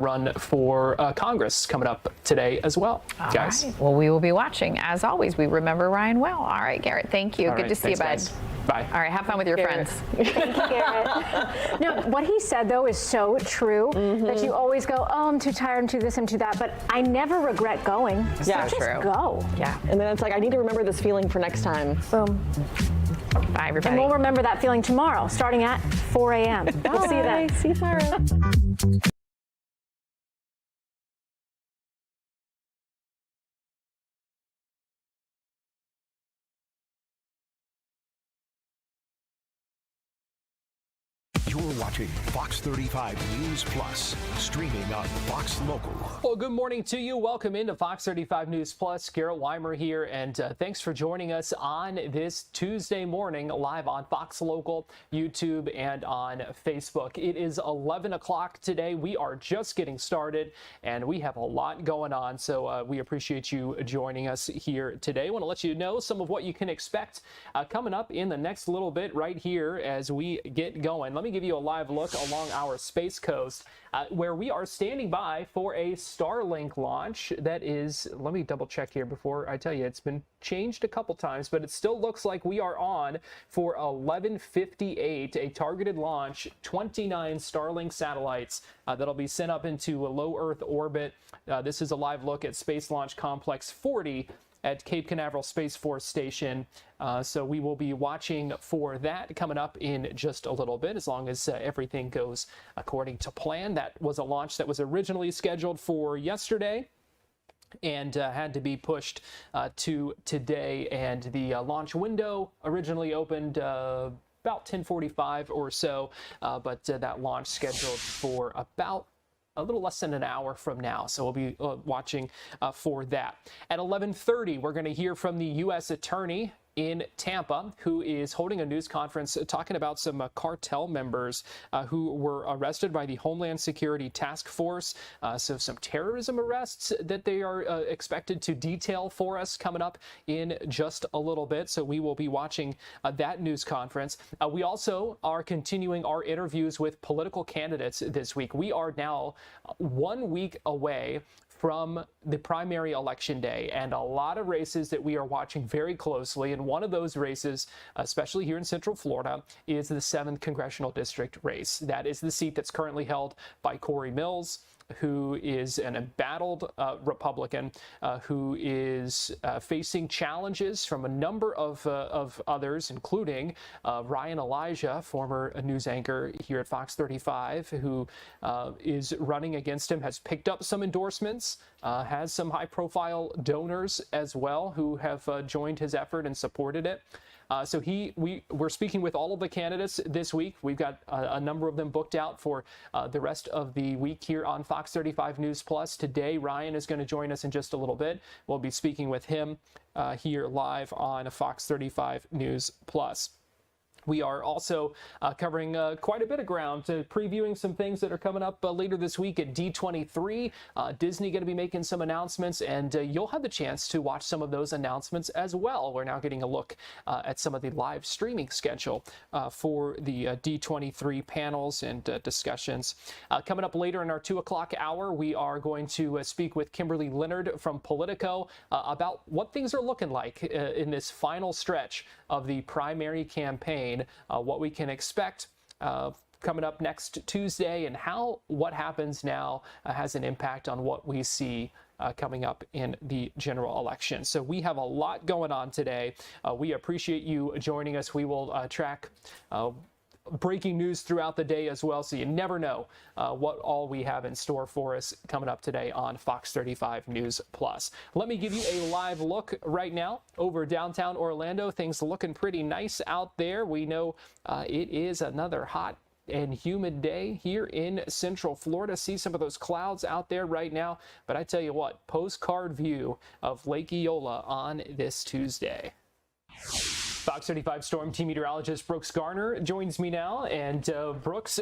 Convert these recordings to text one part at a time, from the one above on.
run for Congress coming up today as well, guys. Right. Well, we will be watching. As always, we remember Ryan well. All right, Garrett, thank you. Good to see you, bud. Guys. Bye. All right, have fun with your friends. Thank you, Garrett. No, what he said, though, is so true that you always go, oh, I'm too tired, I'm too this, I'm too that. But I never regret going. Yeah, so just go. Yeah. And then it's like, I need to remember this feeling for next time. Boom. Bye, everybody. And we'll remember that feeling tomorrow, starting at 4 a.m. We'll see you then. See you tomorrow. You're watching Fox 35 News Plus, streaming on Fox Local. Well, good morning to you. Welcome into Fox 35 News Plus. Garrett Weimer here, and thanks for joining us on this Tuesday morning live on Fox Local, YouTube, and on Facebook. It is 11 o'clock today. We are just getting started, and we have a lot going on, so we appreciate you joining us here today. I want to let you know some of what you can expect coming up in the next little bit right here as we get going. Let me give you a live look along our Space Coast where we are standing by for a Starlink launch that is, let me double check here before I tell you, it's been changed a couple times, but it still looks like we are on for 11:58, a targeted launch, 29 Starlink satellites that'll be sent up into a low Earth orbit. This is a live look at Space Launch Complex 40 at Cape Canaveral Space Force Station. So we will be watching for that coming up in just a little bit, as long as everything goes according to plan. That was a launch that was originally scheduled for yesterday and had to be pushed to today. And the launch window originally opened about 10:45 or so, but that launch scheduled for about a little less than an hour from now. So we'll be watching for that. At 11:30, we're going to hear from the U.S. Attorney in Tampa, who is holding a news conference talking about some cartel members who were arrested by the Homeland Security Task Force. So some terrorism arrests that they are expected to detail for us coming up in just a little bit. So we will be watching that news conference. We also are continuing our interviews with political candidates this week. We are now 1 week away from the primary election day, and a lot of races that we are watching very closely. And one of those races, especially here in Central Florida, is the 7th Congressional District race. That is the seat that's currently held by Corey Mills, who is an embattled Republican who is facing challenges from a number of others, including Ryan Elijah, former news anchor here at Fox 35, who is running against him, has picked up some endorsements, has some high-profile donors as well who have joined his effort and supported it. So we're speaking with all of the candidates this week. We've got a number of them booked out for the rest of the week here on Fox 35 News Plus. Today, Ryan is going to join us in just a little bit. We'll be speaking with him here live on Fox 35 News Plus. We are also covering quite a bit of ground, previewing some things that are coming up later this week at D23. Disney going to be making some announcements, and you'll have the chance to watch some of those announcements as well. We're now getting a look at some of the live streaming schedule for the D23 panels and discussions. Coming up later in our 2 o'clock hour, we are going to speak with Kimberly Leonard from Politico about what things are looking like in this final stretch of the primary campaign. What we can expect coming up next Tuesday, and how what happens now has an impact on what we see coming up in the general election. So we have a lot going on today. We appreciate you joining us. We will track breaking news throughout the day as well, so you never know what all we have in store for us coming up today on Fox 35 News Plus. Let me give you a live look right now over downtown Orlando. Things looking pretty nice out there. We know it is another hot and humid day here in Central Florida. See some of those clouds out there right now, but I tell you what, postcard view of Lake Eola on this Tuesday. Fox 35 Storm Team Meteorologist Brooks Garner joins me now. And Brooks,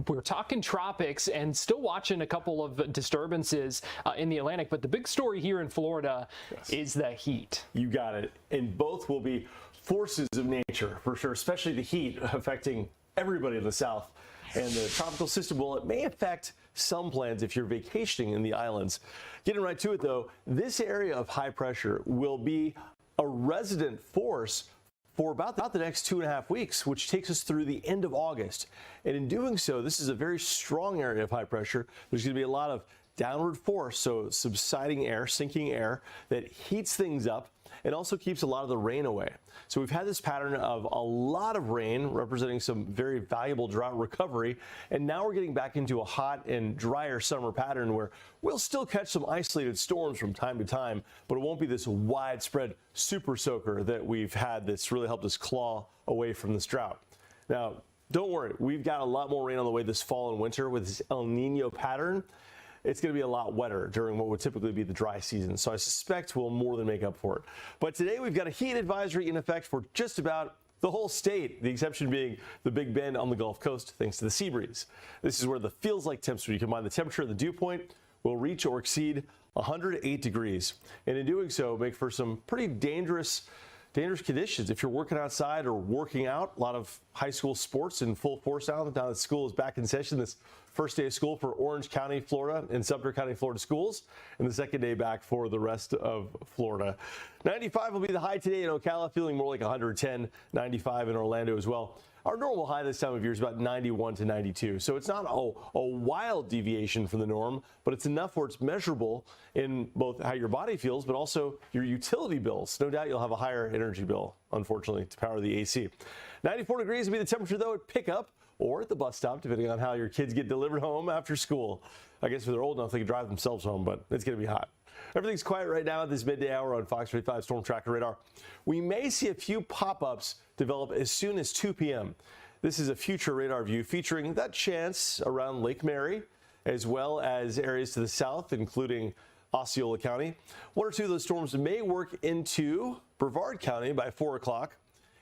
we're talking tropics and still watching a couple of disturbances in the Atlantic. But the big story here in Florida is the heat. You got it. And both will be forces of nature for sure, especially the heat affecting everybody in the south. And the tropical system, well, it may affect some plans if you're vacationing in the islands. Getting right to it, though, this area of high pressure will be a resident force for about the next 2.5 weeks, which takes us through the end of August. And in doing so, this is a very strong area of high pressure. There's going to be a lot of downward force, so subsiding air, sinking air that heats things up and also keeps a lot of the rain away. So we've had this pattern of a lot of rain representing some very valuable drought recovery, and now we're getting back into a hot and drier summer pattern where we'll still catch some isolated storms from time to time, but it won't be this widespread super soaker that we've had that's really helped us claw away from this drought. Now, don't worry, we've got a lot more rain on the way this fall and winter with this El Nino pattern. It's going to be a lot wetter during what would typically be the dry season, so I suspect we'll more than make up for it. But today we've got a heat advisory in effect for just about the whole state, the exception being the Big Bend on the Gulf Coast, thanks to the sea breeze. This is where the feels like temps, when you combine the temperature and the dew point, will reach or exceed 108 degrees. And in doing so, make for some pretty dangerous conditions if you're working outside or working out. A lot of high school sports in full force now that school is back in session. This first day of school for Orange County, Florida, and Sumter County, Florida schools, and the second day back for the rest of Florida. 95 will be the high today in Ocala, feeling more like 110, 95 in Orlando as well. Our normal high this time of year is about 91 to 92, so it's not a wild deviation from the norm, but it's enough where it's measurable in both how your body feels, but also your utility bills. No doubt you'll have a higher energy bill, unfortunately, to power the AC. 94 degrees will be the temperature, though, at pickup or at the bus stop, depending on how your kids get delivered home after school. I guess if they're old enough, they can drive themselves home, but it's going to be hot. Everything's quiet right now at this midday hour on Fox 35 Storm Tracker Radar. We may see a few pop-ups develop as soon as 2 p.m. This is a future radar view featuring that chance around Lake Mary, as well as areas to the south, including Osceola County. One or two of those storms may work into Brevard County by 4 o'clock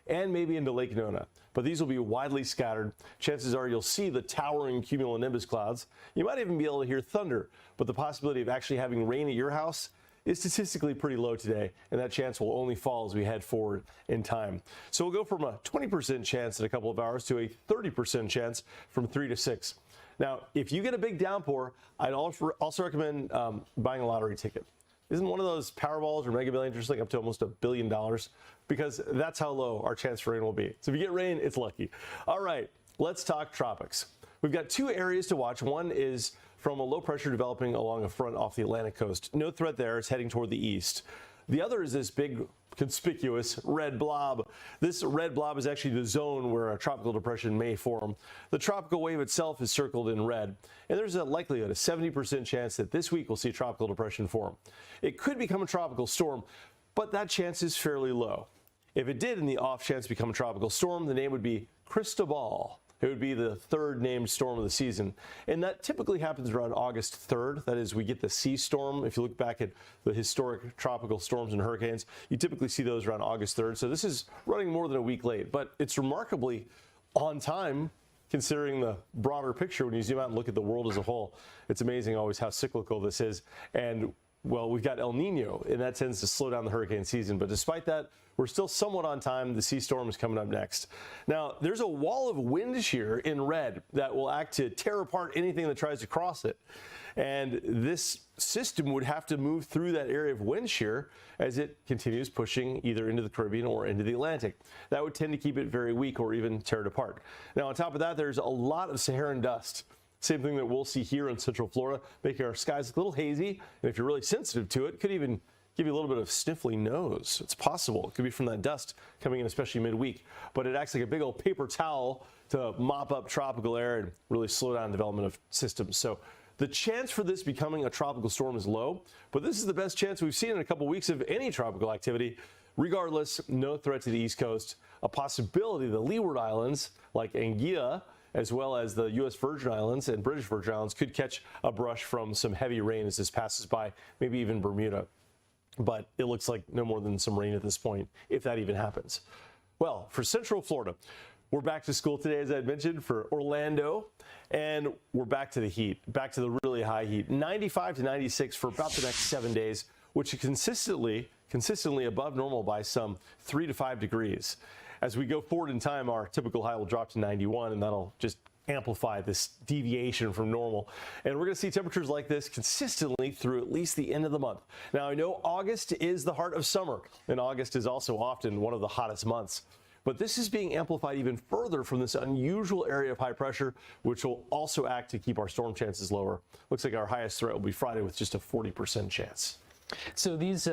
and maybe into Lake Nona, but these will be widely scattered. Chances are you'll see the towering cumulonimbus clouds. You might even be able to hear thunder, but the possibility of actually having rain at your house is statistically pretty low today, and that chance will only fall as we head forward in time. So we'll go from a 20% chance in a couple of hours to a 30% chance from 3 to 6. Now, if you get a big downpour, I'd also recommend buying a lottery ticket. Isn't one of those Powerballs or Mega Millions like up to almost $1 billion? Because that's how low our chance for rain will be. So if you get rain, it's lucky. All right, let's talk tropics. We've got two areas to watch. One is from a low pressure developing along a front off the Atlantic coast. No threat there. It's heading toward the east. The other is this big, conspicuous red blob. This red blob is actually the zone where a tropical depression may form. The tropical wave itself is circled in red, and there's a likelihood, a 70% chance that this week we'll see a tropical depression form. It could become a tropical storm, but that chance is fairly low. If it did in the off chance become a tropical storm, the name would be Cristobal. It would be the third named storm of the season. And that typically happens around August 3rd. That is, we get the sea storm. If you look back at the historic tropical storms and hurricanes, you typically see those around August 3rd. So this is running more than a week late, but it's remarkably on time considering the broader picture when you zoom out and look at the world as a whole. It's amazing always how cyclical this is. And well, we've got El Nino, and that tends to slow down the hurricane season. But despite that, we're still somewhat on time. The sea storm is coming up next. Now, there's a wall of wind shear in red that will act to tear apart anything that tries to cross it. And this system would have to move through that area of wind shear as it continues pushing either into the Caribbean or into the Atlantic. That would tend to keep it very weak or even tear it apart. Now, on top of that, there's a lot of Saharan dust. Same thing that we'll see here in Central Florida, making our skies a little hazy. And if you're really sensitive to it, could even give you a little bit of sniffly nose. It's possible. It could be from that dust coming in, especially midweek. But it acts like a big old paper towel to mop up tropical air and really slow down development of systems. So the chance for this becoming a tropical storm is low, but this is the best chance we've seen in a couple weeks of any tropical activity. Regardless, no threat to the East Coast. A possibility the Leeward Islands, like Anguilla, as well as the U.S. Virgin Islands and British Virgin Islands, could catch a brush from some heavy rain as this passes by, maybe even Bermuda. But it looks like no more than some rain at this point, if that even happens. Well, for Central Florida, we're back to school today, as I had mentioned, for Orlando, and we're back to the heat, back to the really high heat. 95 to 96 for about the next 7 days, which is consistently above normal by some 3 to 5 degrees. As we go forward in time, our typical high will drop to 91, and that'll just amplify this deviation from normal. And we're going to see temperatures like this consistently through at least the end of the month. Now, I know August is the heart of summer, and August is also often one of the hottest months. But this is being amplified even further from this unusual area of high pressure, which will also act to keep our storm chances lower. Looks like our highest threat will be Friday with just a 40% chance. So these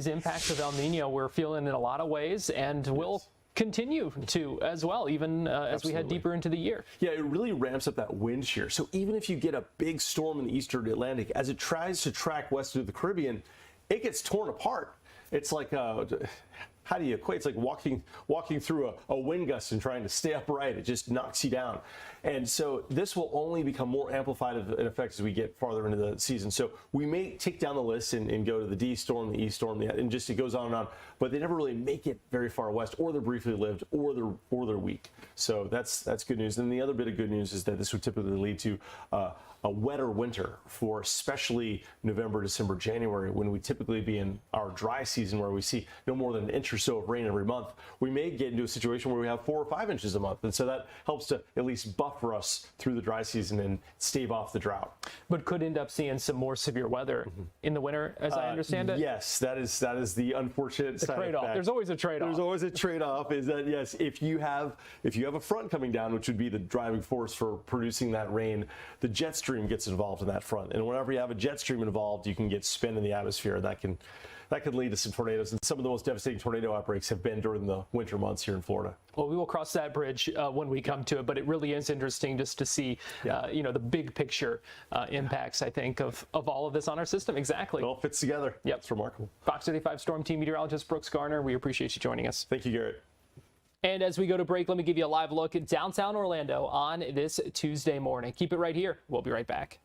impacts of El Nino we're feeling in a lot of ways, and will continue to as well, even as we head deeper into the year. Yeah, it really ramps up that wind shear. So even if you get a big storm in the eastern Atlantic, as it tries to track west through the Caribbean, it gets torn apart. It's like how do you equate? It's like walking through a wind gust and trying to stay upright. It just knocks you down. And so this will only become more amplified in effect as we get farther into the season. So we may take down the list and go to the D storm, the E storm, and just it goes on and on. But they never really make it very far west, or they're briefly lived, or they're weak. So that's good news. And the other bit of good news is that this would typically lead to a wetter winter for especially November, December, January, when we typically be in our dry season where we see no more than an inch or so of rain every month. We may get into a situation where we have 4 or 5 inches a month. And so that helps to at least buffer us through the dry season and stave off the drought. But could end up seeing some more severe weather in the winter, as I understand it? Yes, that is the unfortunate side trade-off. effect. There's always a trade-off. There's always a trade-off, is that, yes, if you have a front coming down, which would be the driving force for producing that rain, the jet stream gets involved in that front. And whenever you have a jet stream involved, you can get spin in the atmosphere. That can lead to some tornadoes. And some of the most devastating tornado outbreaks have been during the winter months here in Florida. Well, we will cross that bridge when we come to it, but it really is interesting just to see, the big picture impacts, I think, of all of this on our system. Exactly. It all fits together. Yep. It's remarkable. Fox 35 Storm Team meteorologist Brooks Garner, we appreciate you joining us. Thank you, Garrett. And as we go to break, let me give you a live look at downtown Orlando on this Tuesday morning. Keep it right here. We'll be right back.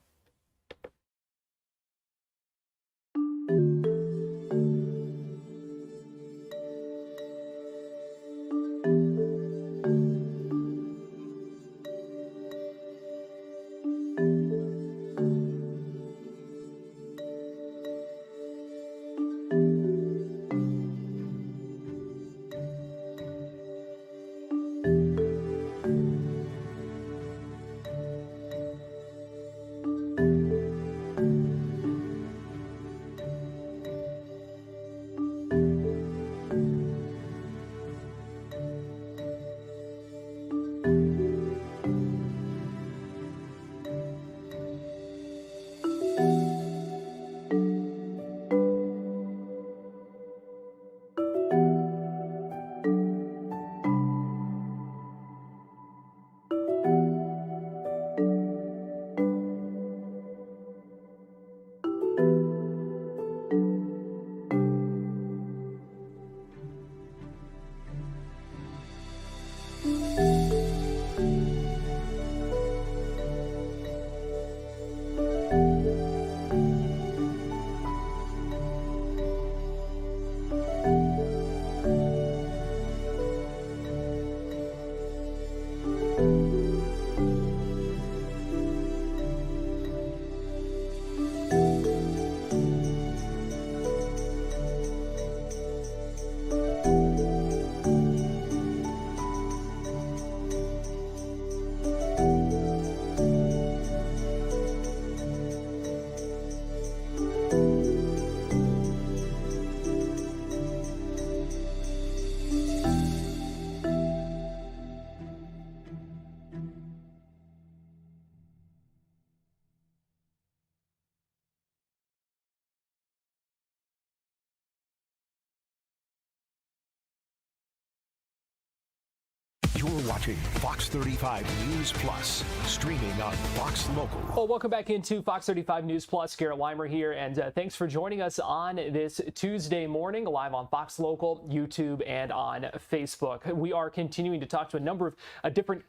You're watching Fox 35 News Plus, streaming on Fox Local. Well, welcome back into Fox 35 News Plus. Garrett Weimer here, and thanks for joining us on this Tuesday morning, live on Fox Local, YouTube, and on Facebook. We are continuing to talk to a number of different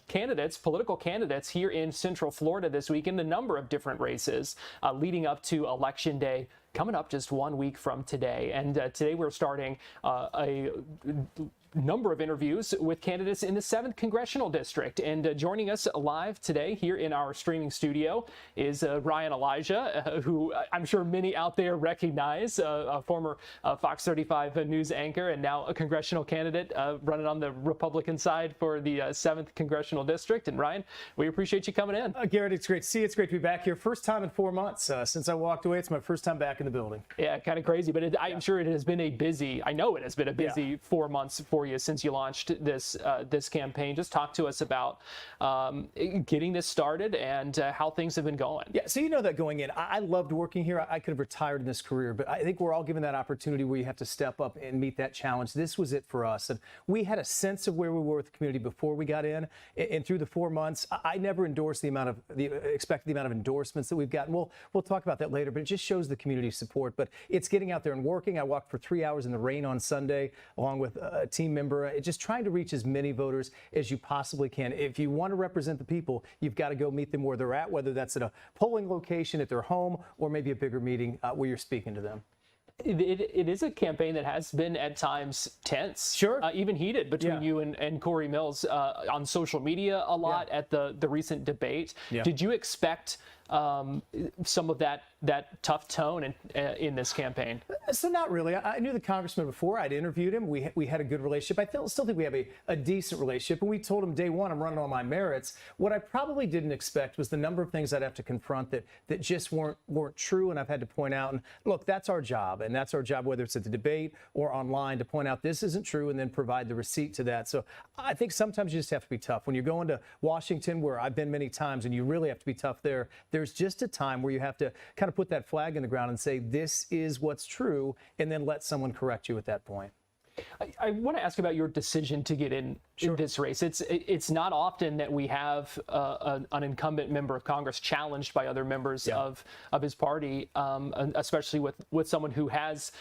candidates, political candidates here in Central Florida this week in a number of different races leading up to Election Day, coming up just 1 week from today. And today we're starting a number of interviews with candidates in the 7th Congressional District. And joining us live today here in our streaming studio is Ryan Elijah, who I'm sure many out there recognize, a former Fox 35 news anchor and now a congressional candidate running on the Republican side for the 7th Congressional District. And Ryan, we appreciate you coming in. Garrett, it's great to see you. It's great to be back here. First time in 4 months since I walked away. It's my first time back in the building. Yeah, kind of crazy, but I'm sure it has been a busy, I know it has been a busy 4 months for you since you launched this campaign. Just talk to us about getting this started and how things have been going. Yeah, so you know that going in, I loved working here. I could have retired in this career, but I think we're all given that opportunity where you have to step up and meet that challenge. This was it for us. And we had a sense of where we were with the community before we got in. And through the 4 months, I never endorsed expected the amount of endorsements that we've gotten. We'll talk about that later, but it just shows the community support. But it's getting out there and working. I walked for 3 hours in the rain on Sunday, along with a team member, just trying to reach as many voters as you possibly can. If you want to represent the people, you've got to go meet them where they're at, whether that's at a polling location, at their home, or maybe a bigger meeting where you're speaking to them. It is a campaign that has been at times tense, sure, even heated between you and Corey Mills on social media a lot at the recent debate. Did you expect some of that tough tone in this campaign? So not really. I knew the congressman before. I'd interviewed him. We had a good relationship. I still think we have a decent relationship. And we told him day one, I'm running on my merits. What I probably didn't expect was the number of things I'd have to confront that just weren't true. And I've had to point out, and look, that's our job. And that's our job, whether it's at the debate or online, to point out this isn't true and then provide the receipt to that. So I think sometimes you just have to be tough. When you're going to Washington, where I've been many times, and you really have to be tough there, there's just a time where you have to kind of put that flag in the ground and say, this is what's true, and then let someone correct you at that point. I want to ask about your decision to get in this race. It's not often that we have an incumbent member of Congress challenged by other members of his party, especially with someone who has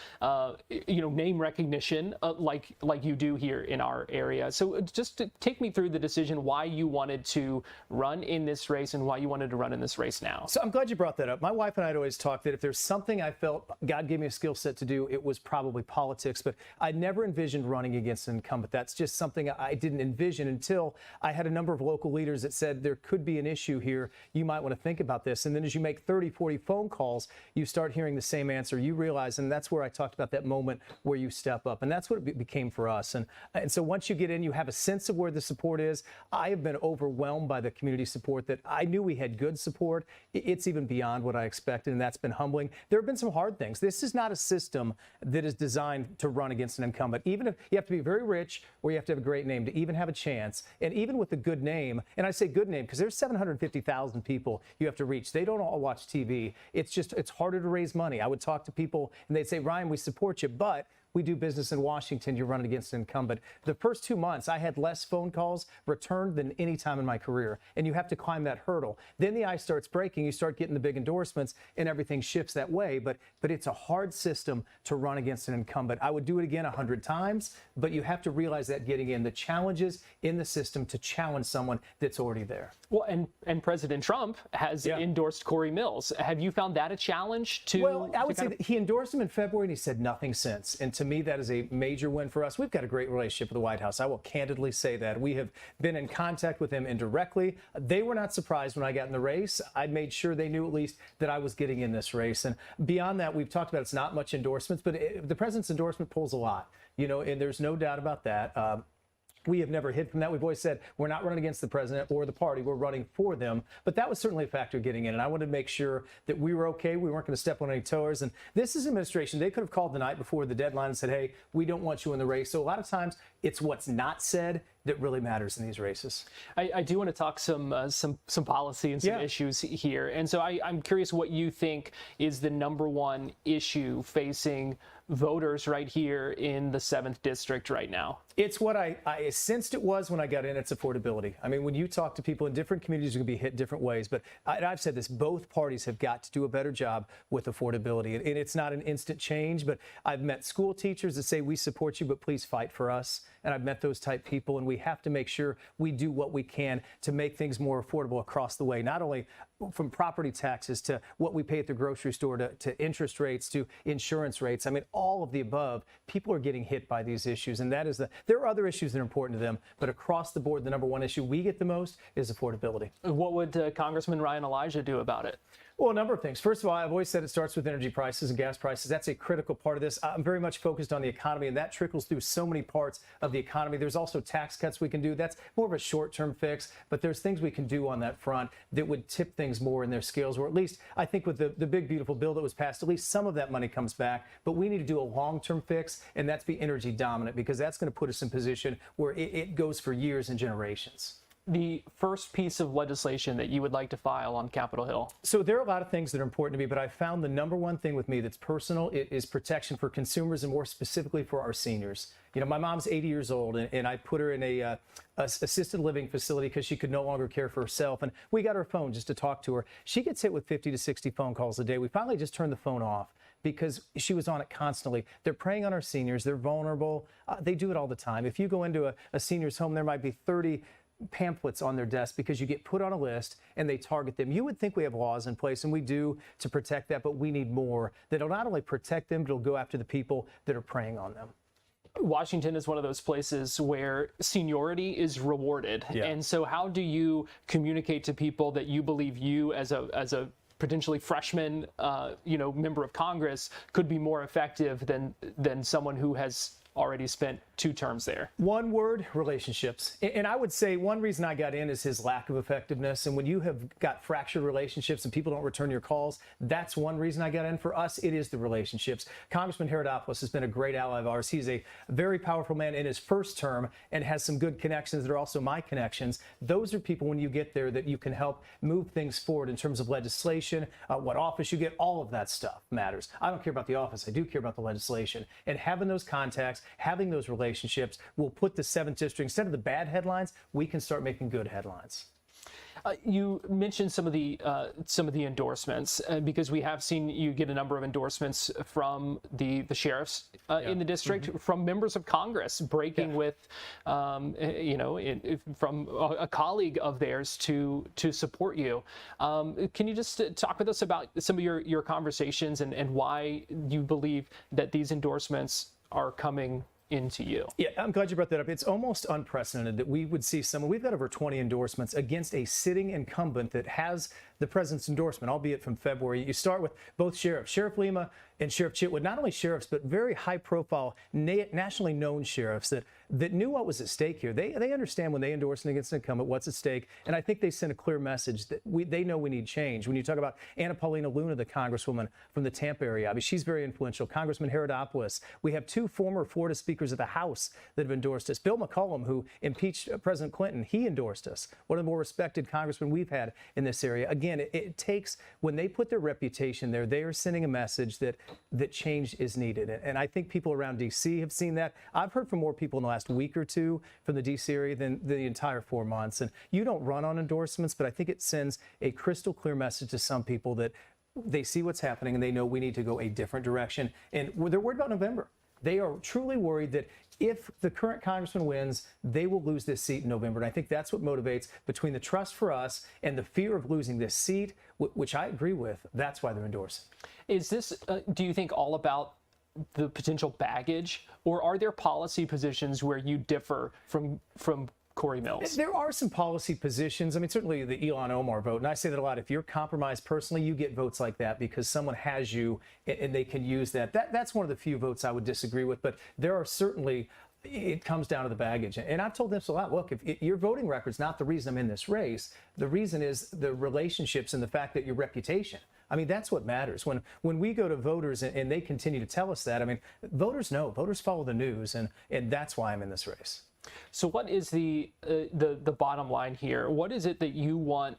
name recognition like you do here in our area. So just to take me through the decision why you wanted to run in this race and why you wanted to run in this race now. So I'm glad you brought that up. My wife and I had always talked that if there's something I felt God gave me a skill set to do, it was probably politics. But I never envisioned running against an incumbent. That's just something I didn't envision until I had a number of local leaders that said there could be an issue here. You might want to think about this. And then as you make 30, 40 phone calls, you start hearing the same answer. You realize, and that's where I talked about that moment where you step up. And that's what it became for us. And so once you get in, you have a sense of where the support is. I have been overwhelmed by the community support that I knew we had good support. It's even beyond what I expected, and that's been humbling. There have been some hard things. This is not a system that is designed to run against an incumbent. Even if you have to be very rich or you have to have a great name to even have a chance. And even with a good name, and I say good name because there's 750,000 people you have to reach. They don't all watch TV. It's harder to raise money. I would talk to people and they'd say, Ryan, we support you, but we do business in Washington, you're running against an incumbent. The first 2 months, I had less phone calls returned than any time in my career. And you have to climb that hurdle. Then the ice starts breaking, you start getting the big endorsements, and everything shifts that way. But it's a hard system to run against an incumbent. I would do it again 100 times, but you have to realize that getting in the challenges in the system to challenge someone that's already there. Well, and President Trump has endorsed Corey Mills. Have you found that a challenge to? Well, I would say that he endorsed him in February and he said nothing since. And to me, that is a major win for us. We've got a great relationship with the White House. I will candidly say that. We have been in contact with them indirectly. They were not surprised when I got in the race. I made sure they knew at least that I was getting in this race. And beyond that, we've talked about it's not much endorsements, but the president's endorsement pulls a lot, and there's no doubt about that. We have never hid from that. We've always said we're not running against the president or the party. We're running for them. But that was certainly a factor getting in. And I wanted to make sure that we were okay. We weren't going to step on any toes. And this is administration. They could have called the night before the deadline and said, hey, we don't want you in the race. So a lot of times it's what's not said that really matters in these races. I do want to talk some policy and some issues here. And so I'm curious what you think is the #1 issue facing voters right here in the 7th District right now. It's what I sensed it was when I got in. It's affordability. I mean, when you talk to people in different communities, you're going to be hit different ways. But I've said this, both parties have got to do a better job with affordability. And it's not an instant change, but I've met school teachers that say, we support you, but please fight for us. And I've met those type people, and we we have to make sure we do what we can to make things more affordable across the way, not only from property taxes to what we pay at the grocery store to interest rates to insurance rates. I mean, all of the above. People are getting hit by these issues, and that is there are other issues that are important to them, but across the board, the number one issue we get the most is affordability. What would Congressman Ryan Elijah do about it? Well, a number of things. First of all, I've always said it starts with energy prices and gas prices. That's a critical part of this. I'm very much focused on the economy, and that trickles through so many parts of the economy. There's also tax cuts we can do. That's more of a short-term fix, but there's things we can do on that front that would tip things more in their scales, or at least I think with the big, beautiful bill that was passed, at least some of that money comes back. But we need to do a long-term fix, and that's be energy dominant, because that's going to put us in position where it goes for years and generations. The first piece of legislation that you would like to file on Capitol Hill? So there are a lot of things that are important to me, but I found the number one thing with me that's personal is protection for consumers, and more specifically for our seniors. You know, my mom's 80 years old, and I put her in a assisted living facility because she could no longer care for herself. And we got her phone just to talk to her. She gets hit with 50 to 60 phone calls a day. We finally just turned the phone off because she was on it constantly. They're preying on our seniors. They're vulnerable. They do it all the time. If you go into a senior's home, there might be 30 pamphlets on their desk because you get put on a list and they target them. You would think we have laws in place, and we do, to protect that, but we need more that'll not only protect them, but it'll go after the people that are preying on them. Washington is one of those places where seniority is rewarded. Yeah. And so how do you communicate to people that you believe you as a potentially freshman member of Congress could be more effective than someone who has already spent 2 terms there? One word: relationships. And I would say one reason I got in is his lack of effectiveness. And when you have got fractured relationships and people don't return your calls, that's one reason I got in. For us, it is the relationships. Congressman Herodopoulos has been a great ally of ours. He's a very powerful man in his first term and has some good connections that are also my connections. Those are people, when you get there, that you can help move things forward in terms of legislation, what office you get. All of that stuff matters. I don't care about the office. I do care about the legislation. And having those contacts, having those relationships will put the 7th District, instead of the bad headlines, we can start making good headlines. You mentioned some of the endorsements because we have seen you get a number of endorsements from the sheriffs in the district, from members of Congress breaking with, from a colleague of theirs to support you. Can you just talk with us about some of your conversations and why you believe that these endorsements are coming into you? Yeah, I'm glad you brought that up. It's almost unprecedented that we would see someone. We've got over 20 endorsements against a sitting incumbent that has the president's endorsement, albeit from February. You start with both sheriffs, Sheriff Lima and Sheriff Chitwood, not only sheriffs, but very high-profile, nationally known sheriffs that knew what was at stake here. They understand when they endorse an against an incumbent what's at stake, and I think they sent a clear message that they know we need change. When you talk about Anna Paulina Luna, the congresswoman from the Tampa area, I mean, she's very influential. Congressman Herodopoulos. We have 2 former Florida speakers of the House that have endorsed us. Bill McCollum, who impeached President Clinton, he endorsed us. One of the more respected congressmen we've had in this area. Again, it takes, when they put their reputation there, they are sending a message that change is needed. And I think people around D.C. have seen that. I've heard from more people in the last week or 2 from the D.C. area than the entire 4 months. And you don't run on endorsements, but I think it sends a crystal clear message to some people that they see what's happening and they know we need to go a different direction. And they're worried about November. They are truly worried that if the current congressman wins, they will lose this seat in November. And I think that's what motivates, between the trust for us and the fear of losing this seat, which I agree with. That's why they're endorsing. Is this, do you think, all about the potential baggage, or are there policy positions where you differ from Corey Mills? There are some policy positions. I mean, certainly the Ilhan Omar vote, and I say that a lot. If you're compromised personally, you get votes like that because someone has you and they can use that. That's one of the few votes I would disagree with, but there are certainly, it comes down to the baggage. And I've told this a lot. Look, if your voting record's not the reason I'm in this race, the reason is the relationships and the fact that your reputation. I mean, that's what matters. When we go to voters and they continue to tell us that, I mean, voters know. Voters follow the news, and that's why I'm in this race. So what is the bottom line here? What is it that you want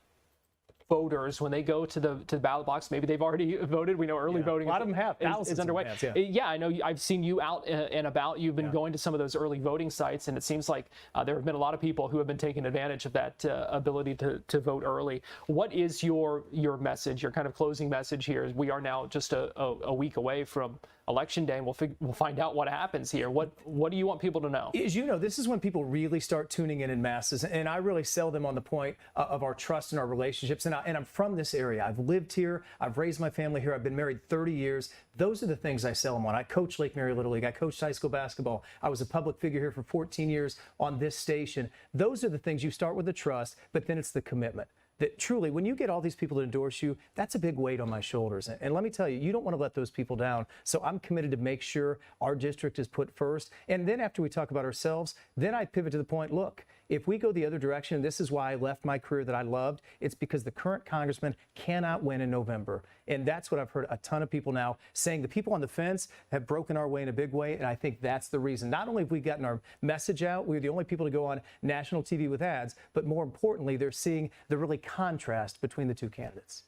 voters, when they go to the ballot box? Maybe they've already voted. We know early voting. A lot of them have. Is underway. Yeah, I know. I've seen you out and about. You've been going to some of those early voting sites, and it seems like there have been a lot of people who have been taking advantage of that ability to vote early. What is your message? Your kind of closing message here? We are now just a week away from Election Day, and we'll find out what happens here. What do you want people to know? As you know, this is when people really start tuning in masses, and I really sell them on the point of our trust and our relationships. And I'm from this area. I've lived here. I've raised my family here. I've been married 30 years. Those are the things I sell them on. I coached Lake Mary Little League. I coached high school basketball. I was a public figure here for 14 years on this station. Those are the things. You start with the trust, but then it's the commitment. That truly, when you get all these people to endorse you, that's a big weight on my shoulders. And let me tell you, you don't want to let those people down. So I'm committed to make sure our district is put first. And then after we talk about ourselves, then I pivot to the point, look, if we go the other direction, this is why I left my career that I loved. It's because the current congressman cannot win in November. And that's what I've heard a ton of people now saying. The people on the fence have broken our way in a big way. And I think that's the reason. Not only have we gotten our message out, we're the only people to go on national TV with ads, but more importantly, they're seeing the really contrast between the two candidates.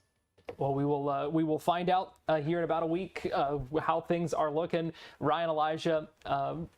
Well, we will find out here in about a week how things are looking. Ryan Elijah,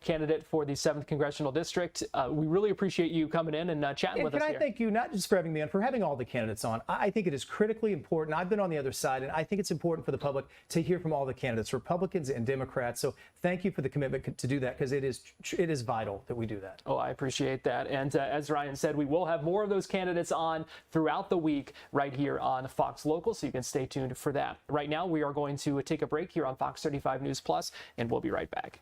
candidate for the 7th Congressional District. We really appreciate you coming in and chatting with us here. Can I thank you, not just for having me on, for having all the candidates on. I think it is critically important. I've been on the other side, and I think it's important for the public to hear from all the candidates, Republicans and Democrats. So thank you for the commitment to do that, because it is vital that we do that. Oh, I appreciate that. And as Ryan said, we will have more of those candidates on throughout the week right here on Fox Local, so you can stay tuned for that. Right now, we are going to take a break here on Fox 35 News Plus, and we'll be right back.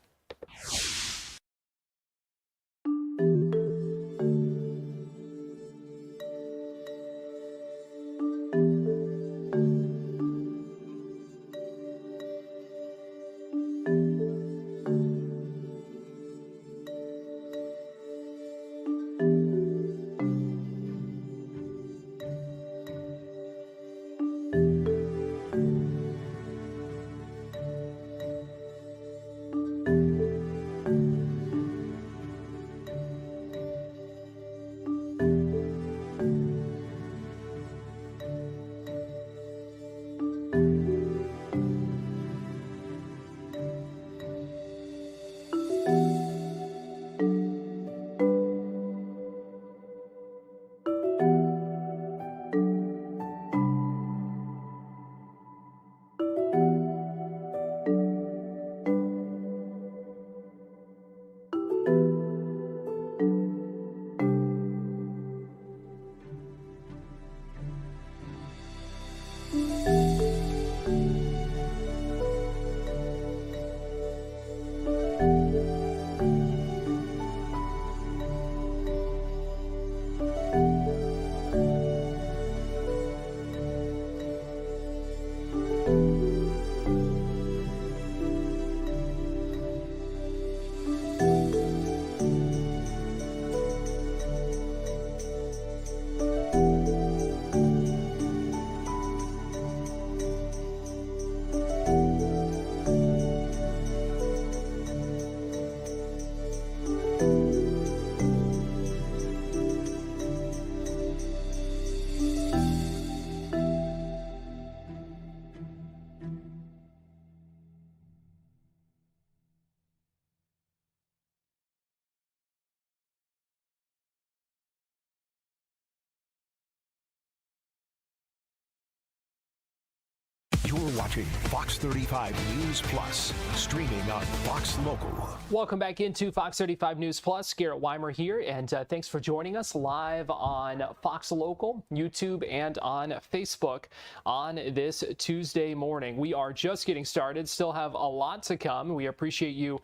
You're watching Fox 35 News Plus, streaming on Fox Local. Welcome back into Fox 35 News Plus. Garrett Weimer here, and thanks for joining us live on Fox Local, YouTube, and on Facebook on this Tuesday morning. We are just getting started, still have a lot to come. We appreciate you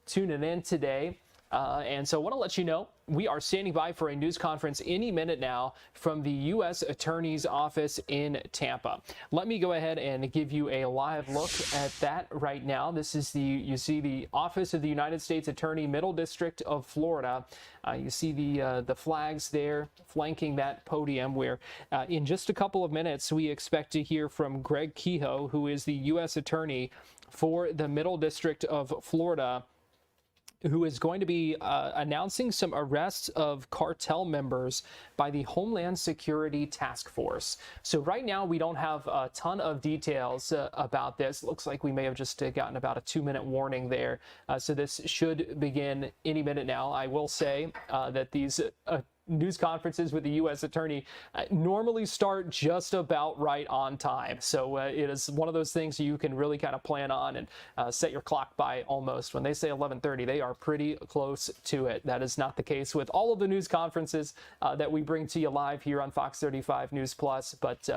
tuning in today. And so I want to let you know, we are standing by for a news conference any minute now from the U.S. Attorney's Office in Tampa. Let me go ahead and give you a live look at that right now. This is you see the Office of the United States Attorney, Middle District of Florida. You see the flags there flanking that podium, where in just a couple of minutes, we expect to hear from Greg Kehoe, who is the U.S. Attorney for the Middle District of Florida, who is going to be announcing some arrests of cartel members by the Homeland Security Task Force. So right now, we don't have a ton of details about this. Looks like we may have just gotten about a 2-minute warning there. So this should begin any minute now. I will say that news conferences with the U.S. Attorney normally start just about right on time. So it is one of those things you can really kind of plan on and set your clock by almost. When they say 11:30, they are pretty close to it. That is not the case with all of the news conferences that we bring to you live here on Fox 35 News Plus, but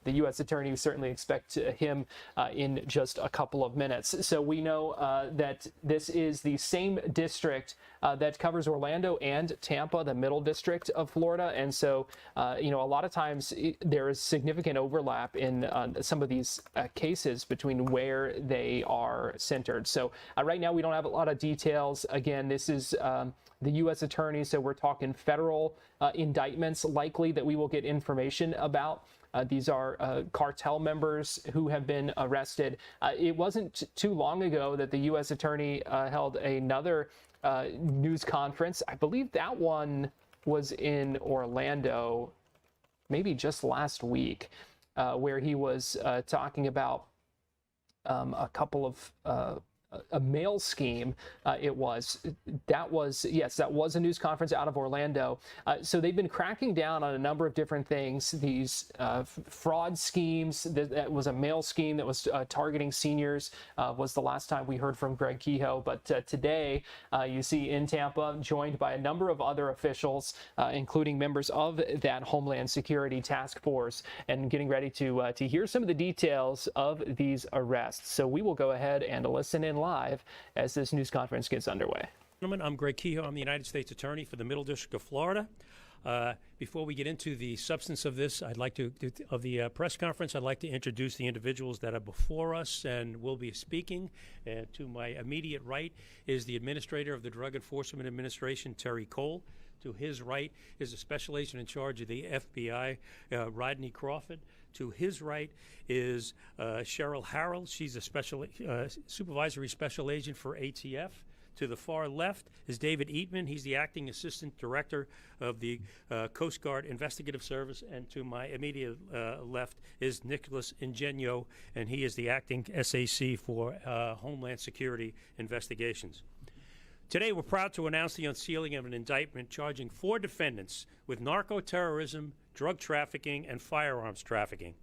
the U.S. Attorney, we certainly expect him in just a couple of minutes. So we know that this is the same district that covers Orlando and Tampa, the middle district of Florida. And so, a lot of times there is significant overlap in some of these cases between where they are centered. So right now we don't have a lot of details. Again, this is the U.S. Attorney, so we're talking federal indictments likely that we will get information about. These are cartel members who have been arrested. It wasn't too long ago that the U.S. Attorney held another news conference. I believe that one was in Orlando, maybe just last week, where he was talking about a couple of a mail scheme. That was a news conference out of Orlando. So they've been cracking down on a number of different things. These fraud schemes. That was a mail scheme that was targeting seniors. Was the last time we heard from Greg Kehoe. But today, you see in Tampa, joined by a number of other officials, including members of that Homeland Security Task Force, and getting ready to hear some of the details of these arrests. So we will go ahead and listen in live as this news conference gets underway. I'm Greg Kehoe. I'm the United States Attorney for the Middle District of Florida. Before we get into the substance of this, of the press conference, I'd like to introduce the individuals that are before us and will be speaking. To my immediate right is the Administrator of the Drug Enforcement Administration, Terry Cole. To his right is the Special Agent in charge of the FBI, Rodney Crawford. To his right is Cheryl Harrell. She's a supervisory special agent for ATF. To the far left is David Eatman. He's the acting assistant director of the Coast Guard Investigative Service. And to my immediate left is Nicholas Ingenio, and he is the acting SAC for Homeland Security Investigations. Today, we're proud to announce the unsealing of an indictment charging 4 defendants with narco-terrorism, drug trafficking, and firearms trafficking.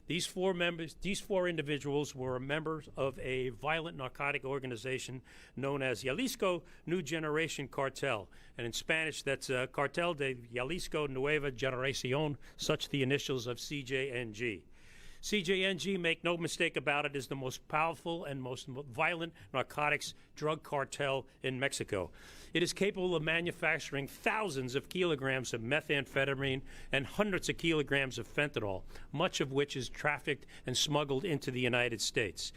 These 4 individuals were members of a violent narcotic organization known as Jalisco New Generation Cartel. And in Spanish, that's Cartel de Jalisco Nueva Generación, such the initials of CJNG. CJNG, make no mistake about it, is the most powerful and most violent narcotics drug cartel in Mexico. It is capable of manufacturing thousands of kilograms of methamphetamine and hundreds of kilograms of fentanyl, much of which is trafficked and smuggled into the United States.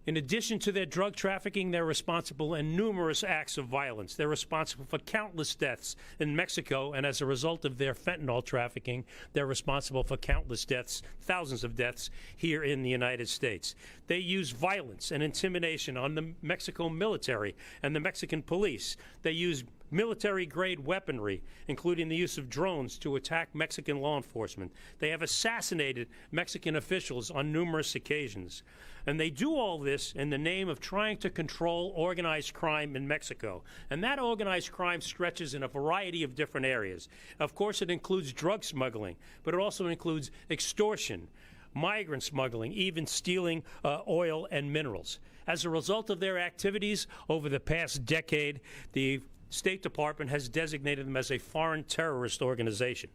In addition to their drug trafficking, they're responsible in numerous acts of violence. They're responsible for countless deaths in Mexico, and as a result of their fentanyl trafficking, they're responsible for countless deaths, thousands of deaths here in the United States. They use violence and intimidation on the Mexico military and the Mexican police. They use military-grade weaponry, including the use of drones, to attack Mexican law enforcement. They have assassinated Mexican officials on numerous occasions. And they do all this in the name of trying to control organized crime in Mexico. And that organized crime stretches in a variety of different areas. Of course, it includes drug smuggling, but it also includes extortion, migrant smuggling, even stealing oil and minerals. As a result of their activities over the past decade, the State Department has designated them as a foreign terrorist organization.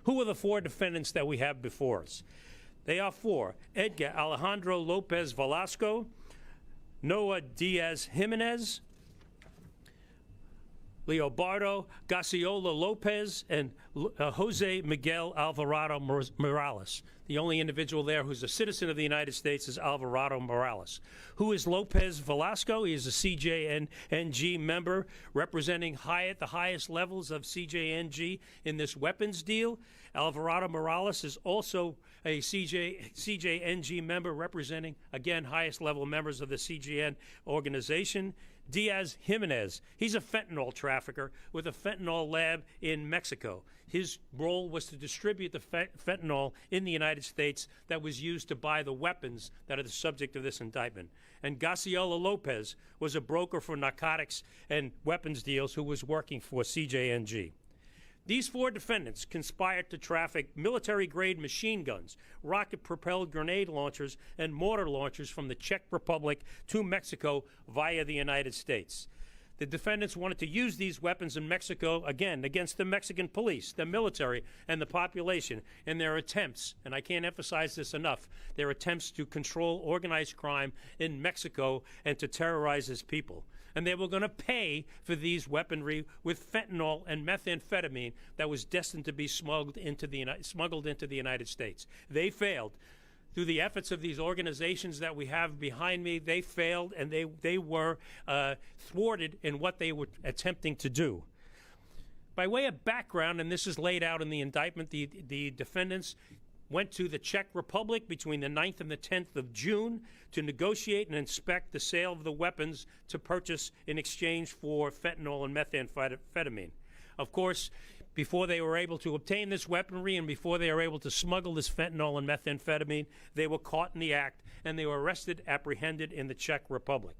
Who are the 4 defendants that we have before us? They are 4: Edgar Alejandro Lopez Velasco, Noah Diaz Jimenez, Leobardo Gasiola Lopez, and Jose Miguel Alvarado Morales. The only individual there who's a citizen of the United States is Alvarado Morales. Who is Lopez Velasco? He is a CJNG member representing the highest levels of CJNG in this weapons deal. Alvarado Morales is also a CJNG member representing, again, highest level members of the CJN organization. Diaz Jimenez, he's a fentanyl trafficker with a fentanyl lab in Mexico. His role was to distribute the fentanyl in the United States that was used to buy the weapons that are the subject of this indictment. And Gasiola Lopez was a broker for narcotics and weapons deals who was working for CJNG. These 4 defendants conspired to traffic military-grade machine guns, rocket-propelled grenade launchers, and mortar launchers from the Czech Republic to Mexico via the United States. The defendants wanted to use these weapons in Mexico, again, against the Mexican police, the military, and the population in their attempts, and I can't emphasize this enough, their attempts to control organized crime in Mexico and to terrorize its people. And they were going to pay for these weaponry with fentanyl and methamphetamine that was destined to be smuggled into the United States. They failed. Through the efforts of these organizations that we have behind me, they failed, and they were thwarted in what they were attempting to do. By way of background, and this is laid out in the indictment, the defendants went to the Czech Republic between the 9th and the 10th of June to negotiate and inspect the sale of the weapons to purchase in exchange for fentanyl and methamphetamine. Of course, before they were able to obtain this weaponry and before they were able to smuggle this fentanyl and methamphetamine, they were caught in the act, and they were arrested, apprehended in the Czech Republic.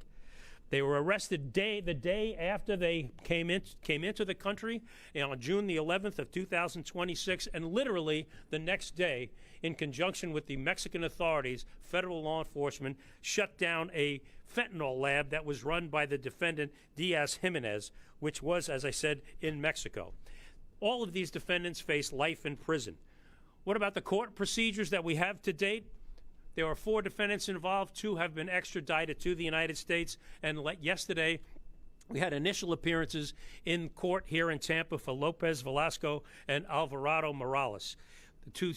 They were arrested the day after they came into the country, on June the 11th of 2026, and literally the next day, in conjunction with the Mexican authorities, federal law enforcement shut down a fentanyl lab that was run by the defendant Diaz Jimenez, which was, as I said, in Mexico. All of these defendants face life in prison. What about the court procedures that we have to date? There are 4 defendants involved. 2 have been extradited to the United States. And yesterday, we had initial appearances in court here in Tampa for Lopez Velasco and Alvarado Morales. Two of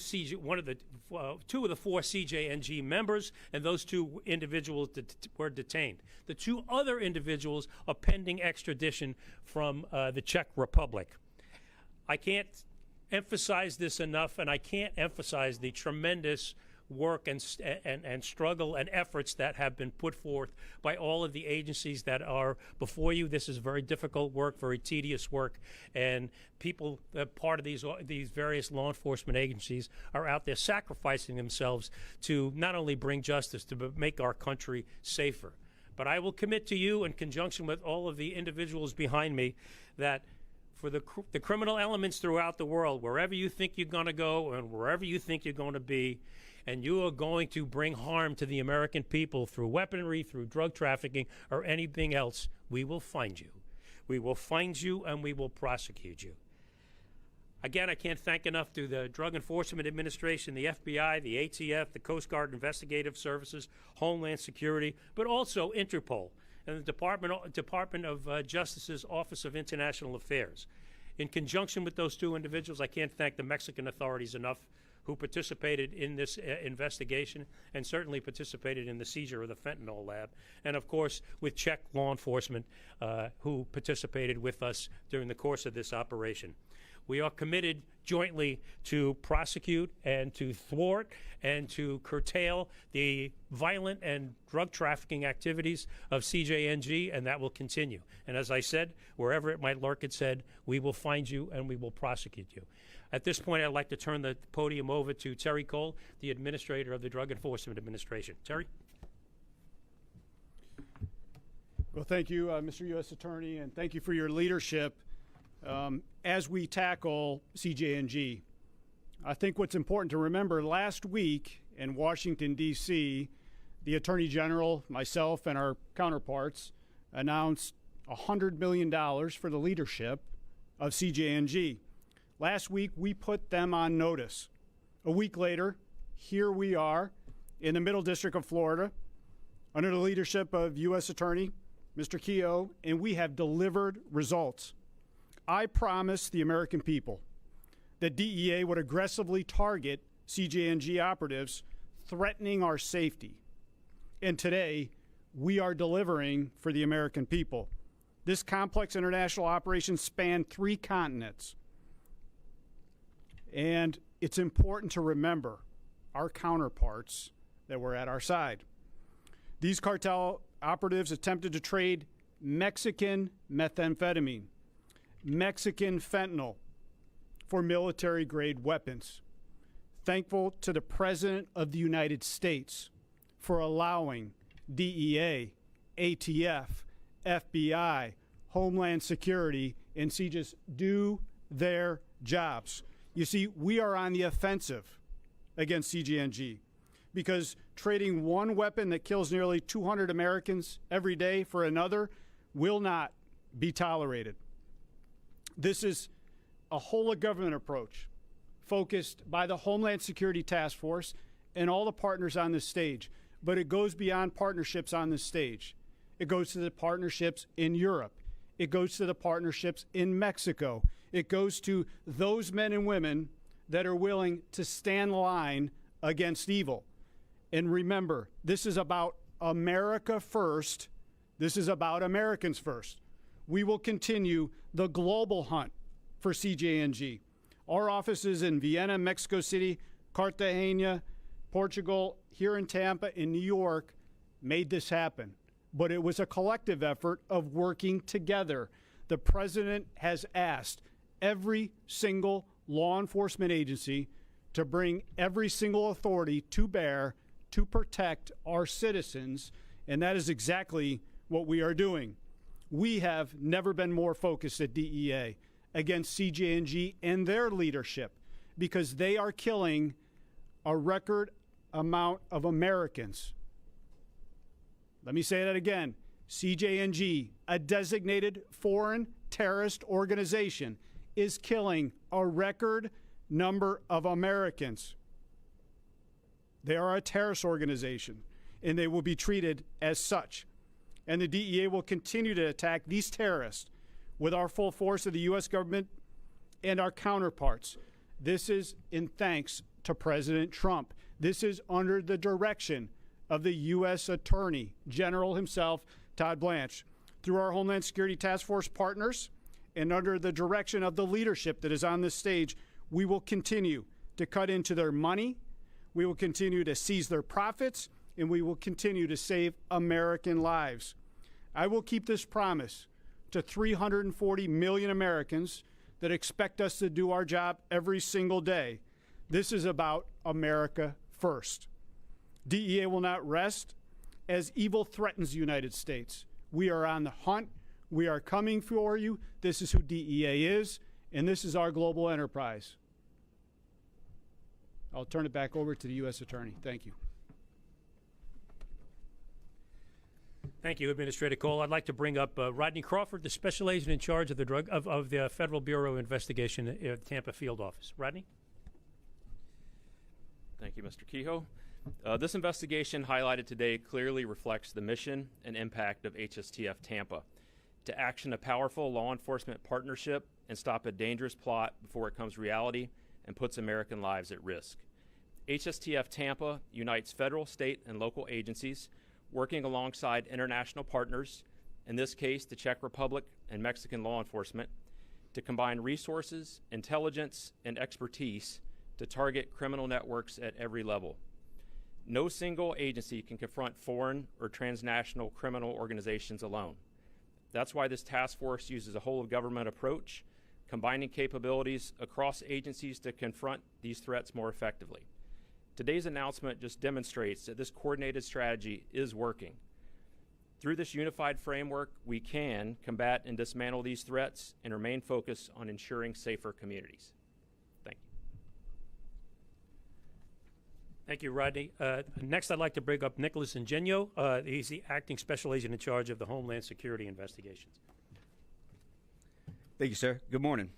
the 4 CJNG members, and those 2 individuals were detained. The 2 other individuals are pending extradition from the Czech Republic. I can't emphasize this enough, and I can't emphasize the tremendous work and struggle and efforts that have been put forth by all of the agencies that are before you. This is very difficult work, very tedious work, and people, part of these various law enforcement agencies, are out there sacrificing themselves to not only bring justice, to make our country safer. But I will commit to you, in conjunction with all of the individuals behind me, that for the criminal elements throughout the world, wherever you think you're going to go and wherever you think you're going to be, and you are going to bring harm to the American people through weaponry, through drug trafficking, or anything else, we will find you. We will find you, and we will prosecute you. Again, I can't thank enough to the Drug Enforcement Administration, the FBI, the ATF, the Coast Guard Investigative Services, Homeland Security, but also Interpol and the Department of Justice's Office of International Affairs. In conjunction with those 2 individuals, I can't thank the Mexican authorities enough, who participated in this investigation and certainly participated in the seizure of the fentanyl lab, and of course with Czech law enforcement who participated with us during the course of this operation. We are committed jointly to prosecute and to thwart and to curtail the violent and drug trafficking activities of CJNG, and that will continue. And as I said, wherever it might lurk its head, we will find you and we will prosecute you. At this point, I'd like to turn the podium over to Terry Cole, the Administrator of the Drug Enforcement Administration. Terry? Well, thank you, Mr. U.S. Attorney, and thank you for your leadership as we tackle CJNG. I think what's important to remember, last week in Washington, D.C., the Attorney General, myself, and our counterparts announced $100 million for the leadership of CJNG. Last week, we put them on notice. A week later, here we are in the Middle District of Florida under the leadership of U.S. Attorney Mr. Kehoe, and we have delivered results. I promised the American people that DEA would aggressively target CJNG operatives threatening our safety. And today, we are delivering for the American people. This complex international operation spanned 3 continents. And it's important to remember our counterparts that were at our side. These cartel operatives attempted to trade Mexican methamphetamine, Mexican fentanyl for military-grade weapons. Thankful to the President of the United States for allowing DEA, ATF, FBI, Homeland Security, and CJS do their jobs. You see, we are on the offensive against CJNG because trading one weapon that kills nearly 200 Americans every day for another will not be tolerated. This is a whole-of-government approach focused by the Homeland Security Task Force and all the partners on this stage, but it goes beyond partnerships on this stage. It goes to the partnerships in Europe. It goes to the partnerships in Mexico. It goes to those men and women that are willing to stand line against evil. And remember, this is about America first. This is about Americans first. We will continue the global hunt for CJNG. Our offices in Vienna, Mexico City, Cartagena, Portugal, here in Tampa, in New York, made this happen. But it was a collective effort of working together. The president has asked every single law enforcement agency to bring every single authority to bear to protect our citizens, and that is exactly what we are doing. We have never been more focused at DEA against CJNG and their leadership because they are killing a record amount of Americans. Let me say that again. CJNG, a designated foreign terrorist organization, is killing a record number of Americans. They are a terrorist organization, and they will be treated as such. And the DEA will continue to attack these terrorists with our full force of the U.S. government and our counterparts. This is in thanks to President Trump. This is under the direction of the U.S. Attorney General himself, Todd Blanche, through our Homeland Security Task Force partners and under the direction of the leadership that is on this stage. We will continue to cut into their money, we will continue to seize their profits, and we will continue to save American lives. I will keep this promise to 340 million Americans that expect us to do our job every single day. This is about America first. DEA will not rest as evil threatens the United States. We are on the hunt. We are coming for you. This is who DEA is, and this is our global enterprise. I'll turn it back over to the U.S. Attorney. Thank you. Thank you, Administrator Cole. I'd like to bring up Rodney Crawford, the Special Agent in charge of the the Federal Bureau of Investigation at the Tampa Field Office. Rodney? Thank you, Mr. Kehoe. This investigation highlighted today clearly reflects the mission and impact of HSTF Tampa to action a powerful law enforcement partnership and stop a dangerous plot before it becomes reality and puts American lives at risk. HSTF Tampa unites federal, state, and local agencies working alongside international partners, in this case the Czech Republic and Mexican law enforcement, to combine resources, intelligence, and expertise to target criminal networks at every level. No single agency can confront foreign or transnational criminal organizations alone. That's why this task force uses a whole-of-government approach, combining capabilities across agencies to confront these threats more effectively. Today's announcement just demonstrates that this coordinated strategy is working. Through this unified framework, we can combat and dismantle these threats and remain focused on ensuring safer communities. Thank you. Thank you, Rodney. Next, I'd like to bring up Nicholas Ingenio. He's the Acting Special Agent in charge of the Homeland Security Investigations. Thank you, sir. Good morning.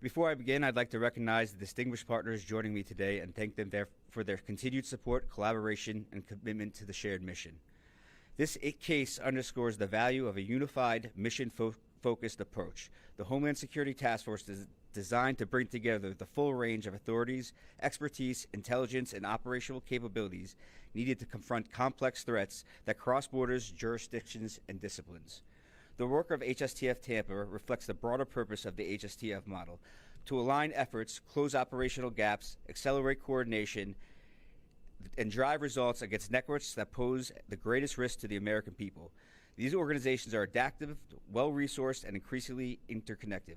Before I begin, I'd like to recognize the distinguished partners joining me today and thank them for their continued support, collaboration, and commitment to the shared mission. This case underscores the value of a unified, mission-focused approach. The Homeland Security Task Force is designed to bring together the full range of authorities, expertise, intelligence, and operational capabilities needed to confront complex threats that cross borders, jurisdictions, and disciplines. The work of HSTF Tampa reflects the broader purpose of the HSTF model: to align efforts, close operational gaps, accelerate coordination, and drive results against networks that pose the greatest risk to the American people. These organizations are adaptive, well-resourced, and increasingly interconnected.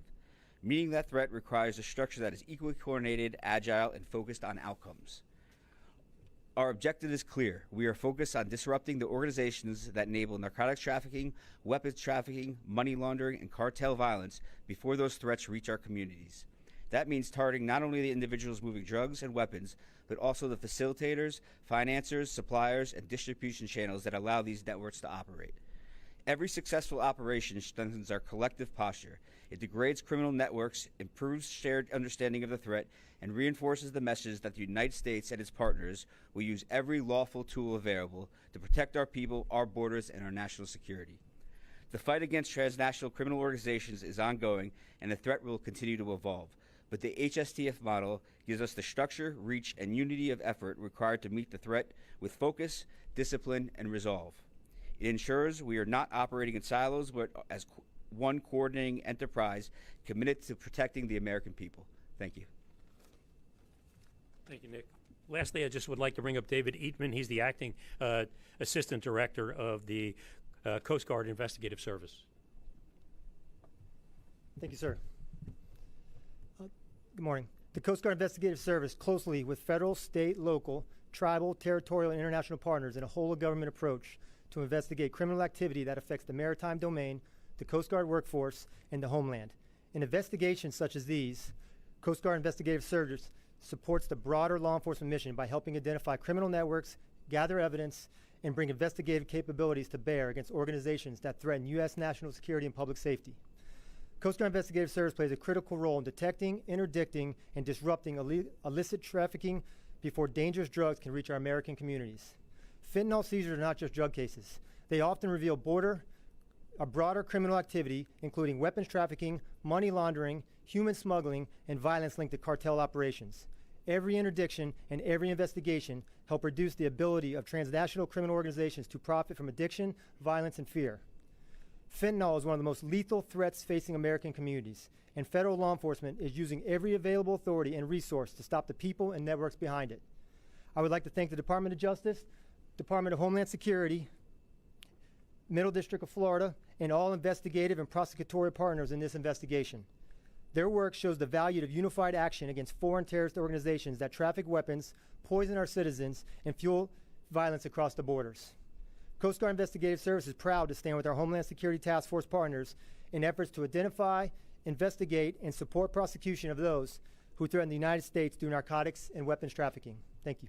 Meeting that threat requires a structure that is equally coordinated, agile, and focused on outcomes. Our objective is clear. We are focused on disrupting the organizations that enable narcotics trafficking, weapons trafficking, money laundering, and cartel violence before those threats reach our communities. That means targeting not only the individuals moving drugs and weapons, but also the facilitators, financiers, suppliers, and distribution channels that allow these networks to operate. Every successful operation strengthens our collective posture. It degrades criminal networks, improves shared understanding of the threat, and reinforces the message that the United States and its partners will use every lawful tool available to protect our people, our borders, and our national security. The fight against transnational criminal organizations is ongoing, and the threat will continue to evolve. But the HSTF model gives us the structure, reach, and unity of effort required to meet the threat with focus, discipline, and resolve. It ensures we are not operating in silos, but as one coordinating enterprise committed to protecting the American people. Thank you. Thank you, Nick. Lastly, I just would like to bring up David Eatman. He's the acting assistant director of the Coast Guard Investigative Service. Thank you, sir. Good morning. The Coast Guard Investigative Service closely with federal, state, local, tribal, territorial, and international partners in a whole-of-government approach to investigate criminal activity that affects the maritime domain, the Coast Guard workforce, and the homeland. In investigations such as these, Coast Guard Investigative Service supports the broader law enforcement mission by helping identify criminal networks, gather evidence, and bring investigative capabilities to bear against organizations that threaten U.S. national security and public safety. Coast Guard Investigative Service plays a critical role in detecting, interdicting, and disrupting illicit trafficking before dangerous drugs can reach our American communities. Fentanyl seizures are not just drug cases. They often reveal a broader criminal activity, including weapons trafficking, money laundering, human smuggling, and violence linked to cartel operations. Every interdiction and every investigation help reduce the ability of transnational criminal organizations to profit from addiction, violence, and fear. Fentanyl is one of the most lethal threats facing American communities, and federal law enforcement is using every available authority and resource to stop the people and networks behind it. I would like to thank the Department of Justice, Department of Homeland Security, Middle District of Florida, and all investigative and prosecutorial partners in this investigation. Their work shows the value of unified action against foreign terrorist organizations that traffic weapons, poison our citizens, and fuel violence across the borders. Coast Guard Investigative Service is proud to stand with our Homeland Security Task Force partners in efforts to identify, investigate, and support prosecution of those who threaten the United States through narcotics and weapons trafficking. Thank you.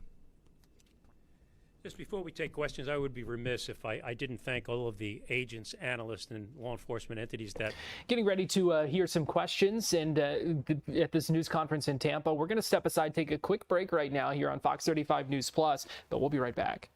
Just before we take questions, I would be remiss if I didn't thank all of the agents, analysts, and law enforcement entities that... Getting ready to hear some questions and at this news conference in Tampa. We're going to step aside, take a quick break right now here on Fox 35 News Plus, but we'll be right back.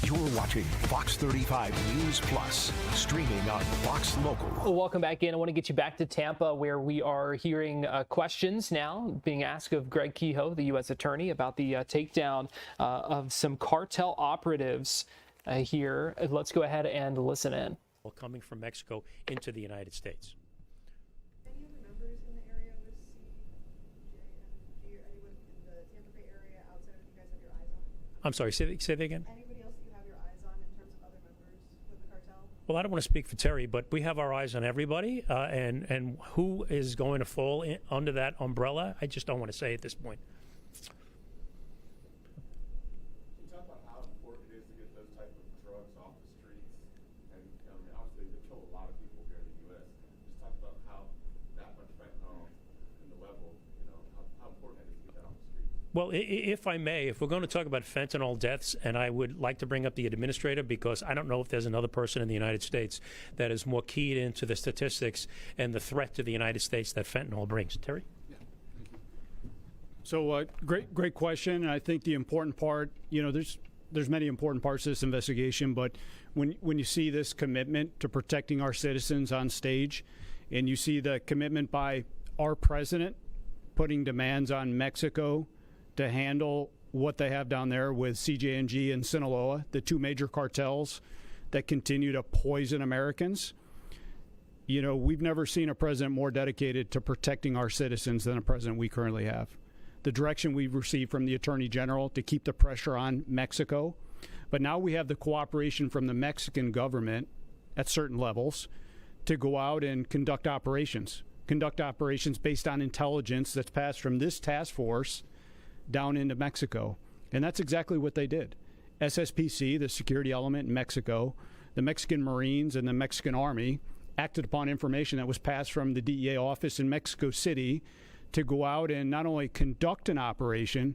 You're watching Fox 35 News Plus, streaming on Fox Local. Welcome back in. I want to get you back to Tampa, where we are hearing questions now being asked of Greg Kehoe, the U.S. Attorney, about the takedown of some cartel operatives here. Let's go ahead and listen in. Coming from Mexico into the United States. Any other members in the area with CJ and anyone in the Tampa Bay area outside of you guys have your eyes on? I'm sorry, say that again? Anybody else that you have your eyes on in terms of other members with the cartel? Well, I don't want to speak for Terry, but we have our eyes on everybody, and who is going to fall under that umbrella, I just don't want to say at this point. Can you talk about how important it is to get those type of drugs off the streets? And I mean, obviously, they kill a lot of people here in the U.S. Just talk about how that much fentanyl and the level, how important it is to get that off the streets. Well, if I may, if we're going to talk about fentanyl deaths, and I would like to bring up the administrator, because I don't know if there's another person in the United States that is more keyed into the statistics and the threat to the United States that fentanyl brings. Terry? So great question. And I think the important part, there's many important parts to this investigation, but when you see this commitment to protecting our citizens on stage, and you see the commitment by our president putting demands on Mexico to handle what they have down there with CJ&G and Sinaloa, the two major cartels that continue to poison Americans. We've never seen a president more dedicated to protecting our citizens than a president we currently have. The direction we've received from the Attorney General to keep the pressure on Mexico, but now we have the cooperation from the Mexican government at certain levels to go out and conduct operations based on intelligence that's passed from this task force down into Mexico. And that's exactly what they did. SSPC, the security element in Mexico, the Mexican Marines and the Mexican Army acted upon information that was passed from the DEA office in Mexico City to go out and not only conduct an operation,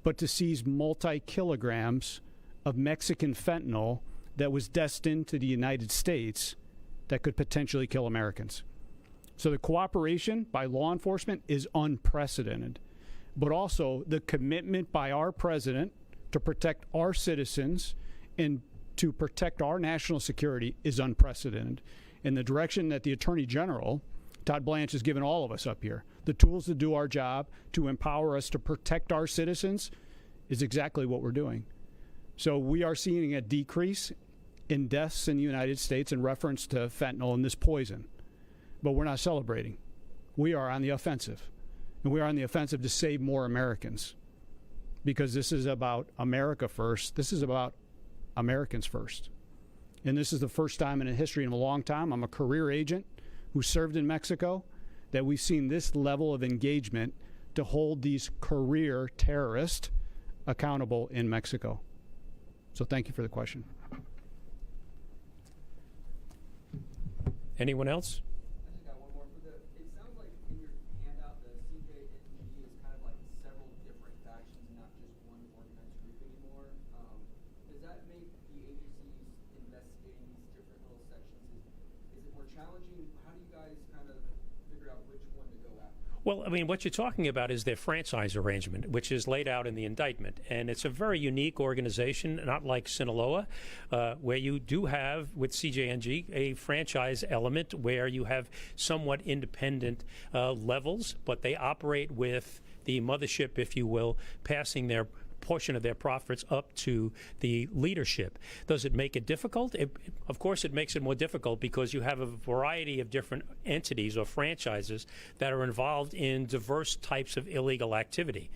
but to seize multi-kilograms of Mexican fentanyl that was destined to the United States that could potentially kill Americans. So the cooperation by law enforcement is unprecedented, but also the commitment by our president to protect our citizens and to protect our national security is unprecedented. And the direction that the Attorney General, Todd Blanche, has given all of us up here, the tools to do our job, to empower us to protect our citizens, is exactly what we're doing. So we are seeing a decrease in deaths in the United States in reference to fentanyl and this poison. But we're not celebrating. We are on the offensive. And we are on the offensive to save more Americans. Because this is about America first. This is about Americans first. And this is the first time in a history in a long time, I'm a career agent who served in Mexico, that we've seen this level of engagement to hold these career terrorists accountable in Mexico. So thank you for the question. Anyone else? I just got one more. It sounds like in your handout, the CJ&G is kind of like several different factions, not just one organized group anymore. Does that make the agencies investigating these different little sections, is it more challenging? How do you guys kind of figure out which one to go after? Well, I mean, what you're talking about is their franchise arrangement, which is laid out in the indictment. And it's a very unique organization, not like Sinaloa, where you do have, with CJ&G, a franchise element where you have somewhat independent levels, but they operate with the mothership, if you will, passing their portion of their profits up to the leadership. Does it make it difficult? Of course, it makes it more difficult because you have a variety of different entities or franchises that are involved in diverse types of illegal activity.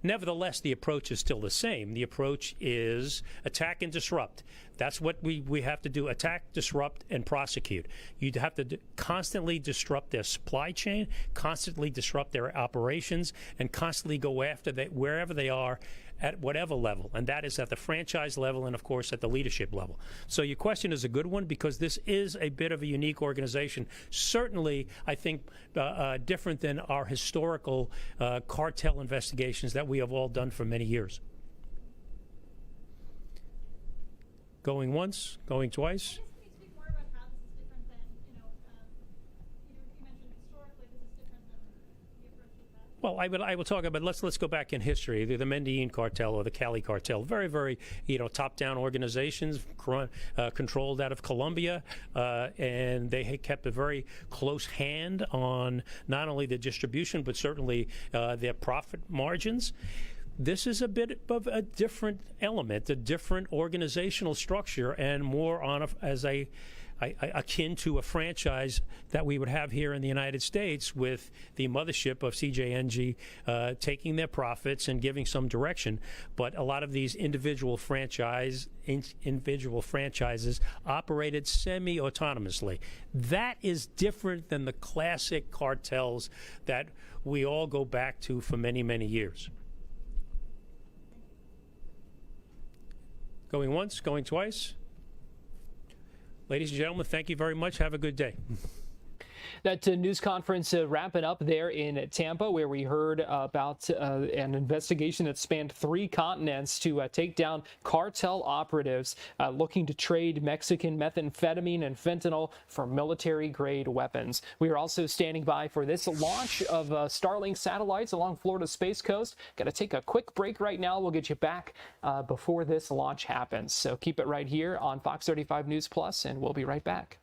Nevertheless, the approach is still the same. The approach is attack and disrupt. That's what we have to do: attack, disrupt, and prosecute. You'd have to constantly disrupt their supply chain, constantly disrupt their operations, and constantly go after wherever they are at whatever level, and that is at the franchise level and, of course, at the leadership level. So your question is a good one because this is a bit of a unique organization. Certainly, I think, different than our historical cartel investigations that we have all done for many years. Going once, going twice. Well, I will talk about. Let's go back in history. The Medellin cartel or the Cali cartel, very top-down organizations controlled out of Colombia, and they had kept a very close hand on not only the distribution but certainly their profit margins. This is a bit of a different element, a different organizational structure, and more on akin to a franchise that we would have here in the United States, with the mothership of CJNG taking their profits and giving some direction. But a lot of these individual franchises operated semi-autonomously. That is different than the classic cartels that we all go back to for many, many years. Going once, going twice. Ladies and gentlemen, thank you very much. Have a good day. That news conference wrapping up there in Tampa, where we heard about an investigation that spanned 3 continents to take down cartel operatives looking to trade Mexican methamphetamine and fentanyl for military-grade weapons. We are also standing by for this launch of Starlink satellites along Florida's Space Coast. Got to take a quick break right now. We'll get you back before this launch happens. So keep it right here on Fox 35 News Plus, and we'll be right back.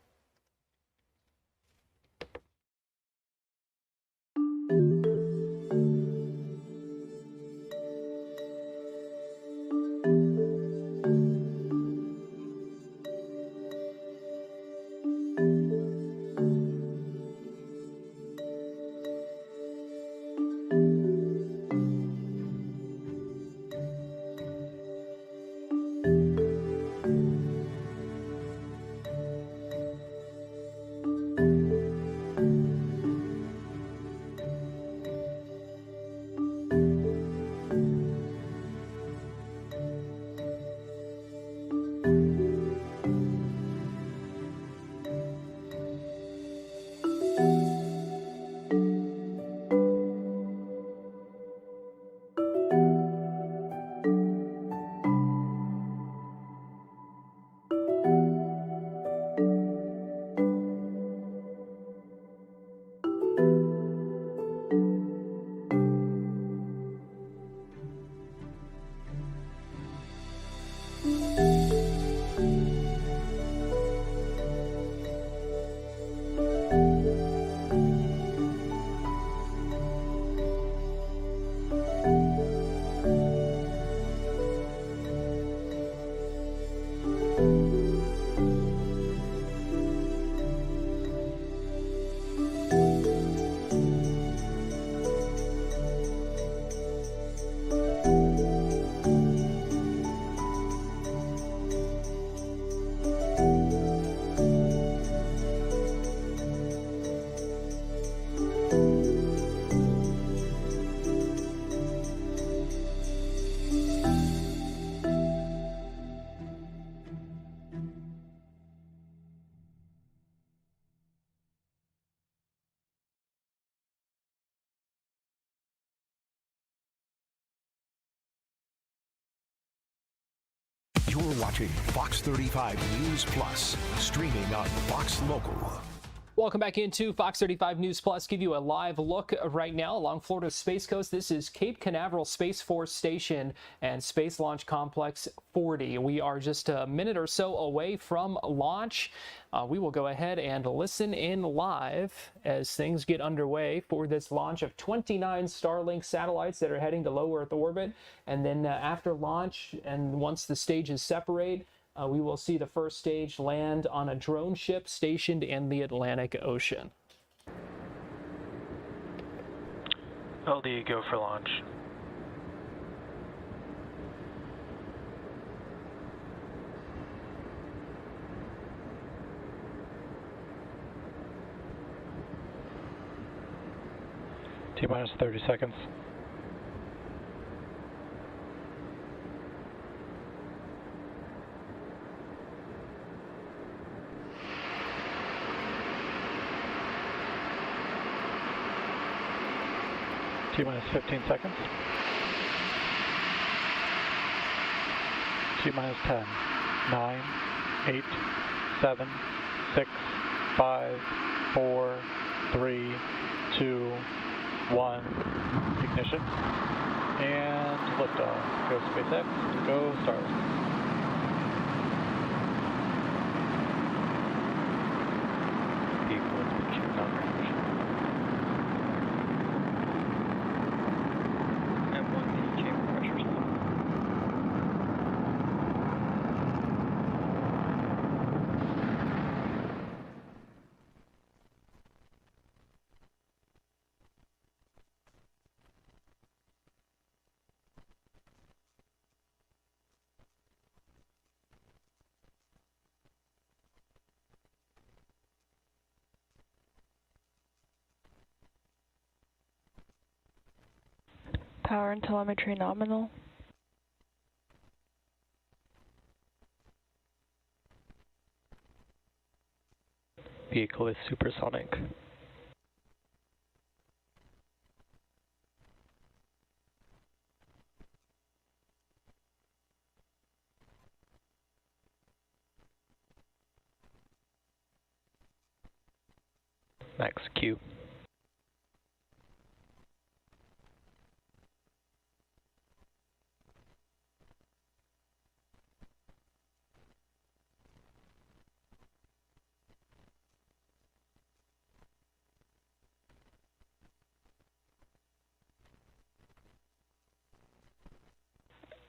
You're watching Fox 35 News Plus, streaming on Fox Local. Welcome back into Fox 35 News Plus. Give you a live look right now along Florida's Space Coast. This is Cape Canaveral Space Force Station and Space Launch Complex 40. We are just a minute or so away from launch. We will go ahead and listen in live as things get underway for this launch of 29 Starlink satellites that are heading to low Earth orbit. And then after launch, and once the stages separate, we will see the first stage land on a drone ship stationed in the Atlantic Ocean. LD, go for launch. T-minus 30 seconds. T-minus 15 seconds. T-minus 10, 9, 8, 7, 6, 5, 4, 3, 2, 1. ignition, and liftoff. Go SpaceX, go Starlink. Vehicle is pitching non-range. And 1 chamber pressure stop. Power and telemetry nominal. Vehicle is supersonic. Max Q.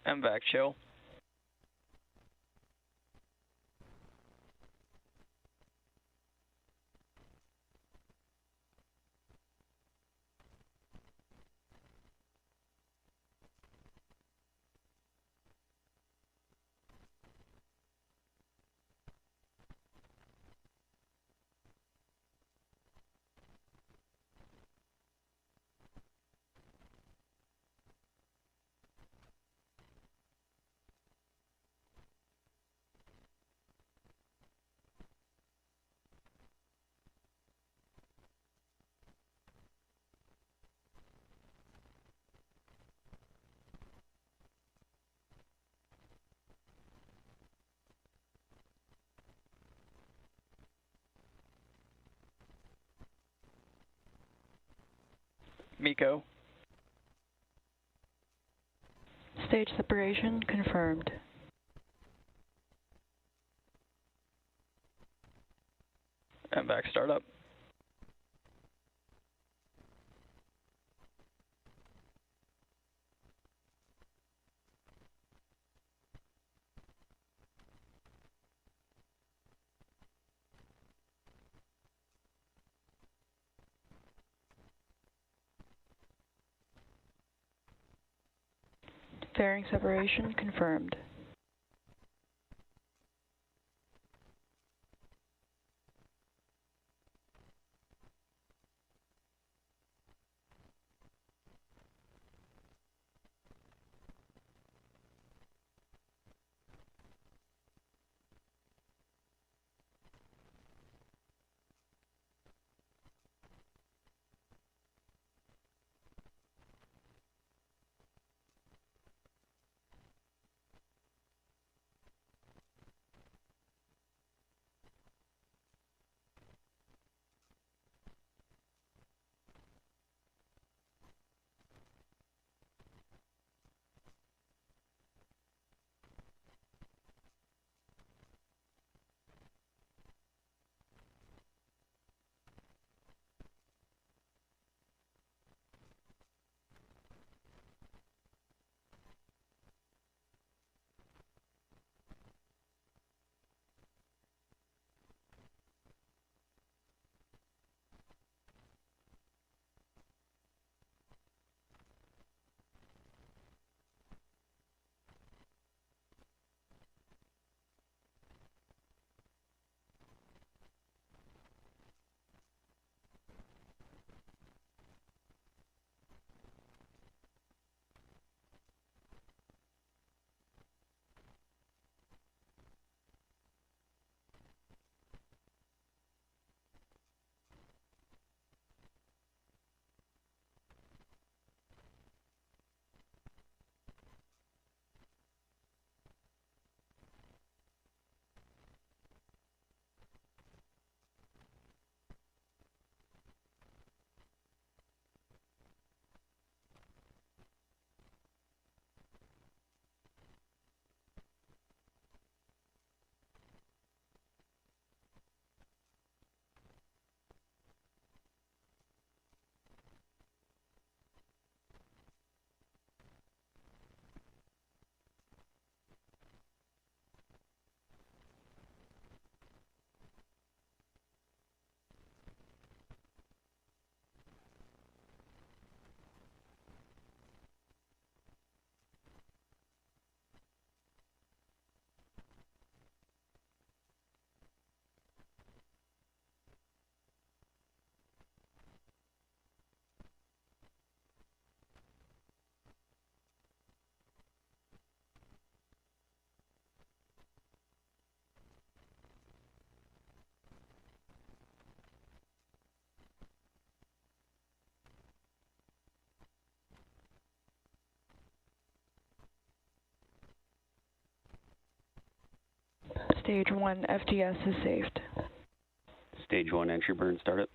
MVAC chill. MECO. Stage separation confirmed. MVAC startup. Fairing separation confirmed. Stage 1 FTS is saved. Stage 1 entry burn startup.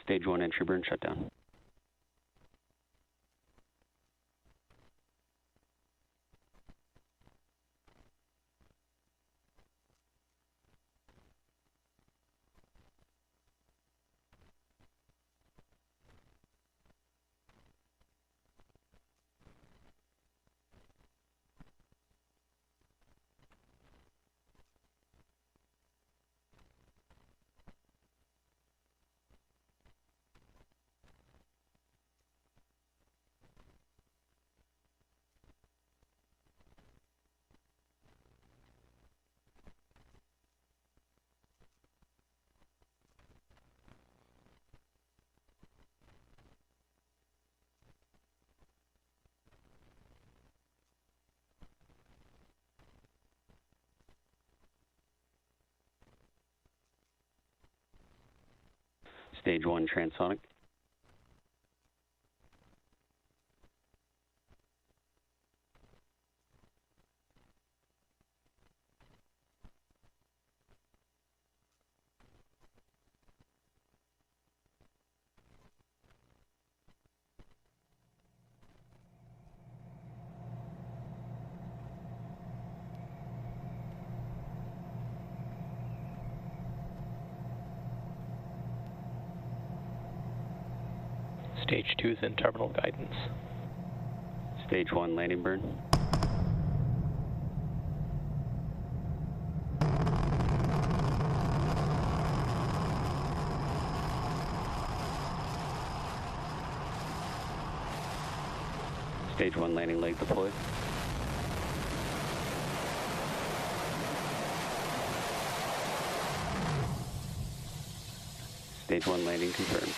Stage 1 entry burn shutdown. Stage 1 transonic. Stage 2 is in terminal guidance. Stage 1 landing burn. Stage 1 landing leg deployed. Stage 1 landing confirmed.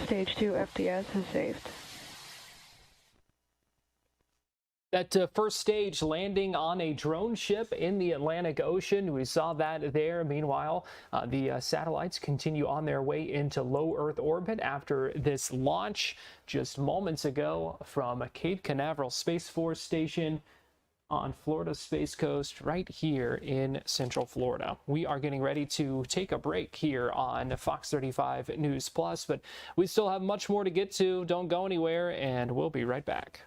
Stage 2 FTS is saved. That first stage landing on a drone ship in the Atlantic Ocean. We saw that there. Meanwhile, the satellites continue on their way into low Earth orbit after this launch just moments ago from Cape Canaveral Space Force Station on Florida's Space Coast right here in Central Florida. We are getting ready to take a break here on Fox 35 News Plus, but we still have much more to get to. Don't go anywhere, and we'll be right back.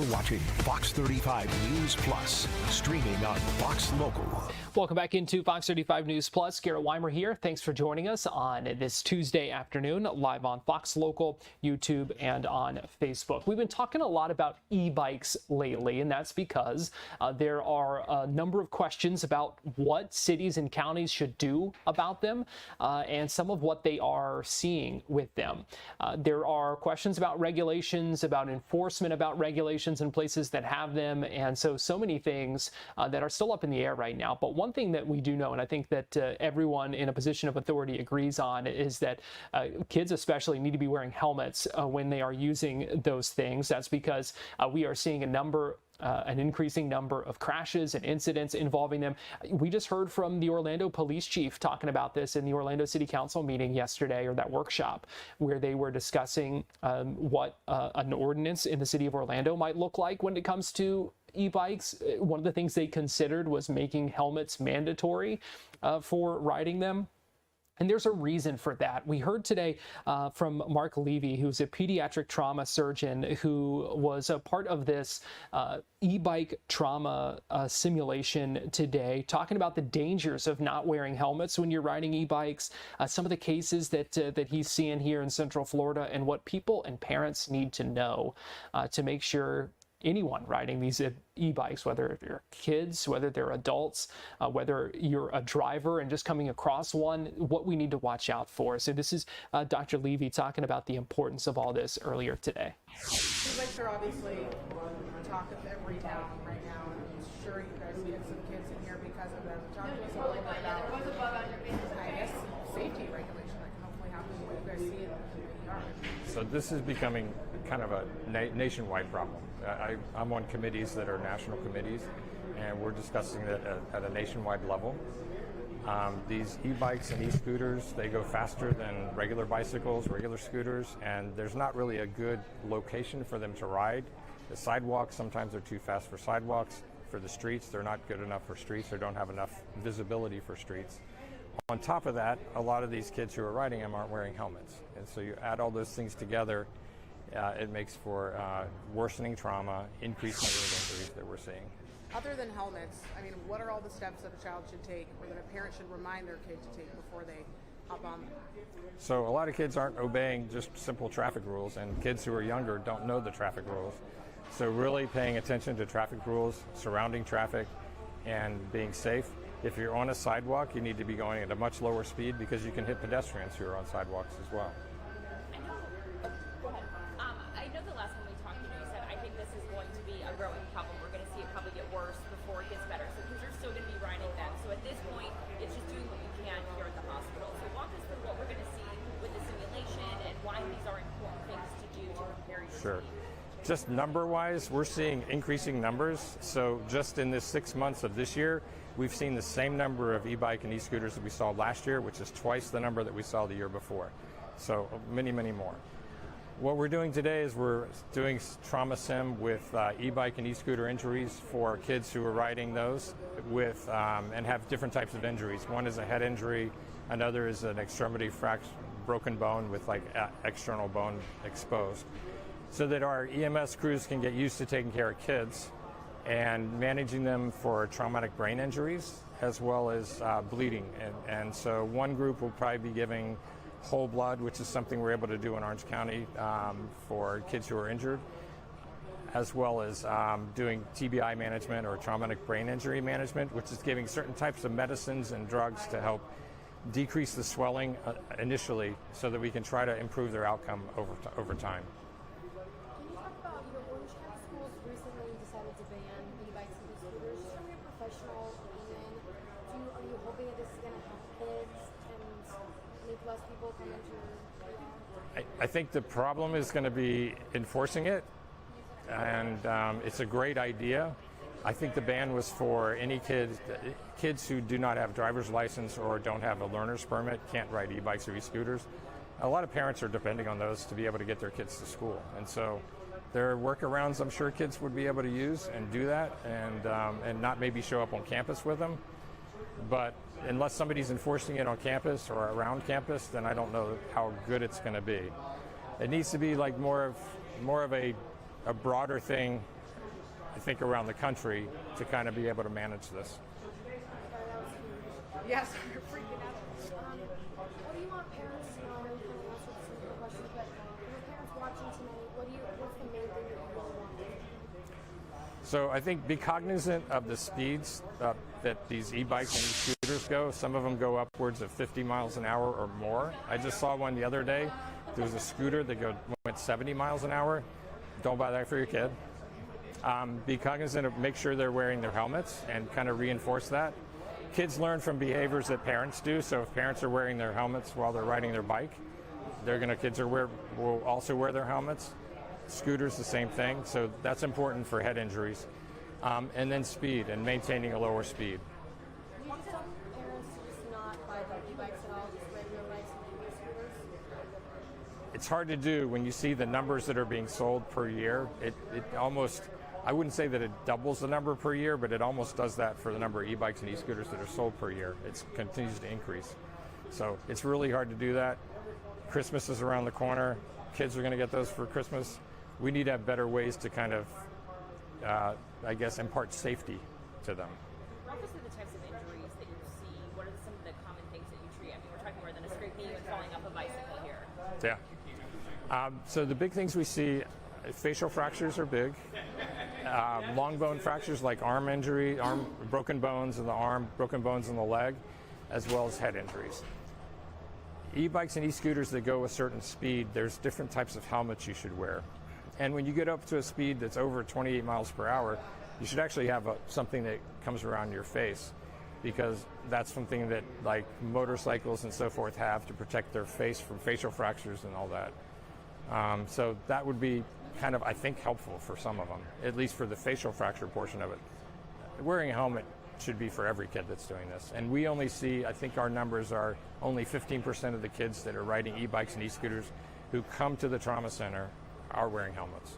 watching Fox 35 News Plus, streaming on Fox Local. Welcome back into Fox 35 News Plus. Garrett Weimer here. Thanks for joining us on this Tuesday afternoon, live on Fox Local, YouTube, and on Facebook. We've been talking a lot about e-bikes lately, and that's because there are a number of questions about what cities and counties should do about them and some of what they are seeing with them. There are questions about regulations, about enforcement, about regulations in places that have them, and so many things that are still up in the air right now. But one thing that we do know, and I think that everyone in a position of authority agrees on, is that kids especially need to be wearing helmets when they are using those things. That's because we are seeing an increasing number of crashes and incidents involving them. We just heard from the Orlando police chief talking about this in the Orlando City Council meeting yesterday, or that workshop, where they were discussing what an ordinance in the city of Orlando might look like when it comes to e-bikes. One of the things they considered was making helmets mandatory for riding them. And there's a reason for that. We heard today from Mark Levy, who's a pediatric trauma surgeon who was a part of this e-bike trauma simulation today, talking about the dangers of not wearing helmets when you're riding e-bikes, some of the cases that he's seeing here in Central Florida, and what people and parents need to know to make sure anyone riding these e-bikes, whether they're kids, whether they're adults, whether you're a driver and just coming across one, what we need to watch out for. So this is Dr. Levy talking about the importance of all this earlier today. E-bikes are obviously talk of every town right now, and I'm sure you guys get some kids in here because of them. Talk to us a little bit about, I guess, safety regulation that can hopefully happen, what you guys see in the yard. So this is becoming kind of a nationwide problem. I'm on committees that are national committees, and we're discussing it at a nationwide level. These e-bikes and e-scooters, they go faster than regular bicycles, regular scooters, and there's not really a good location for them to ride. The sidewalks, sometimes they're too fast for sidewalks. For the streets, they're not good enough for streets or don't have enough visibility for streets. On top of that, a lot of these kids who are riding them aren't wearing helmets. And so you add all those things together, it makes for worsening trauma, increased number of injuries that we're seeing. Other than helmets, I mean, what are all the steps that a child should take, or that a parent should remind their kid to take before they hop on them? So a lot of kids aren't obeying just simple traffic rules, and kids who are younger don't know the traffic rules. So really paying attention to traffic rules, surrounding traffic, and being safe. If you're on a sidewalk, you need to be going at a much lower speed because you can hit pedestrians who are on sidewalks as well. I know the last time we talked, you said, I think this is going to be a growing problem. We're going to see it probably get worse before it gets better. So kids are still going to be riding them. So at this point, it's just doing what you can here at the hospital. So walk us through what we're going to see with the simulation and why these are important things to do to prepare your Sure. team. Just number-wise, we're seeing increasing numbers. So just in this 6 months of this year, we've seen the same number of e-bike and e-scooters that we saw last year, which is twice the number that we saw the year before. So many, many more. What we're doing today is we're doing trauma sim with e-bike and e-scooter injuries for kids who are riding those with and have different types of injuries. One is a head injury, another is an extremity broken bone with like external bone exposed. So that our EMS crews can get used to taking care of kids and managing them for traumatic brain injuries as well as bleeding. And so one group will probably be giving whole blood, which is something we're able to do in Orange County for kids who are injured, as well as doing TBI management or traumatic brain injury management, which is giving certain types of medicines and drugs to help decrease the swelling initially so that we can try to improve their outcome over time. Can you talk about, Orange County schools recently decided to ban e-bikes and e-scooters. Just from your professional opinion, are you hoping that this is going to help kids and make less people come into your I think the problem is going to be enforcing it, and it's a great idea. I think the ban was for any kids who do not have driver's license or don't have a learner's permit, can't ride e-bikes or e-scooters. A lot of parents are depending on those to be able to get their kids to school, and so there are workarounds I'm sure kids would be able to use and do that, and not maybe show up on campus with them. But unless somebody's enforcing it on campus or around campus, then I don't know how good it's going to be. It needs to be like more of a broader thing I think, around the country to kind of be able to manage this. Yes, you're freaking out. What do you want parents to know? I know you kind of answered some of the questions, but for the parents watching tonight, what's the main thing that you really want? So I think be cognizant of the speeds that these e-bikes and e-scooters go. Some of them go upwards of 50 miles an hour or more. I just saw one the other day. There was a scooter that went 70 miles an hour. Don't buy that for your kid. Be cognizant of, make sure they're wearing their helmets and kind of reinforce that. Kids learn from behaviors that parents do, so if parents are wearing their helmets while they're riding their bike, kids will also wear their helmets. Scooters, the same thing, so that's important for head injuries. And then speed and maintaining a lower speed. Do you tell parents to just not buy the e-bikes at all, just regular bikes and e-scooters? It's hard to do when you see the numbers that are being sold per year. It almost, I wouldn't say that it doubles the number per year, but it almost does that for the number of e-bikes and e-scooters that are sold per year. It continues to increase. So it's really hard to do that. Christmas is around the corner. Kids are going to get those for Christmas. We need to have better ways to kind of, I guess, impart safety to them. Walk us through the types of injuries that you see. What are some of the common things that you treat? I mean, we're talking more than a scraped knee and falling off a bicycle here. Yeah. So the big things we see, facial fractures are big. Long bone fractures like arm injury, broken bones in the arm, broken bones in the leg, as well as head injuries. E-bikes and e-scooters that go a certain speed, there's different types of helmets you should wear. And when you get up to a speed that's over 28 miles per hour, you should actually have something that comes around your face, because that's something that like motorcycles and so forth have to protect their face from facial fractures and all that. So that would be kind of, I think, helpful for some of them, at least for the facial fracture portion of it. Wearing a helmet should be for every kid that's doing this. And we only see, I think our numbers are only 15% of the kids that are riding e-bikes and e-scooters who come to the trauma center are wearing helmets.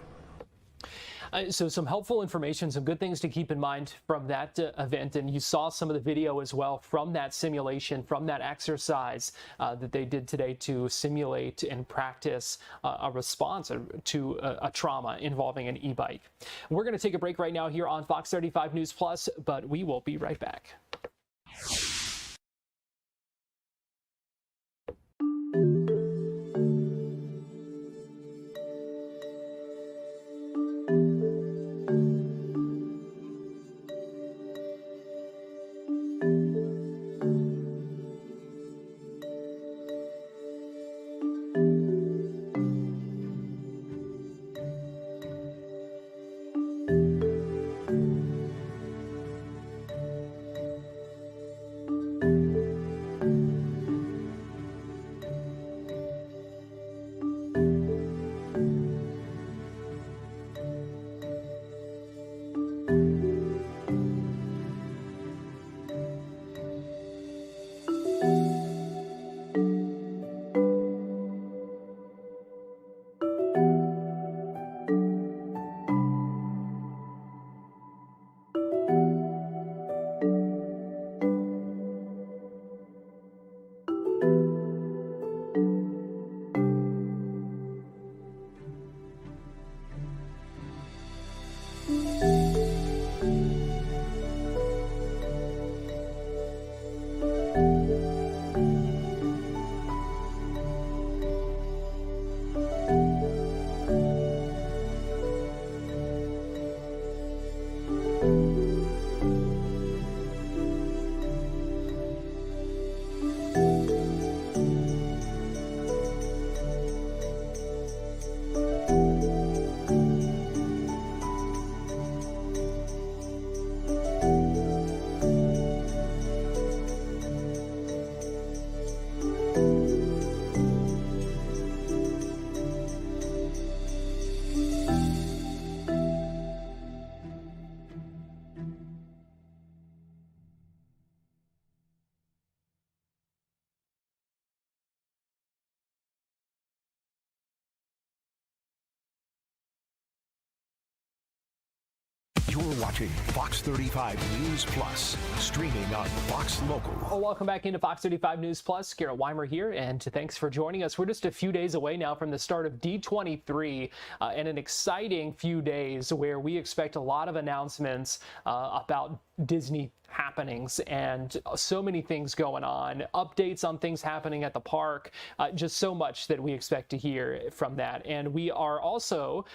So some helpful information, some good things to keep in mind from that event. And you saw some of the video as well from that simulation, from that exercise that they did today to simulate and practice a response to a trauma involving an e-bike. We're going to take a break right now here on Fox 35 News Plus, but we will be right back. You're watching Fox 35 News Plus, streaming on Fox Local. Well, welcome back into Fox 35 News Plus. Garrett Weimer here, and thanks for joining us. We're just a few days away now from the start of D23, and an exciting few days where we expect a lot of announcements about Disney happenings and so many things going on, updates on things happening at the park, just so much that we expect to hear from that. And we are also,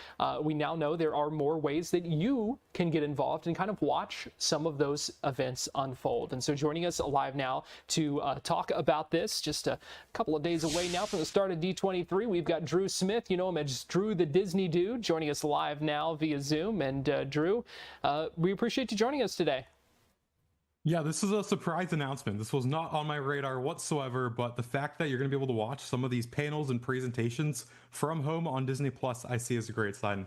we now know there are more ways that you can get involved and kind of watch some of those events unfold. And so joining us live now to talk about this, just a couple of days away now from the start of D23, we've got Drew Smith. You know him as Drew the Disney Dude, joining us live now via Zoom. And Drew, we appreciate you joining us today. Yeah, this is a surprise announcement. This was not on my radar whatsoever, but the fact that you're going to be able to watch some of these panels and presentations from home on Disney Plus, I see as a great sign.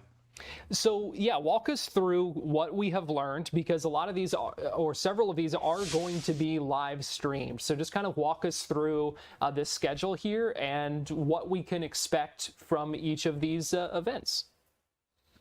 So yeah, walk us through what we have learned, because a lot of these or several of these are going to be live streamed. So just kind of walk us through this schedule here and what we can expect from each of these events.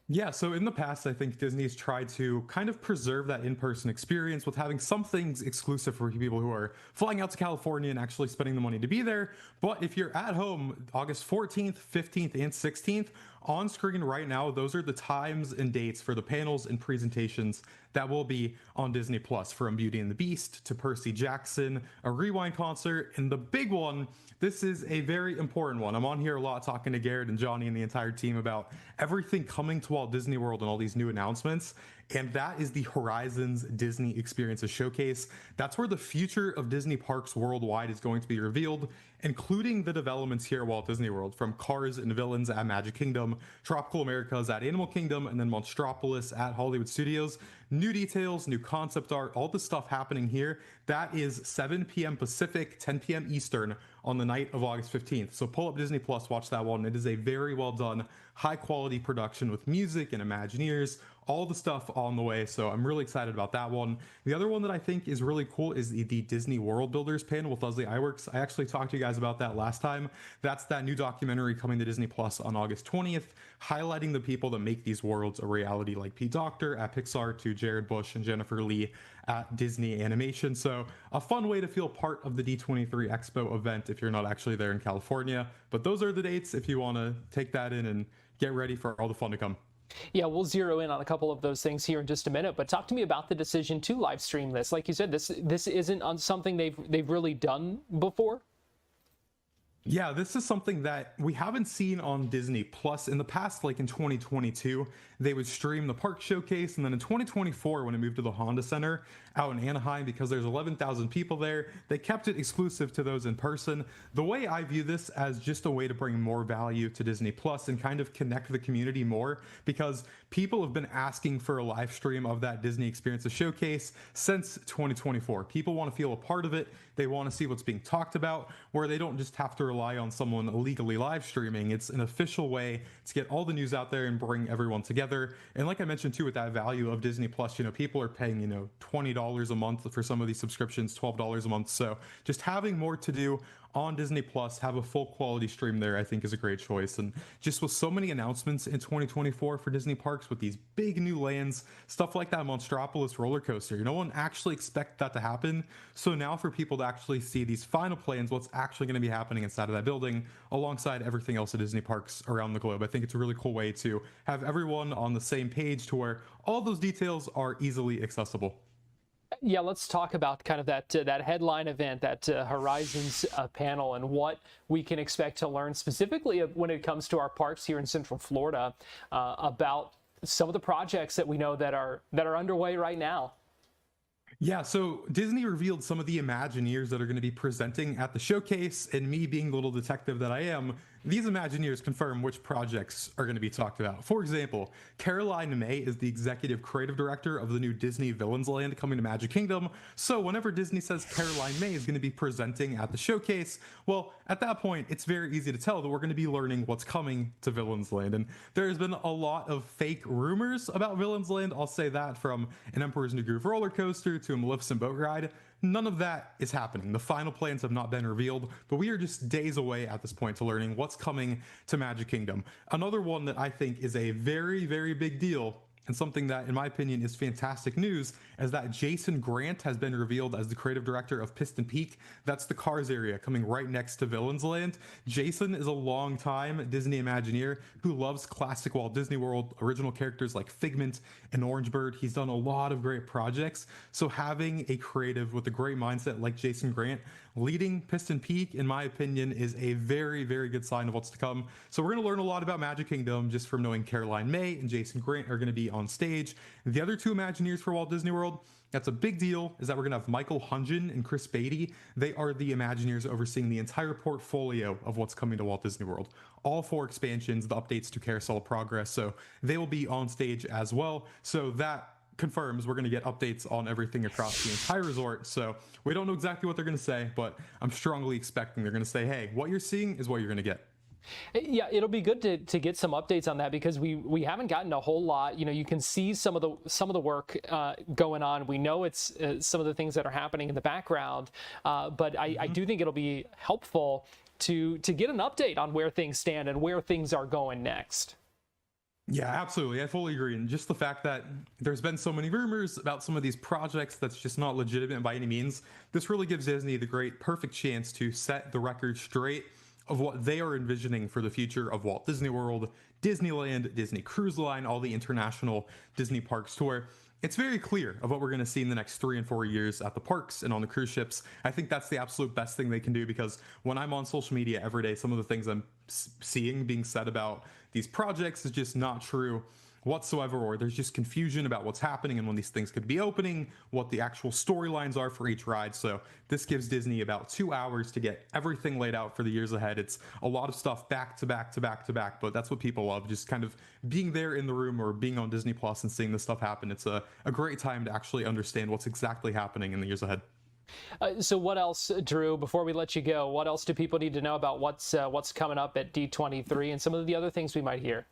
Yeah, so in the past, I think Disney's tried to kind of preserve that in-person experience with having some things exclusive for people who are flying out to California and actually spending the money to be there. But if you're at home, August 14th, 15th, and 16th, on screen right now, those are the times and dates for the panels and presentations that will be on Disney Plus, from Beauty and the Beast to Percy Jackson, a Rewind concert, and the big one. This is a very important one. I'm on here a lot talking to Garrett and Johnny and the entire team about everything coming to Walt Disney World and all these new announcements. And that is the Horizons Disney Experiences Showcase. That's where the future of Disney parks worldwide is going to be revealed, including the developments here at Walt Disney World, from Cars and Villains at Magic Kingdom, Tropical Americas at Animal Kingdom, and then Monstropolis at Hollywood Studios. New details, new concept art, all the stuff happening here. That is 7 p.m. Pacific, 10 p.m. Eastern on the night of August 15th. So pull up Disney Plus, watch that one. It is a very well done, high quality production with music and Imagineers, all the stuff on the way. So I'm really excited about that one. The other one that I think is really cool is the Disney World Builders panel with Leslie Iwerks. I actually talked to you guys about that last time. That's that new documentary coming to Disney Plus on August 20th, highlighting the people that make these worlds a reality, like Pete Docter at Pixar to Jared Bush and Jennifer Lee at Disney Animation. So a fun way to feel part of the D23 Expo event if you're not actually there in California. But those are the dates if you want to take that in and get ready for all the fun to come. Yeah, we'll zero in on a couple of those things here in just a minute, but talk to me about the decision to live stream this. Like you said, this isn't on something they've really done before. Yeah, this is something that we haven't seen on Disney Plus in the past. Like in 2022, they would stream the park showcase, and then in 2024, when it moved to the Honda Center out in Anaheim, because there's 11,000 people there, they kept it exclusive to those in person. The way I view this as just a way to bring more value to Disney Plus and kind of connect the community more, because people have been asking for a live stream of that Disney Experiences Showcase since 2024. People want to feel a part of it. They want to see what's being talked about, where they don't just have to rely on someone illegally live streaming. It's an official way to get all the news out there and bring everyone together. And like I mentioned too, with that value of Disney Plus, people are paying, $20 a month for some of these subscriptions, $12 a month. So just having more to do on Disney Plus, have a full quality stream there, I think is a great choice. And just with so many announcements in 2024 for Disney parks with these big new lands, stuff like that Monstropolis roller coaster, no one actually expected that to happen. So now for people to actually see these final plans, what's actually going to be happening inside of that building alongside everything else at Disney parks around the globe, I think it's a really cool way to have everyone on the same page to where all those details are easily accessible. Yeah, let's talk about kind of that headline event, that Horizons panel, and what we can expect to learn specifically when it comes to our parks here in Central Florida about some of the projects that we know that are underway right now. Yeah, so Disney revealed some of the Imagineers that are going to be presenting at the showcase, and me being the little detective that I am, these Imagineers confirm which projects are going to be talked about. For example, Caroline May is the executive creative director of the new Disney Villains Land coming to Magic Kingdom. So whenever Disney says Caroline May is going to be presenting at the showcase, well, at that point, it's very easy to tell that we're going to be learning what's coming to Villains Land. And there's been a lot of fake rumors about Villains Land. I'll say that, from an Emperor's New Groove roller coaster to a Maleficent boat ride. None of that is happening. The final plans have not been revealed, but we are just days away at this point to learning what's coming to Magic Kingdom. Another one that I think is a very, very big deal And something that, in my opinion, is fantastic news is that Jason Grant has been revealed as the creative director of Piston Peak. That's the Cars area coming right next to Villains Land. Jason is a long-time Disney Imagineer who loves classic Walt Disney World original characters like Figment and Orange Bird. He's done a lot of great projects. So having a creative with a great mindset like Jason Grant leading Piston Peak, in my opinion, is a very, very good sign of what's to come. So we're going to learn a lot about Magic Kingdom just from knowing Caroline May and Jason Grant are going to be on stage. The other two Imagineers for Walt Disney World, that's a big deal, is that we're going to have Michael Hungen and Chris Beatty. They are the Imagineers overseeing the entire portfolio of what's coming to Walt Disney World. All 4 expansions, the updates to Carousel of Progress, so they will be on stage as well. So that confirms we're going to get updates on everything across the entire resort. So we don't know exactly what they're going to say, but I'm strongly expecting they're going to say, hey, what you're seeing is what you're going to get. Yeah, it'll be good to get some updates on that because we haven't gotten a whole lot. You know, you can see some of the work going on. We know it's some of the things that are happening in the background, but I do think it'll be helpful to get an update on where things stand and where things are going next. Yeah, absolutely. I fully agree. And just the fact that there's been so many rumors about some of these projects that's just not legitimate by any means, this really gives Disney the perfect chance to set the record straight of what they are envisioning for the future of Walt Disney World, Disneyland, Disney Cruise Line, all the international Disney parks tour. It's very clear of what we're going to see in the next 3 and 4 years at the parks and on the cruise ships. I think that's the absolute best thing they can do because when I'm on social media every day, some of the things I'm seeing being said about these projects is just not true whatsoever, or there's just confusion about what's happening and when these things could be opening, what the actual storylines are for each ride. So this gives Disney about 2 hours to get everything laid out for the years ahead. It's a lot of stuff back to back to back to back, but that's what people love, just kind of being there in the room or being on Disney Plus and seeing this stuff happen. It's a great time to actually understand what's exactly happening in the years ahead. So what else, Drew, before we let you go, what else do people need to know about what's coming up at D23 and some of the other things we might hear?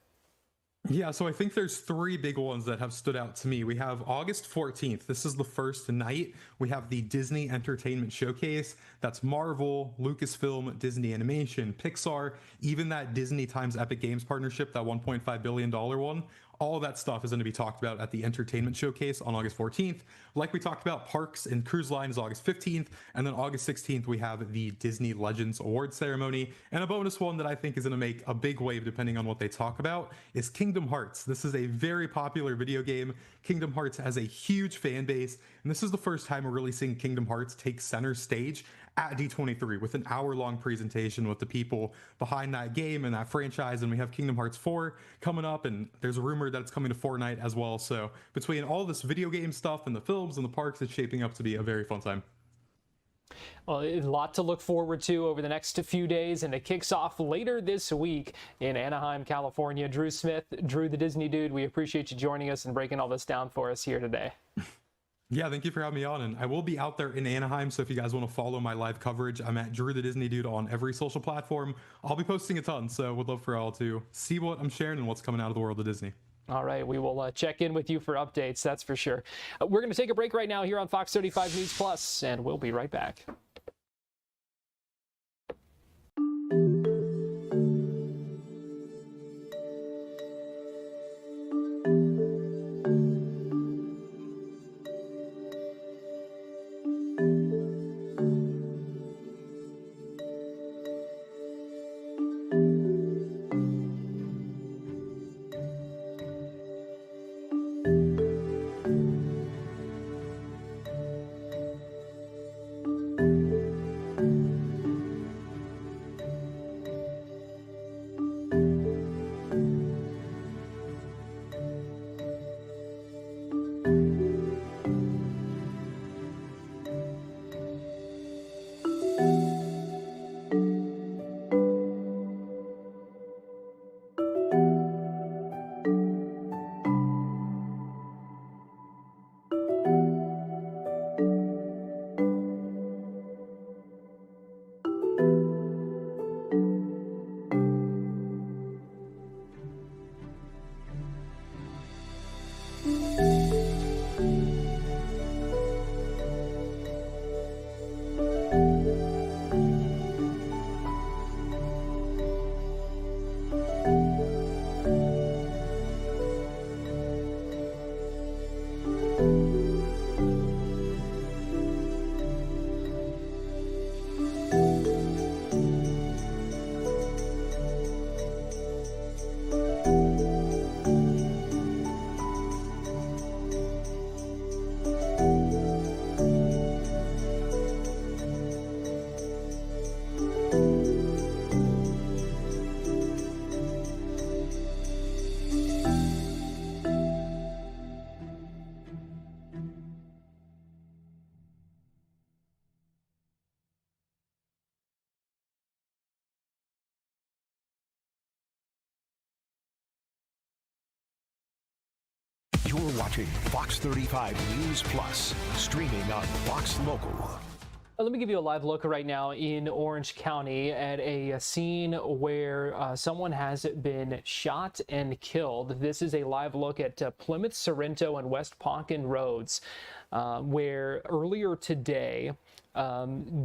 Yeah, so I think there's 3 big ones that have stood out to me. We have August 14th. This is the first night. We have the Disney Entertainment Showcase. That's Marvel, Lucasfilm, Disney Animation, Pixar, even that Disney times Epic Games partnership, that $1.5 billion one. All of that stuff is going to be talked about at the Entertainment Showcase on August 14th. Like we talked about, Parks and Cruise Line is August 15th. And then August 16th, we have the Disney Legends Awards ceremony. And a bonus one that I think is going to make a big wave depending on what they talk about is Kingdom Hearts. This is a very popular video game. Kingdom Hearts has a huge fan base. And this is the first time we're really seeing Kingdom Hearts take center stage at D23 with an hour-long presentation with the people behind that game and that franchise. And we have Kingdom Hearts 4 coming up, and there's a rumor that it's coming to Fortnite as well. So between all this video game stuff and the films and the parks, it's shaping up to be a very fun time. Well, a lot to look forward to over the next few days, and it kicks off later this week in Anaheim, California. Drew Smith, Drew the Disney Dude, we appreciate you joining us and breaking all this down for us here today. Yeah, thank you for having me on. And I will be out there in Anaheim, so if you guys want to follow my live coverage, I'm at Drew the Disney Dude on every social platform. I'll be posting a ton, so would love for all to see what I'm sharing and what's coming out of the world of Disney. All right, we will check in with you for updates, that's for sure. We're going to take a break right now here on Fox 35 News Plus, and we'll be right back. You're watching Fox 35 News Plus, streaming on Fox Local. Let me give you a live look right now in Orange County at a scene where someone has been shot and killed. This is a live look at Plymouth, Sorrento, and West Ponkin roads, where earlier today,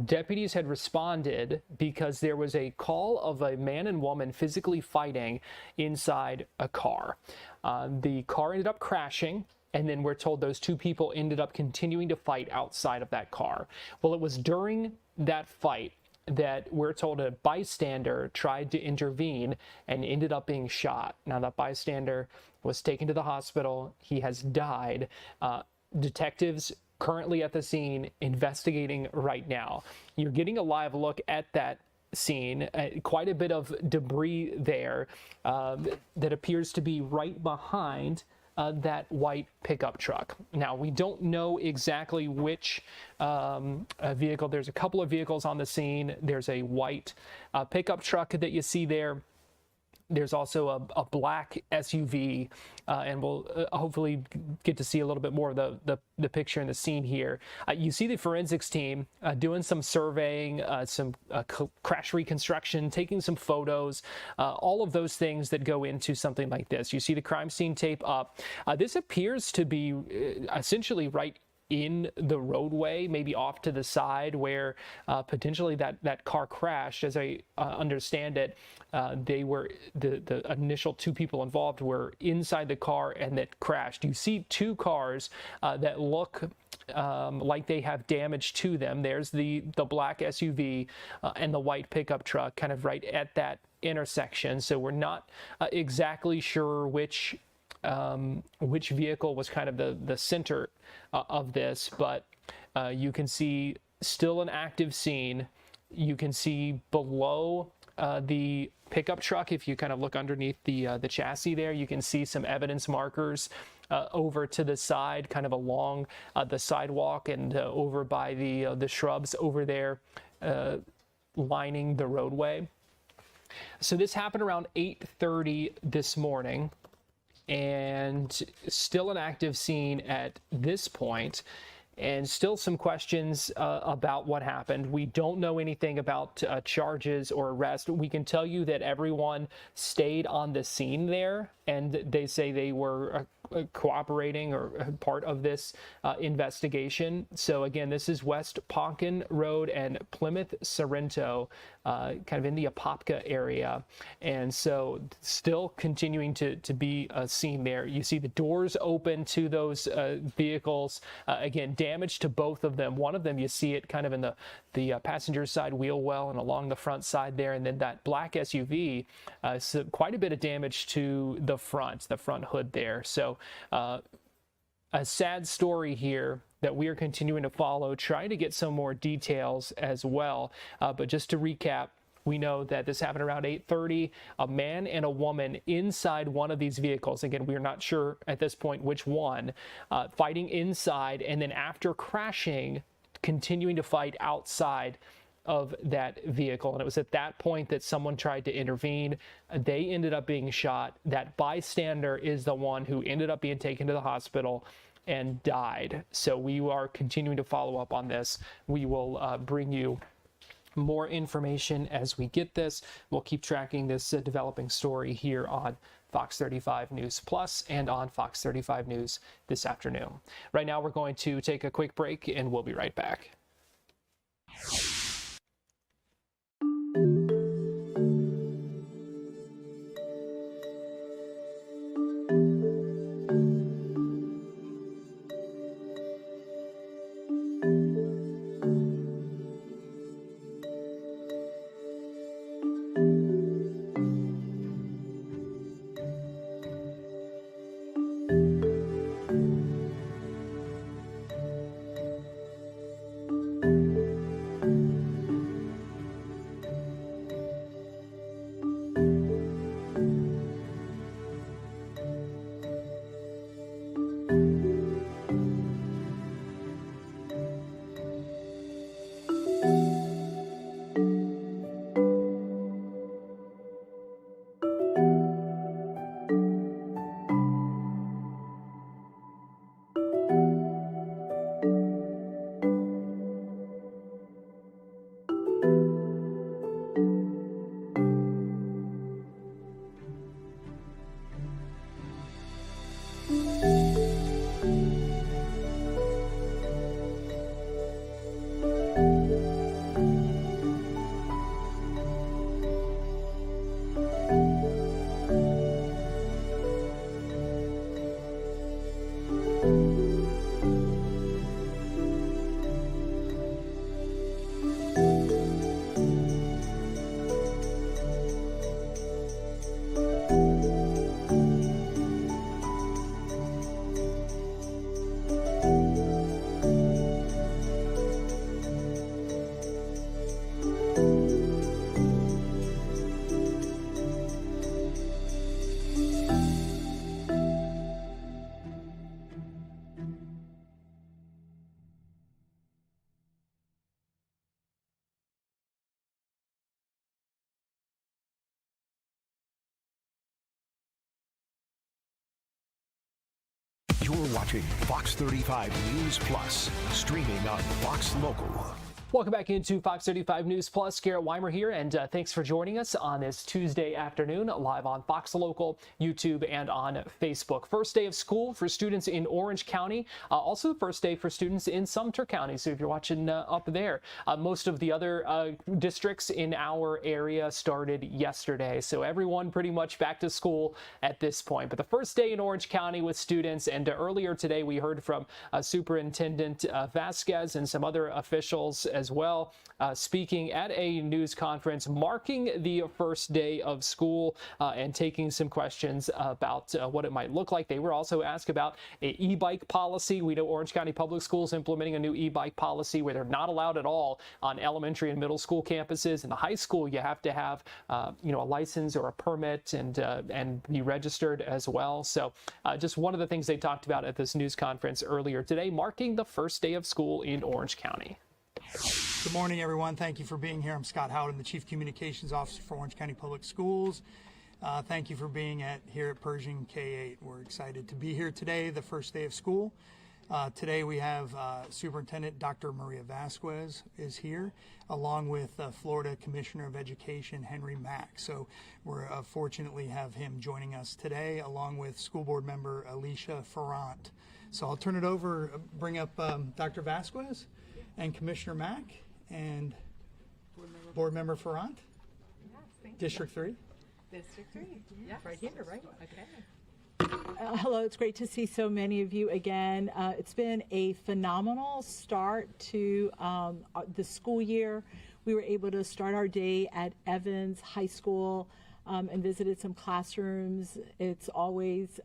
deputies had responded because there was a call of a man and woman physically fighting inside a car. The car ended up crashing. And then we're told those two people ended up continuing to fight outside of that car. Well, it was during that fight that we're told a bystander tried to intervene and ended up being shot. Now, that bystander was taken to the hospital. He has died. Detectives currently at the scene investigating right now. You're getting a live look at that scene. Quite a bit of debris there that appears to be right behind that white pickup truck. Now, we don't know exactly which vehicle. There's a couple of vehicles on the scene. There's a white pickup truck that you see there. There's also a black SUV, and we'll hopefully get to see a little bit more of the picture and the scene here. You see the forensics team doing some surveying, some crash reconstruction, taking some photos, all of those things that go into something like this. You see the crime scene tape up. This appears to be essentially right in the roadway, maybe off to the side where potentially that car crashed. As I understand it, they were the initial two people involved were inside the car and that crashed. You see two cars that look like they have damage to them. There's the black SUV and the white pickup truck kind of right at that intersection. So we're not exactly sure which vehicle was kind of the center of this, but you can see still an active scene. You can see below the pickup truck, if you kind of look underneath the chassis there, you can see some evidence markers over to the side, kind of along the sidewalk and over by the shrubs over there lining the roadway. So this happened around 8:30 this morning, and still an active scene at this point, and still some questions about what happened. We don't know anything about charges or arrest. We can tell you that everyone stayed on the scene there, and they say they were cooperating or part of this investigation. So again, this is West Ponkin Road and Plymouth Sorrento, kind of in the Apopka area. And so still continuing to be a scene there. You see the doors open to those vehicles. Again, damage to both of them. One of them, you see it kind of in the passenger side wheel well and along the front side there. And then that black SUV, so quite a bit of damage to the front hood there. So a sad story here that we are continuing to follow, trying to get some more details as well. But just to recap, we know that this happened around 8:30. A man and a woman inside one of these vehicles. Again, we're not sure at this point which one, fighting inside, and then after crashing, continuing to fight outside of that vehicle. And it was at that point that someone tried to intervene. They ended up being shot. That bystander is the one who ended up being taken to the hospital and died. So we are continuing to follow up on this. We will bring you more information as we get this. We'll keep tracking this developing story here on Fox 35 News Plus and on Fox 35 News this afternoon. Right now, we're going to take a quick break, and we'll be right back. watching Fox 35 News Plus, streaming on Fox Local. Welcome back into Fox 35 News Plus. Garrett Weimer here, and thanks for joining us on this Tuesday afternoon, live on Fox Local, YouTube, and on Facebook. First day of school for students in Orange County, also the first day for students in Sumter County, so if you're watching up there. Most of the other districts in our area started yesterday, so everyone pretty much back to school at this point. But the first day in Orange County with students, and earlier today we heard from Superintendent Vasquez and some other officials as well, speaking at a news conference marking the first day of school and taking some questions about what it might look like. They were also asked about an e-bike policy. We know Orange County Public Schools implementing a new e-bike policy where they're not allowed at all on elementary and middle school campuses. In the high school, you have to have a license or a permit and be registered as well. So just one of the things they talked about at this news conference earlier today, marking the first day of school in Orange County. Good morning, everyone. Thank you for being here. I'm Scott Howden, the Chief Communications Officer for Orange County Public Schools. Thank you for being here at Pershing K-8. We're excited to be here today, the first day of school. Today we have Superintendent Dr. Maria Vasquez is here, along with Florida Commissioner of Education Henry Mack. So we're fortunately have him joining us today, along with School Board Member Alicia Ferrant. So I'll turn it over, bring up Dr. Vasquez and Commissioner Mack and Board Member Ferrant. Yes, District 3. District 3. Yes. Right here, right? Okay. Hello, it's great to see so many of you again. It's been a phenomenal start to the school year. We were able to start our day at Evans High School and visited some classrooms. It's always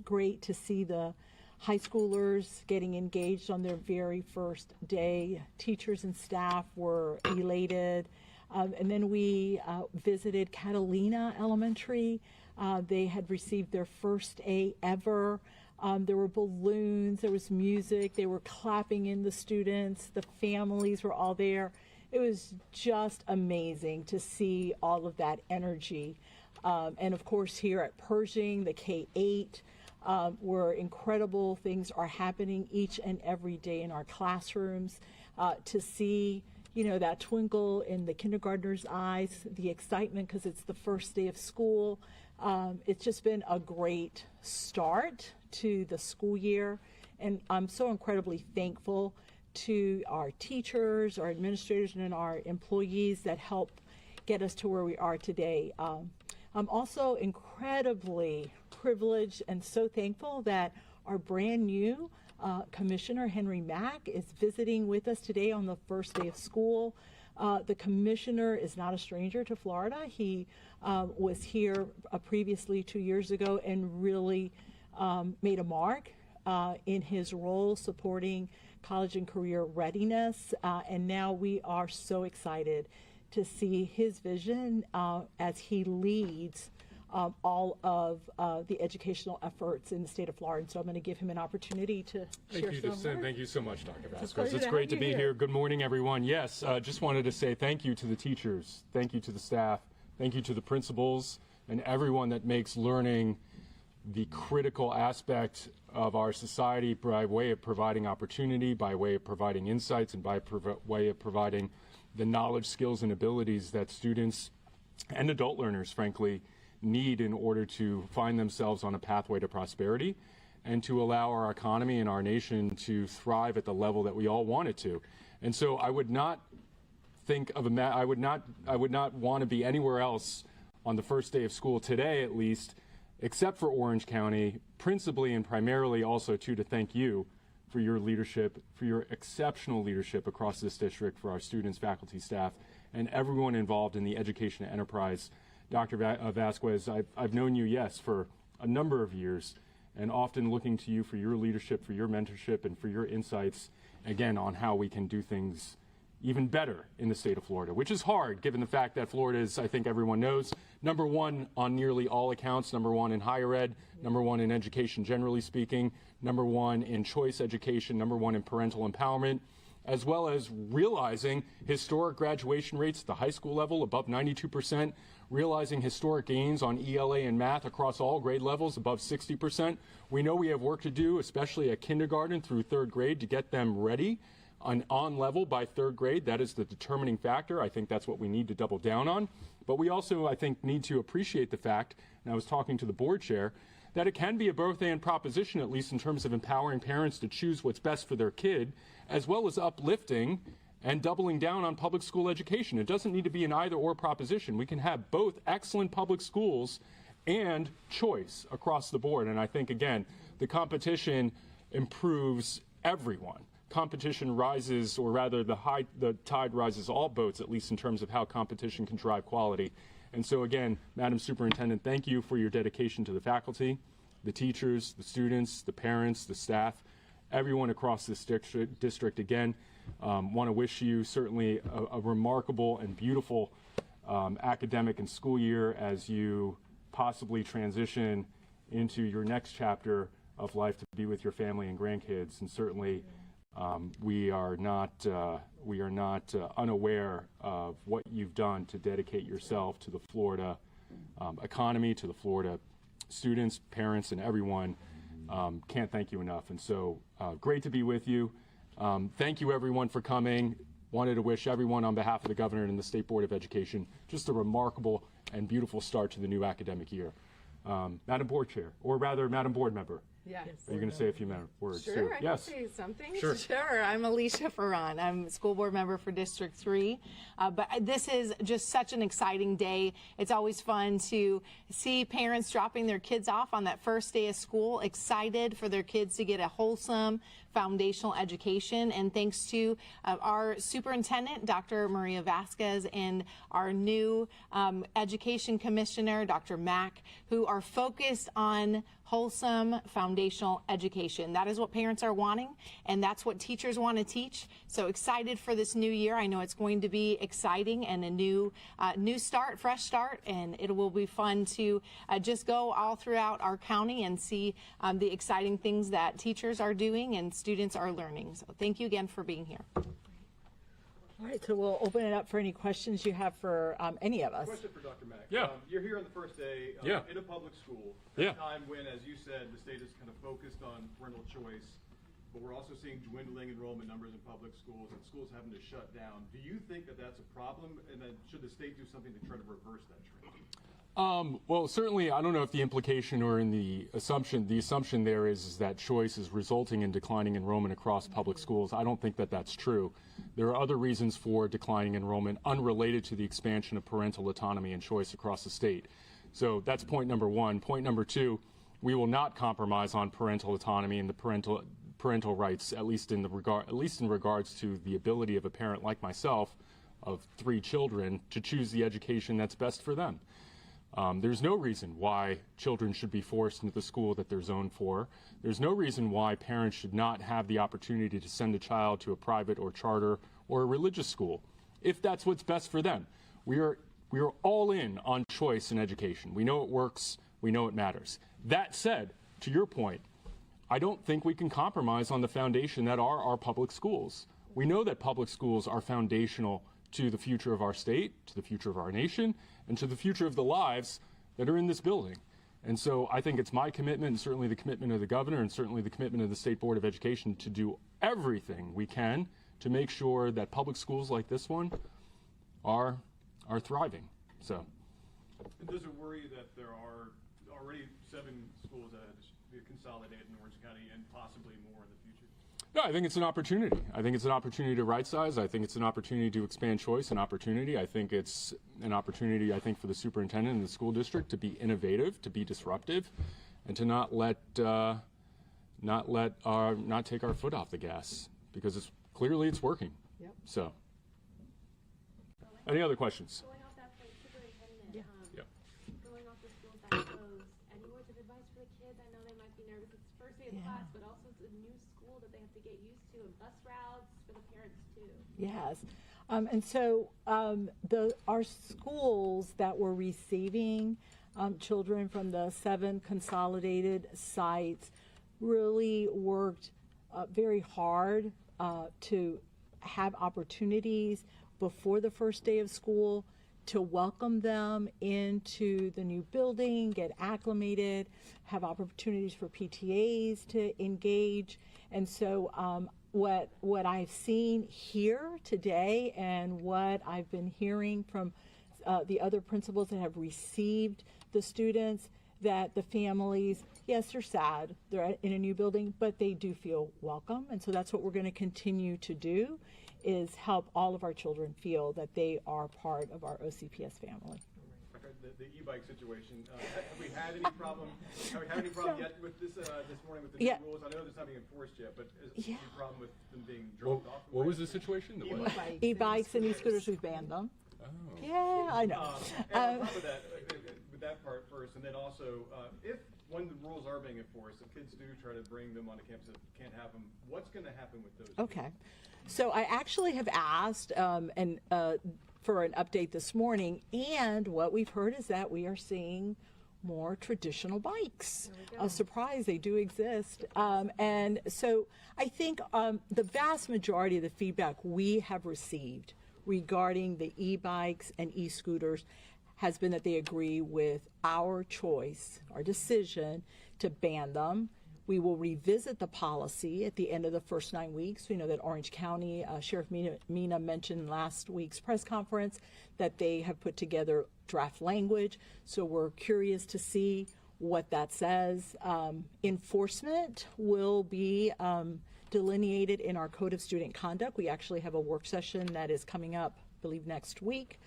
great to see the high schoolers getting engaged on their very first day. Teachers and staff were elated. And then we visited Catalina Elementary. They had received their first A ever. There were balloons, there was music, they were clapping in the students, the families were all there. It was just amazing to see all of that energy. And of course here at Pershing, the K-8, where incredible things are happening each and every day in our classrooms. To see, that twinkle in the kindergartners' eyes, the excitement because it's the first day of school. It's just been a great start to the school year, and I'm so incredibly thankful to our teachers, our administrators, and our employees that help get us to where we are today. I'm also incredibly privileged and so thankful that our brand new Commissioner Henry Mack is visiting with us today on the first day of school. The commissioner is not a stranger to Florida. He was here previously 2 years ago and really made a mark in his role supporting college and career readiness. And now we are so excited to see his vision as he leads all of the educational efforts in the state of Florida. So I'm going to give him an opportunity to share some words. Thank you so much, Dr. Vasquez. It's great to be here. Good morning, everyone. Yes, just wanted to say thank you to the teachers, thank you to the staff, thank you to the principals, and everyone that makes learning the critical aspect of our society by way of providing opportunity, by way of providing insights, and by way of providing the knowledge, skills, and abilities that students and adult learners, frankly, need in order to find themselves on a pathway to prosperity and to allow our economy and our nation to thrive at the level that we all want it to. And so I would not think of I would not want to be anywhere else on the first day of school today, at least, except for Orange County, principally and primarily also to thank you for your leadership, for your exceptional leadership across this district, for our students, faculty, staff, and everyone involved in the education enterprise. Dr. Vasquez, I've known you, yes, for a number of years, and often looking to you for your leadership, for your mentorship, and for your insights, again, on how we can do things even better in the state of Florida, which is hard given the fact that Florida is, I think everyone knows, number one on nearly all accounts, number one in higher ed, number one in education generally speaking, number one in choice education, number one in parental empowerment, as well as realizing historic graduation rates at the high school level above 92%, realizing historic gains on ELA and math across all grade levels above 60%. We know we have work to do, especially at kindergarten through third grade, to get them ready on level by third grade. That is the determining factor. I think that's what we need to double down on. But we also, I think, need to appreciate the fact, and I was talking to the board chair, that it can be a both and proposition, at least in terms of empowering parents to choose what's best for their kid, as well as uplifting and doubling down on public school education. It doesn't need to be an either or proposition. We can have both excellent public schools and choice across the board. And I think, again, the competition improves everyone. Competition rises, or rather the tide rises all boats, at least in terms of how competition can drive quality. And so again, Madam Superintendent, thank you for your dedication to the faculty, the teachers, the students, the parents, the staff, everyone across this district. Again, want to wish you certainly a remarkable and beautiful academic and school year as you possibly transition into your next chapter of life to be with your family and grandkids. And certainly we are not unaware of what you've done to dedicate yourself to the Florida economy, to the Florida students, parents, and everyone. Can't thank you enough. And so great to be with you. Thank you, everyone, for coming. Wanted to wish everyone on behalf of the governor and the State Board of Education just a remarkable and beautiful start to the new academic year. Madam Board Chair, or rather, Madam Board Member. Yes. Are you going to say a few words? Sure, too? I Yes. can say something. Sure. I'm Alicia Ferran. I'm school board member for District 3. But this is just such an exciting day. It's always fun to see parents dropping their kids off on that first day of school, excited for their kids to get a wholesome foundational education. And thanks to our superintendent, Dr. Maria Vasquez, and our new education commissioner, Dr. Mack, who are focused on wholesome foundational education. That is what parents are wanting, and that's what teachers want to teach. So excited for this new year. I know it's going to be exciting and a new start, fresh start, and it will be fun to just go all throughout our county and see the exciting things that teachers are doing and students are learning. So thank you again for being here. All right, so we'll open it up for any questions you have for any of us. Question for Dr. Mack. Yeah. You're here on the first day in a public school at a time when, as you said, the state is kind of focused on parental choice, but we're also seeing dwindling enrollment numbers in public schools and schools having to shut down. Do you think that that's a problem, and then should the state do something to try to reverse that trend? Well, certainly, I don't know if the implication or in the assumption there is that choice is resulting in declining enrollment across public schools. I don't think that that's true. There are other reasons for declining enrollment unrelated to the expansion of parental autonomy and choice across the state. So that's point number one. Point number two, we will not compromise on parental autonomy and the parental rights, at least in regards to the ability of a parent like myself of 3 children to choose the education that's best for them. There's no reason why children should be forced into the school that they're zoned for. There's no reason why parents should not have the opportunity to send a child to a private or charter or a religious school, if that's what's best for them. We are all in on choice in education. We know it works. We know it matters. That said, to your point, I don't think we can compromise on the foundation that are our public schools. We know that public schools are foundational to the future of our state, to the future of our nation, and to the future of the lives that are in this building. And so I think it's my commitment, and certainly the commitment of the governor, and certainly the commitment of the State Board of Education to do everything we can to make sure that public schools like this one are thriving. So. And does it worry that there are already 7 schools that have been consolidated in Orange County and possibly more in the future? No, I think it's an opportunity. I think it's an opportunity to right size. I think it's an opportunity to expand choice, an opportunity. I think it's an opportunity, for the superintendent and the school district to be innovative, to be disruptive, and to not take our foot off the gas, because clearly it's working. Yep. So, any other questions? Going off that point, superintendent, Yep. going off the schools that closed, any words of advice for the kids? I know they might be nervous. It's first day of class, but also it's a new school that they have to get used to, and bus routes for the parents too. Yes. And so our schools that were receiving children from the 7 consolidated sites really worked very hard to have opportunities before the first day of school to welcome them into the new building, get acclimated, have opportunities for PTAs to engage. And so what I've seen here today and what I've been hearing from the other principals that have received the students, that the families, yes, they're sad, they're in a new building, but they do feel welcome. And so that's what we're going to continue to do, is help all of our children feel that they are part of our OCPS family. The e-bike situation, have we had any problem? Have we had any problem yet with this morning with the new rules? I know there's not being enforced yet, but is there any problem with them being dropped off? What was the situation? The what? E-bikes and e-scooters, we've banned them. Oh. Yeah, I know. And on top of that, with that part first, and then also, if when the rules are being enforced, if kids do try to bring them onto campus that can't have them, what's going to happen with those? Okay. So I actually have asked for an update this morning, and what we've heard is that we are seeing more traditional bikes. A surprise, they do exist. And so I think the vast majority of the feedback we have received regarding the e-bikes and e-scooters has been that they agree with our choice, our decision to ban them. We will revisit the policy at the end of the first 9 weeks. We know that Orange County, Sheriff Mina mentioned last week's press conference that they have put together draft language. So we're curious to see what that says. Enforcement will be delineated in our Code of Student Conduct. We actually have a work session that is coming up, I believe, next week.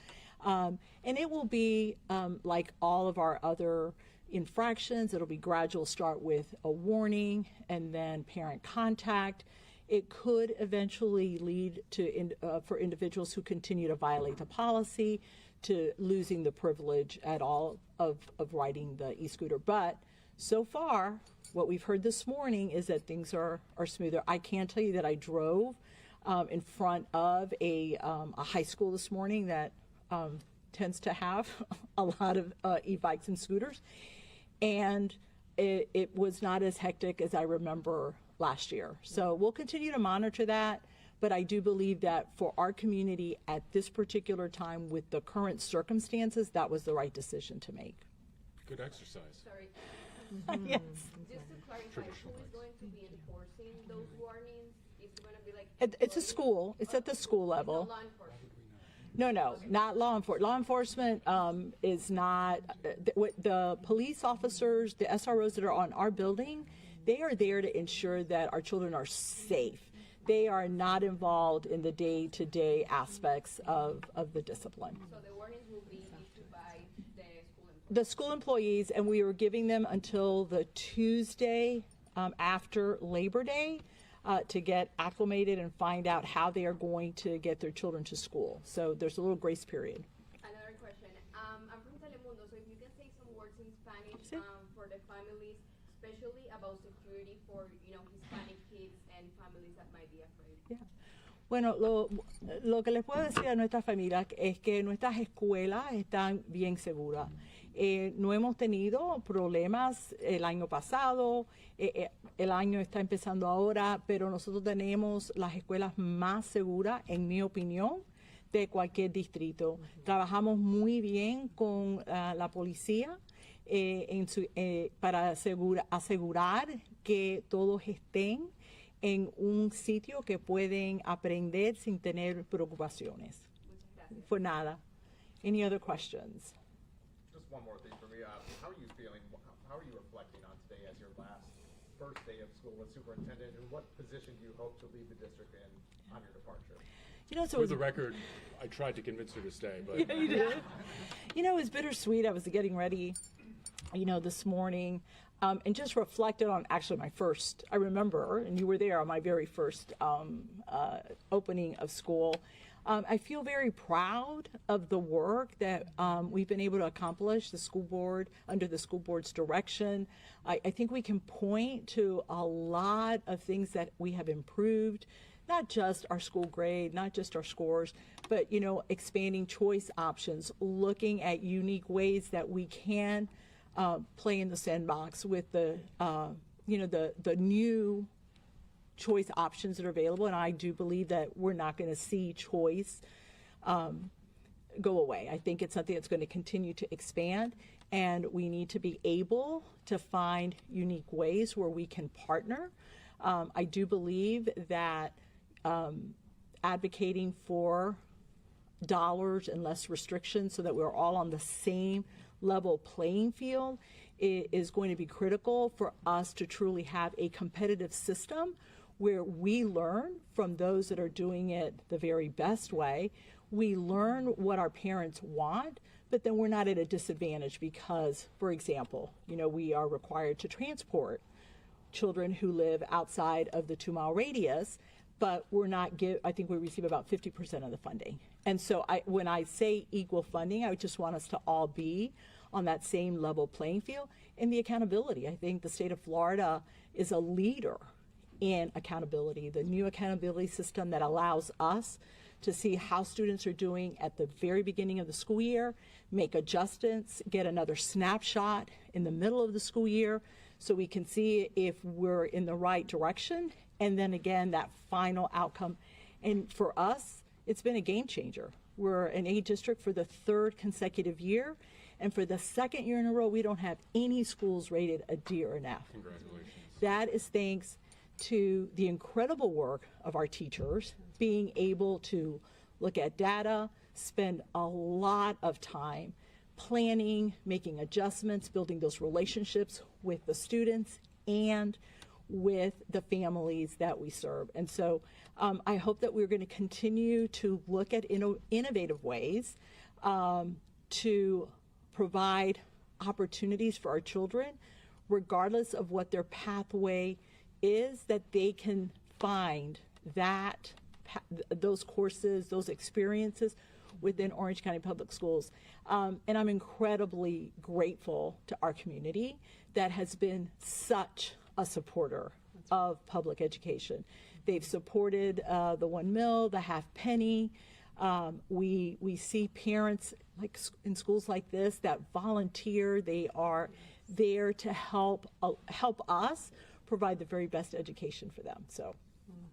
And it will be like all of our other infractions. It'll be gradual, start with a warning and then parent contact. It could eventually lead to, for individuals who continue to violate the policy, to losing the privilege at all of riding the e-scooter. But so far, what we've heard this morning is that things are smoother. I can tell you that I drove in front of a high school this morning that tends to have a lot of e-bikes and scooters. And it was not as hectic as I remember last year. So we'll continue to monitor that. But I do believe that for our community at this particular time, with the current circumstances, that was the right decision to make. Good exercise. Sorry. Yes. Just to clarify, who is going to be enforcing those warnings? Is it going to be like... It's a school. It's at the school level. Law enforcement. No, not law enforcement. Law enforcement is not, the police officers, the SROs that are on our building, they are there to ensure that our children are safe. They are not involved in the day-to-day aspects of the discipline. So the warnings will be issued by the school employees? The school employees, and we are giving them until the Tuesday after Labor Day to get acclimated and find out how they are going to get their children to school. So there's a little grace period. Another question. I'm from Telemundo, so if you can say some words in Spanish for the families, especially about security for Hispanic kids and families that might be afraid. Yeah. Bueno, lo que les puedo decir a nuestras familias es que nuestras escuelas están bien seguras. No hemos tenido problemas el año pasado, el año está empezando ahora, pero nosotros tenemos las escuelas más seguras, en mi opinión, de cualquier distrito. Trabajamos muy bien con la policía para asegurar que todos estén en un sitio que pueden aprender sin tener preocupaciones. For nada. Any other questions? Just one more thing for me. How are you feeling? How are you reflecting on today as your first day of school as superintendent, and what position do you hope to leave the district in on your departure? For the record, I tried to convince her to stay, but yeah, you did. It was bittersweet. I was getting ready, this morning, and just reflected on actually my first. I remember, and you were there on my very first opening of school. I feel very proud of the work that we've been able to accomplish, the school board, under the school board's direction. I think we can point to a lot of things that we have improved, not just our school grade, not just our scores, but, expanding choice options, looking at unique ways that we can play in the sandbox with the new choice options that are available, and I do believe that we're not going to see choice go away. I think it's something that's going to continue to expand, and we need to be able to find unique ways where we can partner. I do believe that advocating for dollars and less restrictions so that we're all on the same level playing field is going to be critical for us to truly have a competitive system where we learn from those that are doing it the very best way. We learn what our parents want, but then we're not at a disadvantage because, for example, we are required to transport children who live outside of the 2-mile radius, but we're not I think we receive about 50% of the funding. And so when I say equal funding, I just want us to all be on that same level playing field. And the accountability, I think the state of Florida is a leader in accountability, the new accountability system that allows us to see how students are doing at the very beginning of the school year, make adjustments, get another snapshot in the middle of the school year so we can see if we're in the right direction, and then again, that final outcome. And for us, it's been a game changer. We're an A district for the 3rd consecutive year, and for the 2nd year in a row, we don't have any schools rated a D or an F. Congratulations. That is thanks to the incredible work of our teachers being able to look at data, spend a lot of time planning, making adjustments, building those relationships with the students and with the families that we serve. And so I hope that we're going to continue to look at innovative ways to provide opportunities for our children, regardless of what their pathway is, that they can find those courses, those experiences within Orange County Public Schools. And I'm incredibly grateful to our community that has been such a supporter of public education. They've supported the 1 mil, the half penny. We see parents like in schools like this that volunteer. They are there to help us provide the very best education for them. So,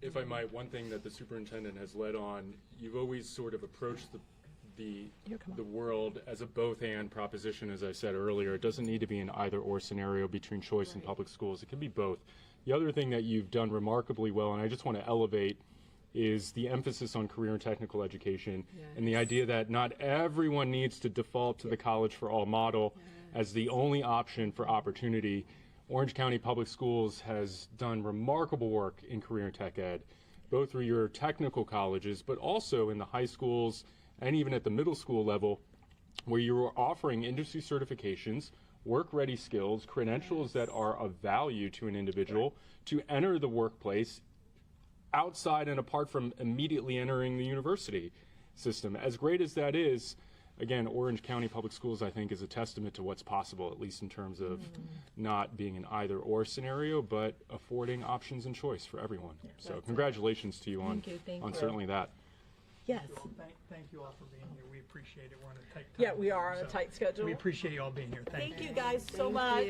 if I might, one thing that the superintendent has led on, you've always sort of approached the world as a both-and proposition, as I said earlier. It doesn't need to be an either-or scenario between choice and public schools. It can be both. The other thing that you've done remarkably well, and I just want to elevate, is the emphasis on career and technical education, and the idea that not everyone needs to default to the College for All model as the only option for opportunity. Orange County Public Schools has done remarkable work in career and tech ed, both through your technical colleges, but also in the high schools and even at the middle school level, where you are offering industry certifications, work-ready skills, credentials that are of value to an individual to enter the workplace outside and apart from immediately entering the university system. As great as that is, again, Orange County Public Schools, I think, is a testament to what's possible, at least in terms of not being an either-or scenario, but affording options and choice for everyone. So congratulations to you on certainly that. Yes. Well, thank you all for being here. We appreciate it. We're on a tight time. Yeah, we are on a tight schedule. We appreciate you all being here. Thank you guys so much.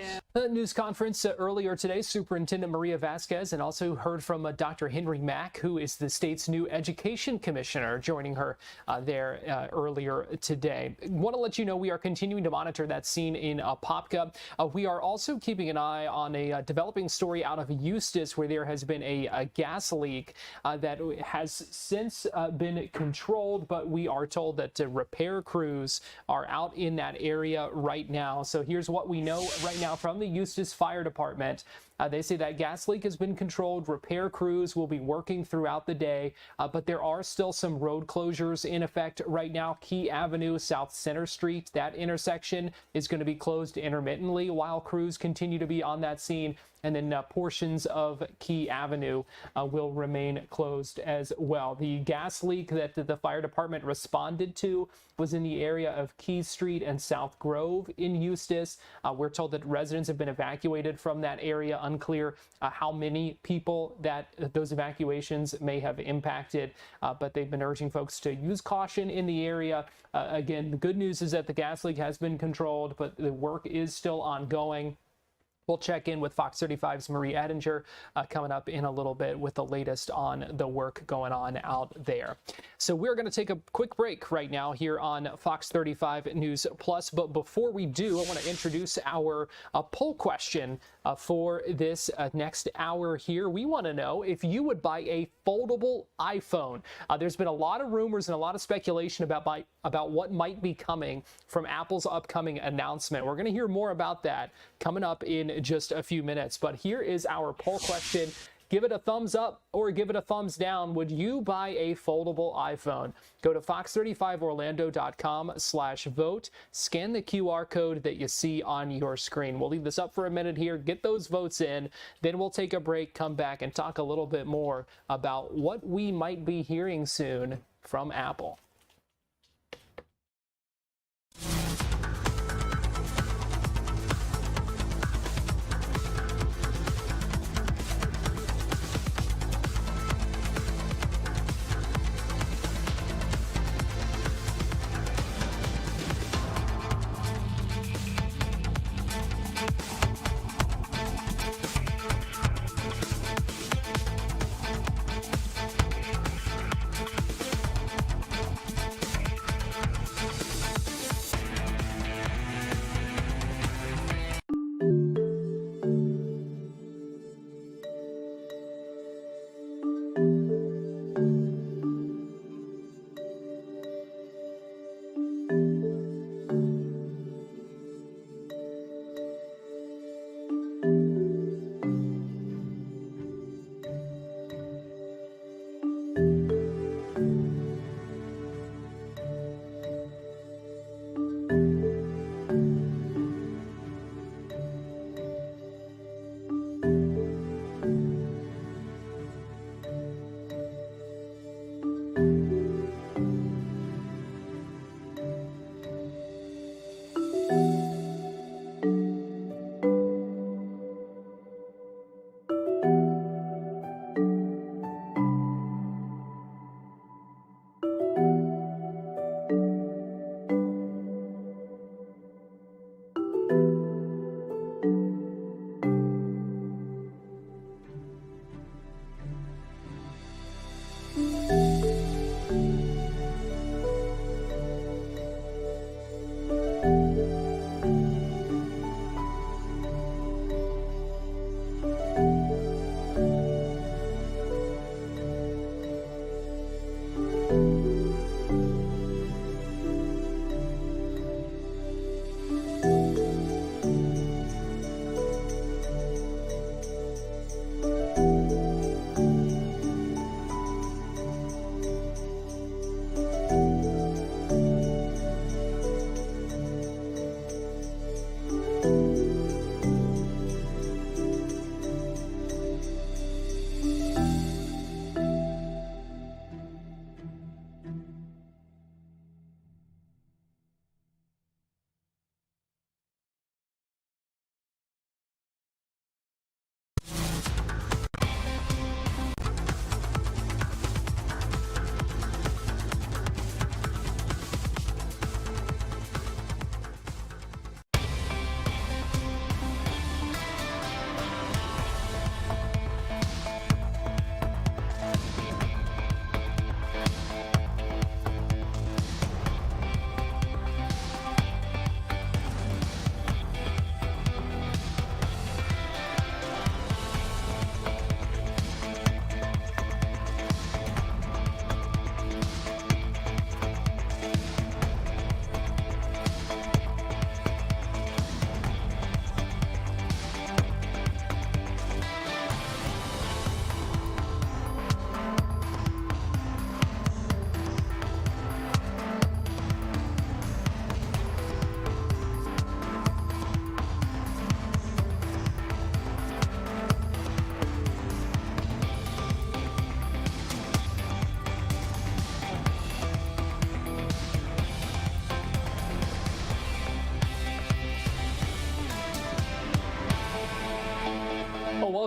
News conference earlier today, Superintendent Maria Vasquez, and also heard from Dr. Henry Mack, who is the state's new education commissioner, joining her there earlier today. Want to let you know we are continuing to monitor that scene in Apopka. We are also keeping an eye on a developing story out of Eustis, where there has been a gas leak that has since been controlled, but we are told that repair crews are out in that area right now. So here's what we know right now from the Eustis Fire Department. They say that gas leak has been controlled. Repair crews will be working throughout the day, but there are still some road closures in effect right now. Key Avenue, South Center Street, that intersection is going to be closed intermittently while crews continue to be on that scene. And then portions of Key Avenue will remain closed as well. The gas leak that the fire department responded to was in the area of Key Street and South Grove in Eustis. We're told that residents have been evacuated from that area. Unclear how many people that those evacuations may have impacted, but they've been urging folks to use caution in the area. Again, the good news is that the gas leak has been controlled, but the work is still ongoing. We'll check in with Fox 35's Marie Edinger coming up in a little bit with the latest on the work going on out there. So we're going to take a quick break right now here on Fox 35 News Plus. But before we do, I want to introduce our poll question for this next hour here. We want to know if you would buy a foldable iPhone. There's been a lot of rumors and a lot of speculation about what might be coming from Apple's upcoming announcement. We're going to hear more about that coming up in just a few minutes. But here is our poll question. Give it a thumbs up or give it a thumbs down. Would you buy a foldable iPhone? Go to fox35orlando.com/vote. Scan the QR code that you see on your screen. We'll leave this up for a minute here. Get those votes in. Then we'll take a break, come back, and talk a little bit more about what we might be hearing soon from Apple.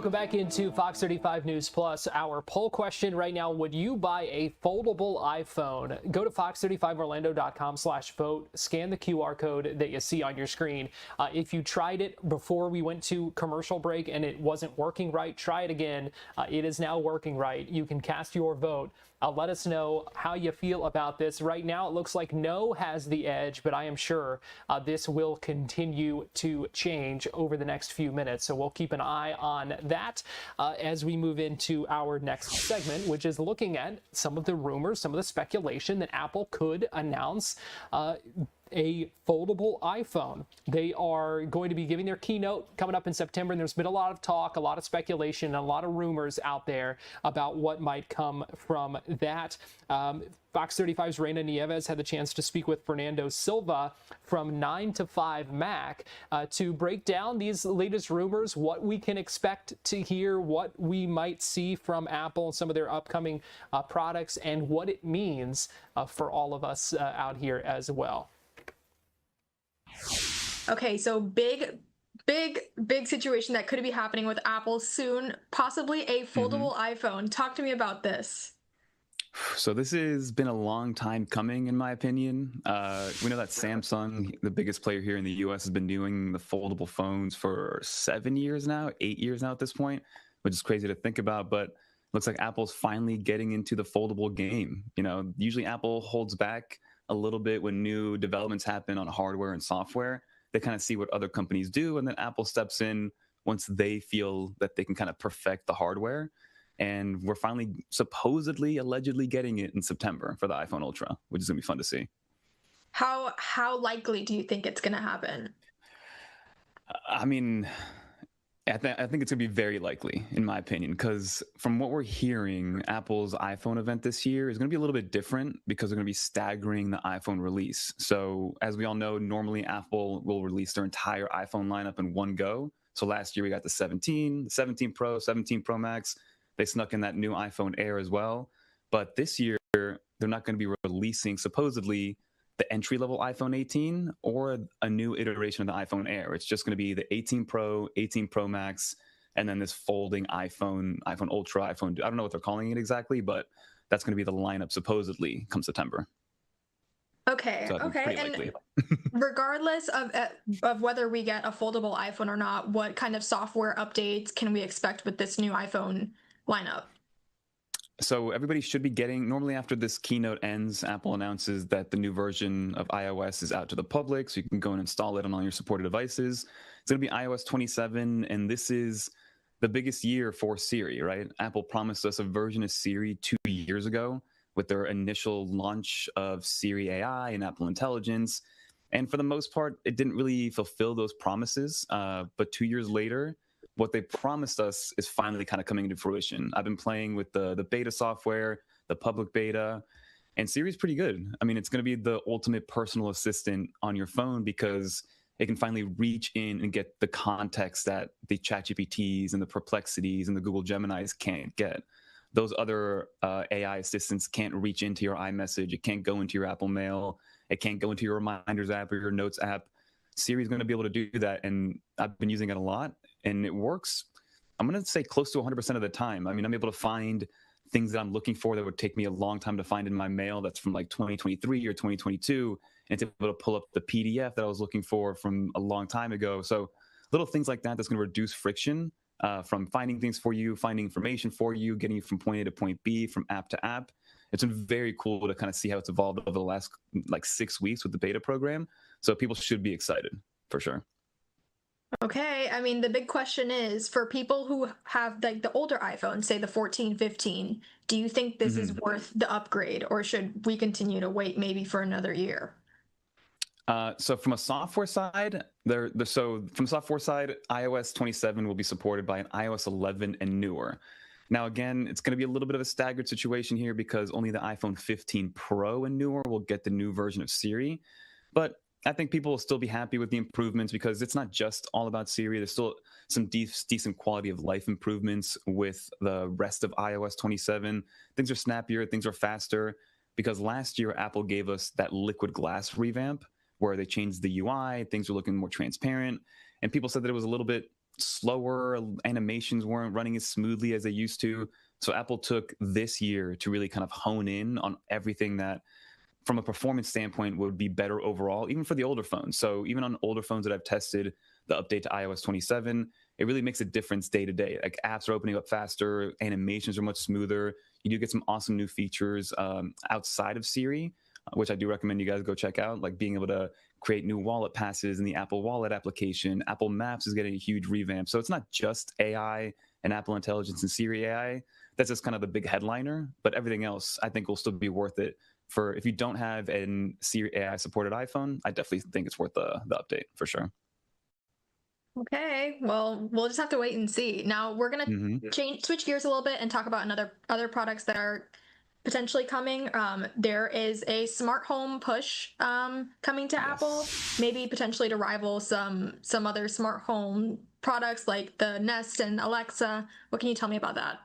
Welcome back into Fox 35 News Plus. Our poll question right now: would you buy a foldable iPhone? Go to fox35orlando.com/vote. Scan the QR code that you see on your screen. If you tried it before we went to commercial break and it wasn't working right, try it again. It is now working right. You can cast your vote. Let us know how you feel about this. Right now, it looks like no has the edge, but I am sure this will continue to change over the next few minutes. So we'll keep an eye on that as we move into our next segment, which is looking at some of the rumors, some of the speculation that Apple could announce a foldable iPhone. They are going to be giving their keynote coming up in September, and there's been a lot of talk, a lot of speculation, and a lot of rumors out there about what might come from that. Fox 35's Reina Nieves had the chance to speak with Fernando Silva from 9 to 5 Mac to break down these latest rumors, what we can expect to hear, what we might see from Apple and some of their upcoming products, and what it means for all of us out here as well. Okay, so big situation that could be happening with Apple soon, possibly a foldable iPhone. Talk to me about this. So this has been a long time coming, in my opinion. We know that Samsung, the biggest player here in the US, has been doing the foldable phones for 8 years now at this point, which is crazy to think about, but looks like Apple's finally getting into the foldable game. You know, usually Apple holds back a little bit when new developments happen on hardware and software. They kind of see what other companies do, and then Apple steps in once they feel that they can kind of perfect the hardware. And we're finally allegedly getting it in September for the iPhone Ultra, which is gonna be fun to see. How likely do you think it's gonna happen? I mean, I think it's going to be very likely, in my opinion, because from what we're hearing, Apple's iPhone event this year is going to be a little bit different because they're going to be staggering the iPhone release. So as we all know, normally Apple will release their entire iPhone lineup in one go. So last year we got the 17, the 17 Pro, 17 Pro Max. They snuck in that new iPhone Air as well. But this year, they're not going to be releasing, supposedly, the entry-level iPhone 18 or a new iteration of the iPhone Air. It's just going to be the 18 Pro, 18 Pro Max, and then this folding iPhone Ultra, I don't know what they're calling it exactly, but that's going to be the lineup supposedly come September. Okay, So okay. And regardless of whether we get a foldable iPhone or not, what kind of software updates can we expect with this new iPhone lineup? So everybody should be getting, normally after this keynote ends, Apple announces that the new version of iOS is out to the public, so you can go and install it on all your supported devices. It's going to be iOS 27, and this is the biggest year for Siri, right? Apple promised us a version of Siri 2 years ago with their initial launch of Siri AI and Apple Intelligence. And for the most part, it didn't really fulfill those promises. But 2 years later, what they promised us is finally kind of coming into fruition. I've been playing with the beta software, the public beta, and Siri's pretty good. I mean, it's going to be the ultimate personal assistant on your phone because it can finally reach in and get the context that the ChatGPTs and the Perplexities and the Google Geminis can't get. Those other AI assistants can't reach into your iMessage. It can't go into your Apple Mail. It can't go into your Reminders app or your Notes app. Siri's going to be able to do that, and I've been using it a lot, and it works, I'm going to say close to 100% of the time. I mean, I'm able to find things that I'm looking for that would take me a long time to find in my mail that's from like 2023 or 2022, and it's able to pull up the PDF that I was looking for from a long time ago. So little things like that that's going to reduce friction from finding things for you, finding information for you, getting you from point A to point B, from app to app. It's been very cool to kind of see how it's evolved over the last like 6 weeks with the beta program. So people should be excited for sure. Okay, I mean, the big question is, for people who have like the older iPhone, say the 14, 15, do you think this is worth the upgrade, or should we continue to wait maybe for another year? So from a software side, iOS 27 will be supported by an iOS 11 and newer. Now, again, it's going to be a little bit of a staggered situation here because only the iPhone 15 Pro and newer will get the new version of Siri. But I think people will still be happy with the improvements because it's not just all about Siri. There's still some decent quality of life improvements with the rest of iOS 27. Things are snappier, things are faster, because last year Apple gave us that liquid glass revamp where they changed the UI, things were looking more transparent, and people said that it was a little bit slower, animations weren't running as smoothly as they used to. So Apple took this year to really kind of hone in on everything that, from a performance standpoint, would be better overall, even for the older phones. So even on older phones that I've tested, the update to iOS 27, it really makes a difference day to day. Like apps are opening up faster, animations are much smoother. You do get some awesome new features outside of Siri, which I do recommend you guys go check out, like being able to create new wallet passes in the Apple Wallet application. Apple Maps is getting a huge revamp. So it's not just AI and Apple Intelligence and Siri AI. That's just kind of the big headliner, but everything else I think will still be worth it. For if you don't have a Siri AI supported iPhone, I definitely think it's worth the update for sure. Okay, well, we'll just have to wait and see. Now we're gonna switch gears a little bit and talk about other products that are potentially coming. There is a smart home push coming to Apple, maybe potentially to rival some other smart home products like the Nest and Alexa. What can you tell me about that?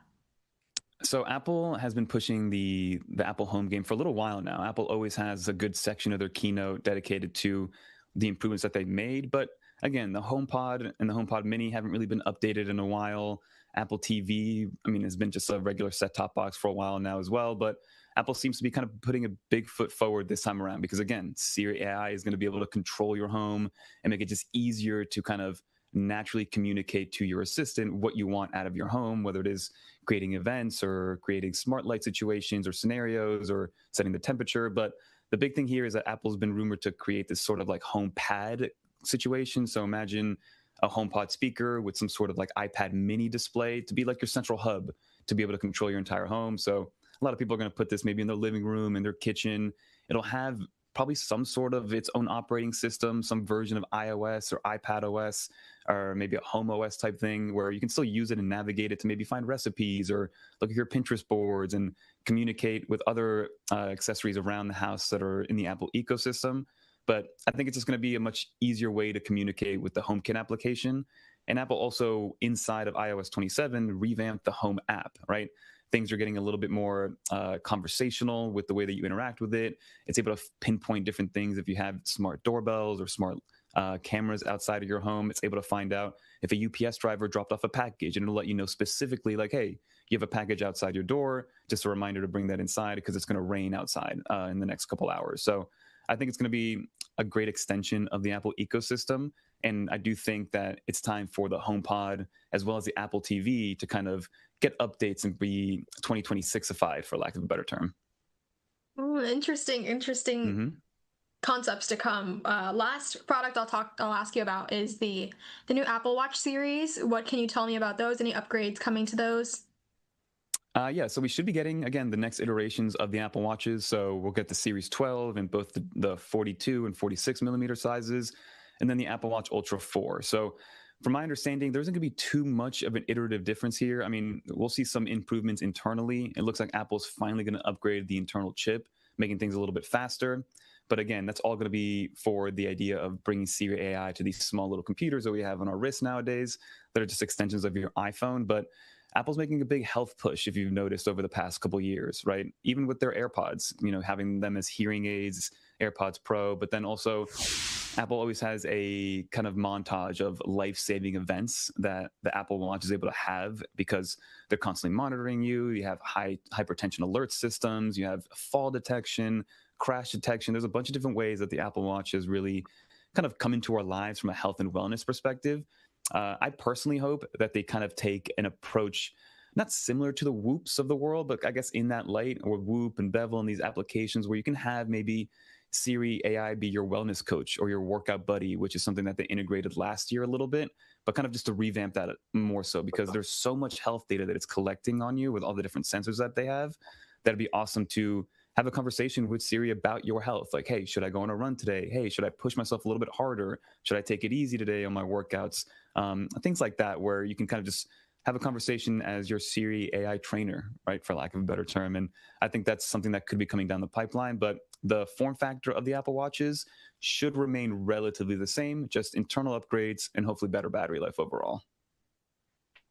So Apple has been pushing the Apple Home game for a little while now. Apple always has a good section of their keynote dedicated to the improvements that they've made. But again, the HomePod and the HomePod Mini haven't really been updated in a while. Apple TV, I mean, has been just a regular set-top box for a while now as well. But Apple seems to be kind of putting a big foot forward this time around because, again, Siri AI is going to be able to control your home and make it just easier to kind of naturally communicate to your assistant what you want out of your home, whether it is creating events or creating smart light situations or scenarios or setting the temperature. But the big thing here is that Apple's been rumored to create this sort of like home pad situation. So imagine a HomePod speaker with some sort of like iPad mini display to be like your central hub to be able to control your entire home. So a lot of people are going to put this maybe in their living room, in their kitchen. It'll have probably some sort of its own operating system, some version of iOS or iPad OS, or maybe a Home OS type thing where you can still use it and navigate it to maybe find recipes or look at your Pinterest boards and communicate with other accessories around the house that are in the Apple ecosystem. But I think it's just going to be a much easier way to communicate with the HomeKit application. And Apple also, inside of iOS 27, revamped the Home app, right? Things are getting a little bit more conversational with the way that you interact with it. It's able to pinpoint different things. If you have smart doorbells or smart cameras outside of your home, it's able to find out if a UPS driver dropped off a package, and it'll let you know specifically, like, hey, you have a package outside your door, just a reminder to bring that inside because it's going to rain outside in the next couple hours. So I think it's going to be a great extension of the Apple ecosystem. And I do think that it's time for the HomePod as well as the Apple TV to kind of get updates and be 2026ified, for lack of a better term. Ooh, interesting concepts to come. Last product I'll ask you about is the new Apple Watch series. What can you tell me about those? Any upgrades coming to those? Yeah, so we should be getting, again, the next iterations of the Apple Watches. So we'll get the Series 12 in both the 42 and 46 millimeter sizes, and then the Apple Watch Ultra 4. So from my understanding, there isn't going to be too much of an iterative difference here. I mean, we'll see some improvements internally. It looks like Apple's finally going to upgrade the internal chip, making things a little bit faster. But again, that's all going to be for the idea of bringing Siri AI to these small little computers that we have on our wrists nowadays that are just extensions of your iPhone. But Apple's making a big health push, if you've noticed, over the past couple of years, right? Even with their AirPods, you know, having them as hearing aids, AirPods Pro, but then also Apple always has a kind of montage of life-saving events that the Apple Watch is able to have because they're constantly monitoring you. You have hypertension alert systems, you have fall detection, crash detection. There's a bunch of different ways that the Apple Watch has really kind of come into our lives from a health and wellness perspective. I personally hope that they kind of take an approach not similar to the Whoops of the world, but I guess in that light, or Whoop and Bevel and these applications where you can have maybe Siri AI be your wellness coach or your workout buddy, which is something that they integrated last year a little bit, but kind of just to revamp that more so because there's so much health data that it's collecting on you with all the different sensors that they have. That'd be awesome to have a conversation with Siri about your health. Like, hey, should I go on a run today? Hey, should I push myself a little bit harder? Should I take it easy today on my workouts? Things like that, where you can kind of just have a conversation as your Siri AI trainer, right, for lack of a better term. And I think that's something that could be coming down the pipeline. But the form factor of the Apple Watches should remain relatively the same, just internal upgrades and hopefully better battery life overall.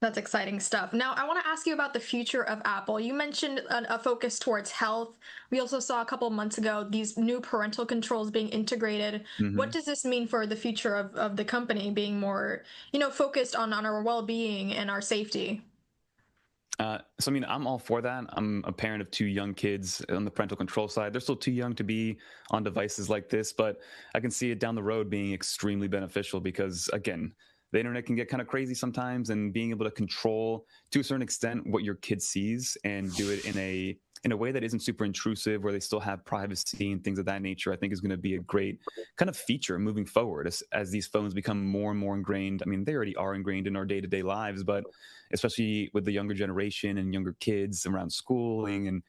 That's exciting stuff. Now, I want to ask you about the future of Apple. You mentioned a focus towards health. We also saw a couple of months ago these new parental controls being integrated. What does this mean for the future of the company being more, focused on our well-being and our safety? So, I mean, I'm all for that. I'm a parent of 2 young kids on the parental control side. They're still too young to be on devices like this, but I can see it down the road being extremely beneficial because, again, the internet can get kind of crazy sometimes, and being able to control to a certain extent what your kid sees and do it in a way that isn't super intrusive, where they still have privacy and things of that nature, I think is going to be a great kind of feature moving forward as these phones become more and more ingrained. I mean, they already are ingrained in our day-to-day lives, but especially with the younger generation and younger kids around schooling and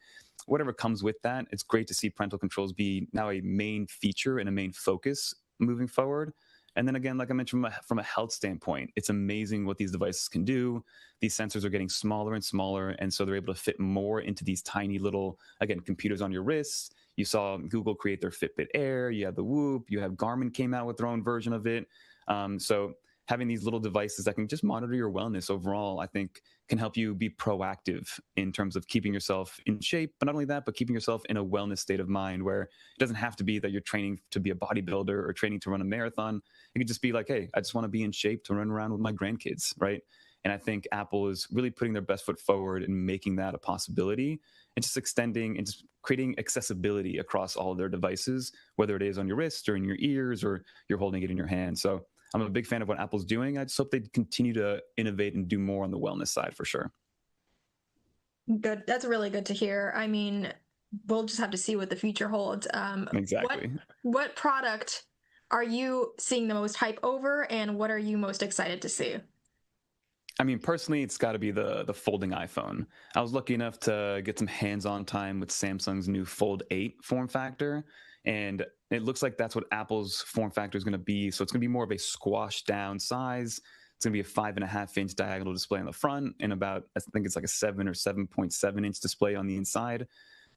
whatever comes with that, it's great to see parental controls be now a main feature and a main focus moving forward. And then again, like I mentioned, from a health standpoint, it's amazing what these devices can do. These sensors are getting smaller and smaller, and so they're able to fit more into these tiny little, again, computers on your wrists. You saw Google create their Fitbit Air. You have the Whoop. You have Garmin came out with their own version of it. So having these little devices that can just monitor your wellness overall, I think can help you be proactive in terms of keeping yourself in shape, but not only that, but keeping yourself in a wellness state of mind where it doesn't have to be that you're training to be a bodybuilder or training to run a marathon. It could just be like, hey, I just want to be in shape to run around with my grandkids, right? And I think Apple is really putting their best foot forward and making that a possibility and just extending and just creating accessibility across all of their devices, whether it is on your wrist or in your ears or you're holding it in your hand. So I'm a big fan of what Apple's doing. I just hope they continue to innovate and do more on the wellness side for sure. Good. That's really good to hear. I mean, we'll just have to see what the future holds. Exactly. What product are you seeing the most hype over, and what are you most excited to see? I mean, personally, it's got to be the folding iPhone. I was lucky enough to get some hands-on time with Samsung's new Fold 8 form factor, and it looks like that's what Apple's form factor is going to be. So it's going to be more of a squashed down size. It's going to be a 5.5-inch diagonal display on the front and about, I think it's like a 7 or 7.7-inch display on the inside.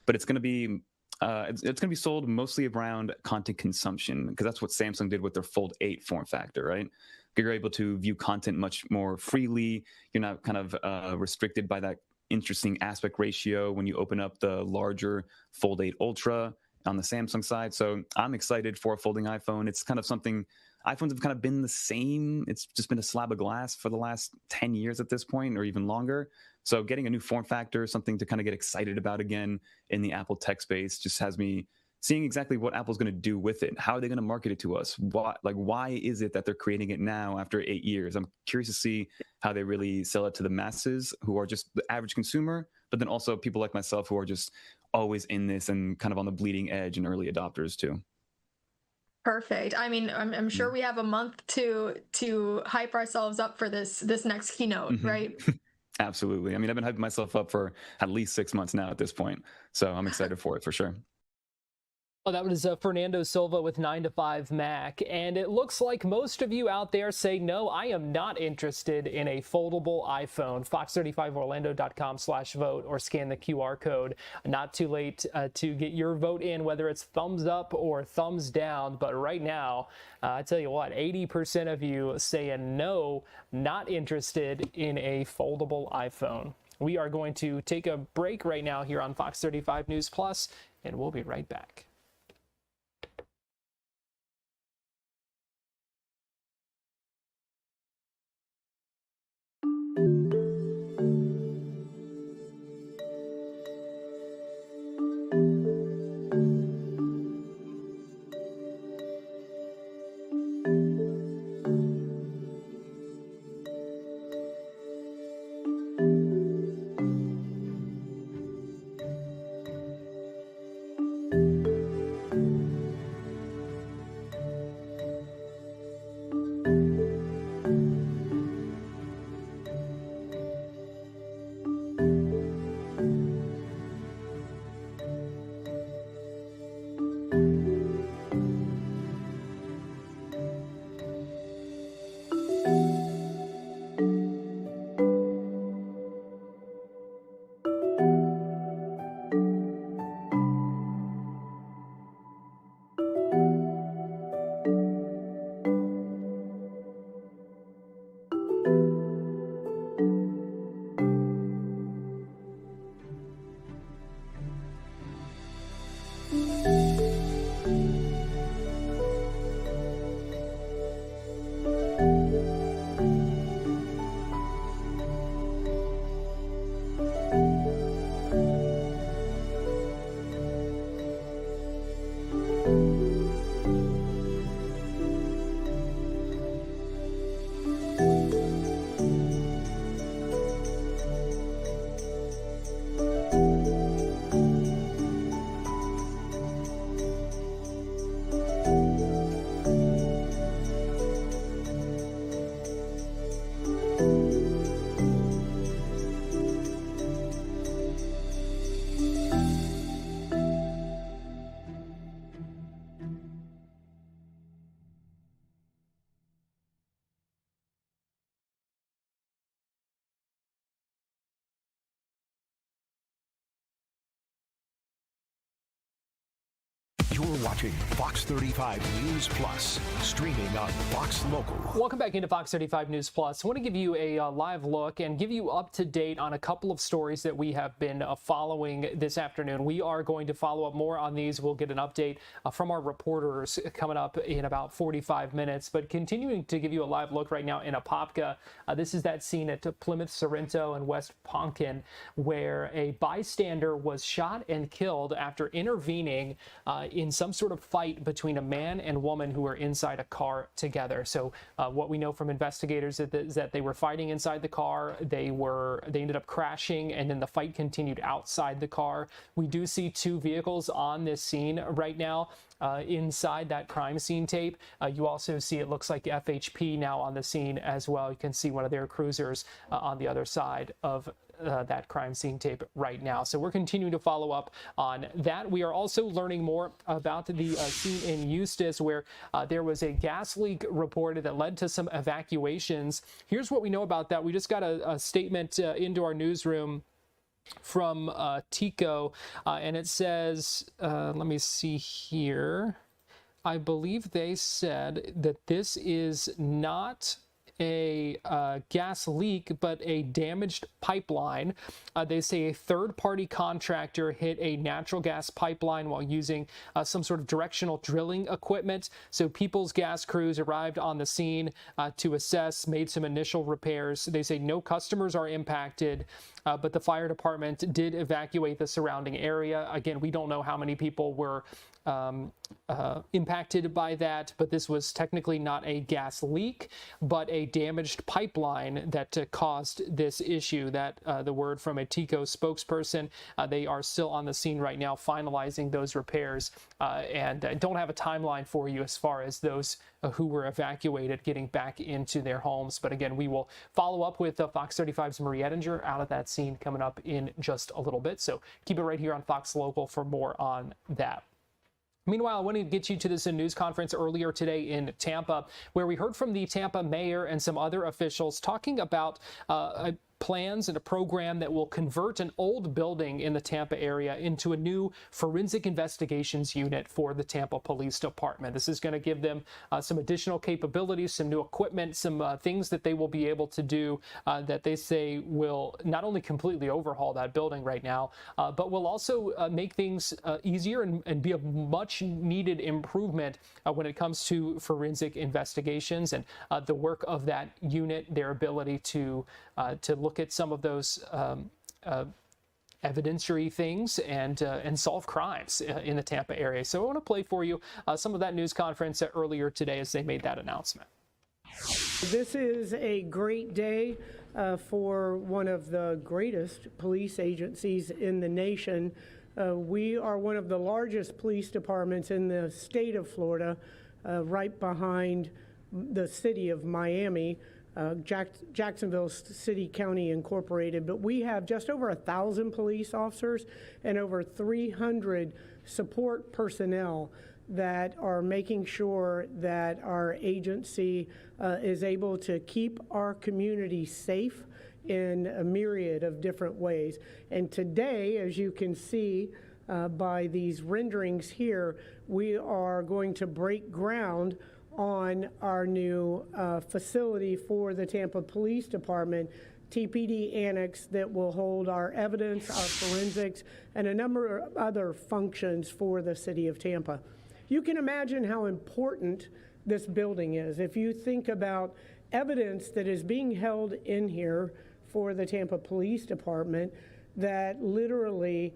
But it's going to be it's going to be sold mostly around content consumption, because that's what Samsung did with their Fold 8 form factor, right? You're able to view content much more freely. You're not kind of restricted by that interesting aspect ratio when you open up the larger Fold 8 Ultra on the Samsung side. So I'm excited for a folding iPhone. It's kind of something, iPhones have kind of been the same. It's just been a slab of glass for the last 10 years at this point, or even longer. So getting a new form factor, something to kind of get excited about again in the Apple tech space, just has me seeing exactly what Apple's going to do with it. How are they going to market it to us? Why is it that they're creating it now after 8 years? I'm curious to see how they really sell it to the masses who are just the average consumer, but then also people like myself who are just always in this and kind of on the bleeding edge and early adopters too. Perfect. I mean, I'm sure we have a month to hype ourselves up for this next keynote, right? Absolutely. I mean, I've been hyping myself up for at least 6 months now at this point, so I'm excited for it for sure. Well, that was Fernando Silva with 9 to 5 Mac, and it looks like most of you out there say, no, I am not interested in a foldable iPhone. Fox35Orlando.com/vote or scan the QR code. Not too late to get your vote in, whether it's thumbs up or thumbs down. But right now, I tell you what, 80% of you saying no, not interested in a foldable iPhone. We are going to take a break right now here on Fox 35 News Plus, and we'll be right back. You're watching Fox 35 News Plus, streaming on Fox Local. Welcome back into Fox 35 News Plus. I want to give you a live look and give you up to date on a couple of stories that we have been following this afternoon. We are going to follow up more on these. We'll get an update from our reporters coming up in about 45 minutes. But continuing to give you a live look right now in Apopka. This is that scene at Plymouth Sorrento and West Ponkin, where a bystander was shot and killed after intervening in some sort of fight between a man and woman who were inside a car together. So what we know from investigators is that they were fighting inside the car. They ended up crashing, and then the fight continued outside the car. We do see two vehicles on this scene right now. Inside that crime scene tape, you also see it looks like FHP now on the scene as well. You can see one of their cruisers on the other side of that crime scene tape right now. So we're continuing to follow up on that. We are also learning more about the scene in Eustis, where there was a gas leak reported that led to some evacuations. Here's what we know about that. We just got a statement into our newsroom from TICO, and it says, let me see here. I believe they said that this is not a gas leak, but a damaged pipeline. They say a third-party contractor hit a natural gas pipeline while using some sort of directional drilling equipment. So People's Gas crews arrived on the scene to assess, made some initial repairs. They say no customers are impacted, but the fire department did evacuate the surrounding area. Again, we don't know how many people were impacted by that, but this was technically not a gas leak, but a damaged pipeline that caused this issue. That the word from a TICO spokesperson. They are still on the scene right now finalizing those repairs, and don't have a timeline for you as far as those who were evacuated getting back into their homes. But again, we will follow up with Fox 35's Marie Ettinger out at that scene coming up in just a little bit. So keep it right here on Fox Local for more on that. Meanwhile, I wanted to get you to this news conference earlier today in Tampa, where we heard from the Tampa mayor and some other officials talking about plans and a program that will convert an old building in the Tampa area into a new forensic investigations unit for the Tampa Police Department. This is going to give them some additional capabilities, some new equipment, some things that they will be able to do that they say will not only completely overhaul that building right now, but will also make things easier and be a much needed improvement when it comes to forensic investigations and the work of that unit, their ability to look at some of those evidentiary things and solve crimes in the Tampa area. So I want to play for you some of that news conference earlier today as they made that announcement. This is a great day for one of the greatest police agencies in the nation. We are one of the largest police departments in the state of Florida, right behind the city of Miami. Jacksonville City County Incorporated, but we have just over 1,000 police officers and over 300 support personnel that are making sure that our agency is able to keep our community safe in a myriad of different ways. And today, as you can see by these renderings here, we are going to break ground on our new facility for the Tampa Police Department, TPD Annex, that will hold our evidence, our forensics, and a number of other functions for the city of Tampa. You can imagine how important this building is. If you think about evidence that is being held in here for the Tampa Police Department that literally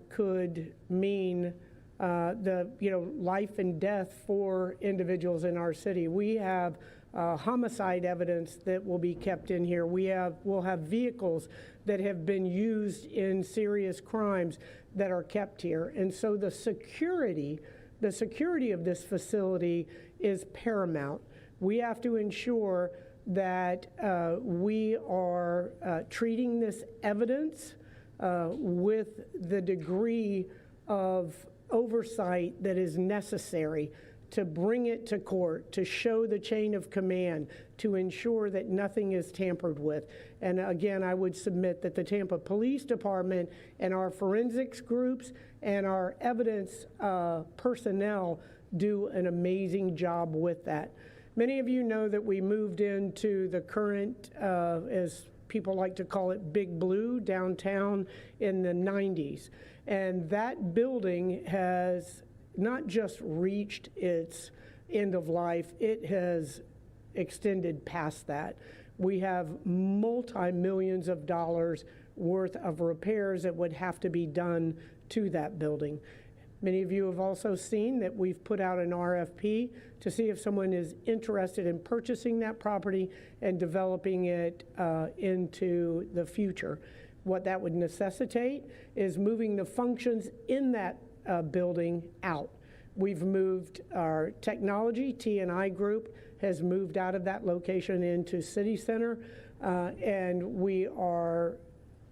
could mean life and death for individuals in our city. We have homicide evidence that will be kept in here. We'll have vehicles that have been used in serious crimes that are kept here. And so the security of this facility is paramount. We have to ensure that we are treating this evidence with the degree of oversight that is necessary to bring it to court, to show the chain of command, to ensure that nothing is tampered with. And again, I would submit that the Tampa Police Department and our forensics groups and our evidence personnel do an amazing job with that. Many of you know that we moved into the current, as people like to call it, Big Blue downtown in the 90s. And that building has not just reached its end of life, it has extended past that. We have multi-millions of dollars worth of repairs that would have to be done to that building. Many of you have also seen that we've put out an RFP to see if someone is interested in purchasing that property and developing it into the future. What that would necessitate is moving the functions in that building out. We've moved our technology, T&I group has moved out of that location into City Center, and we are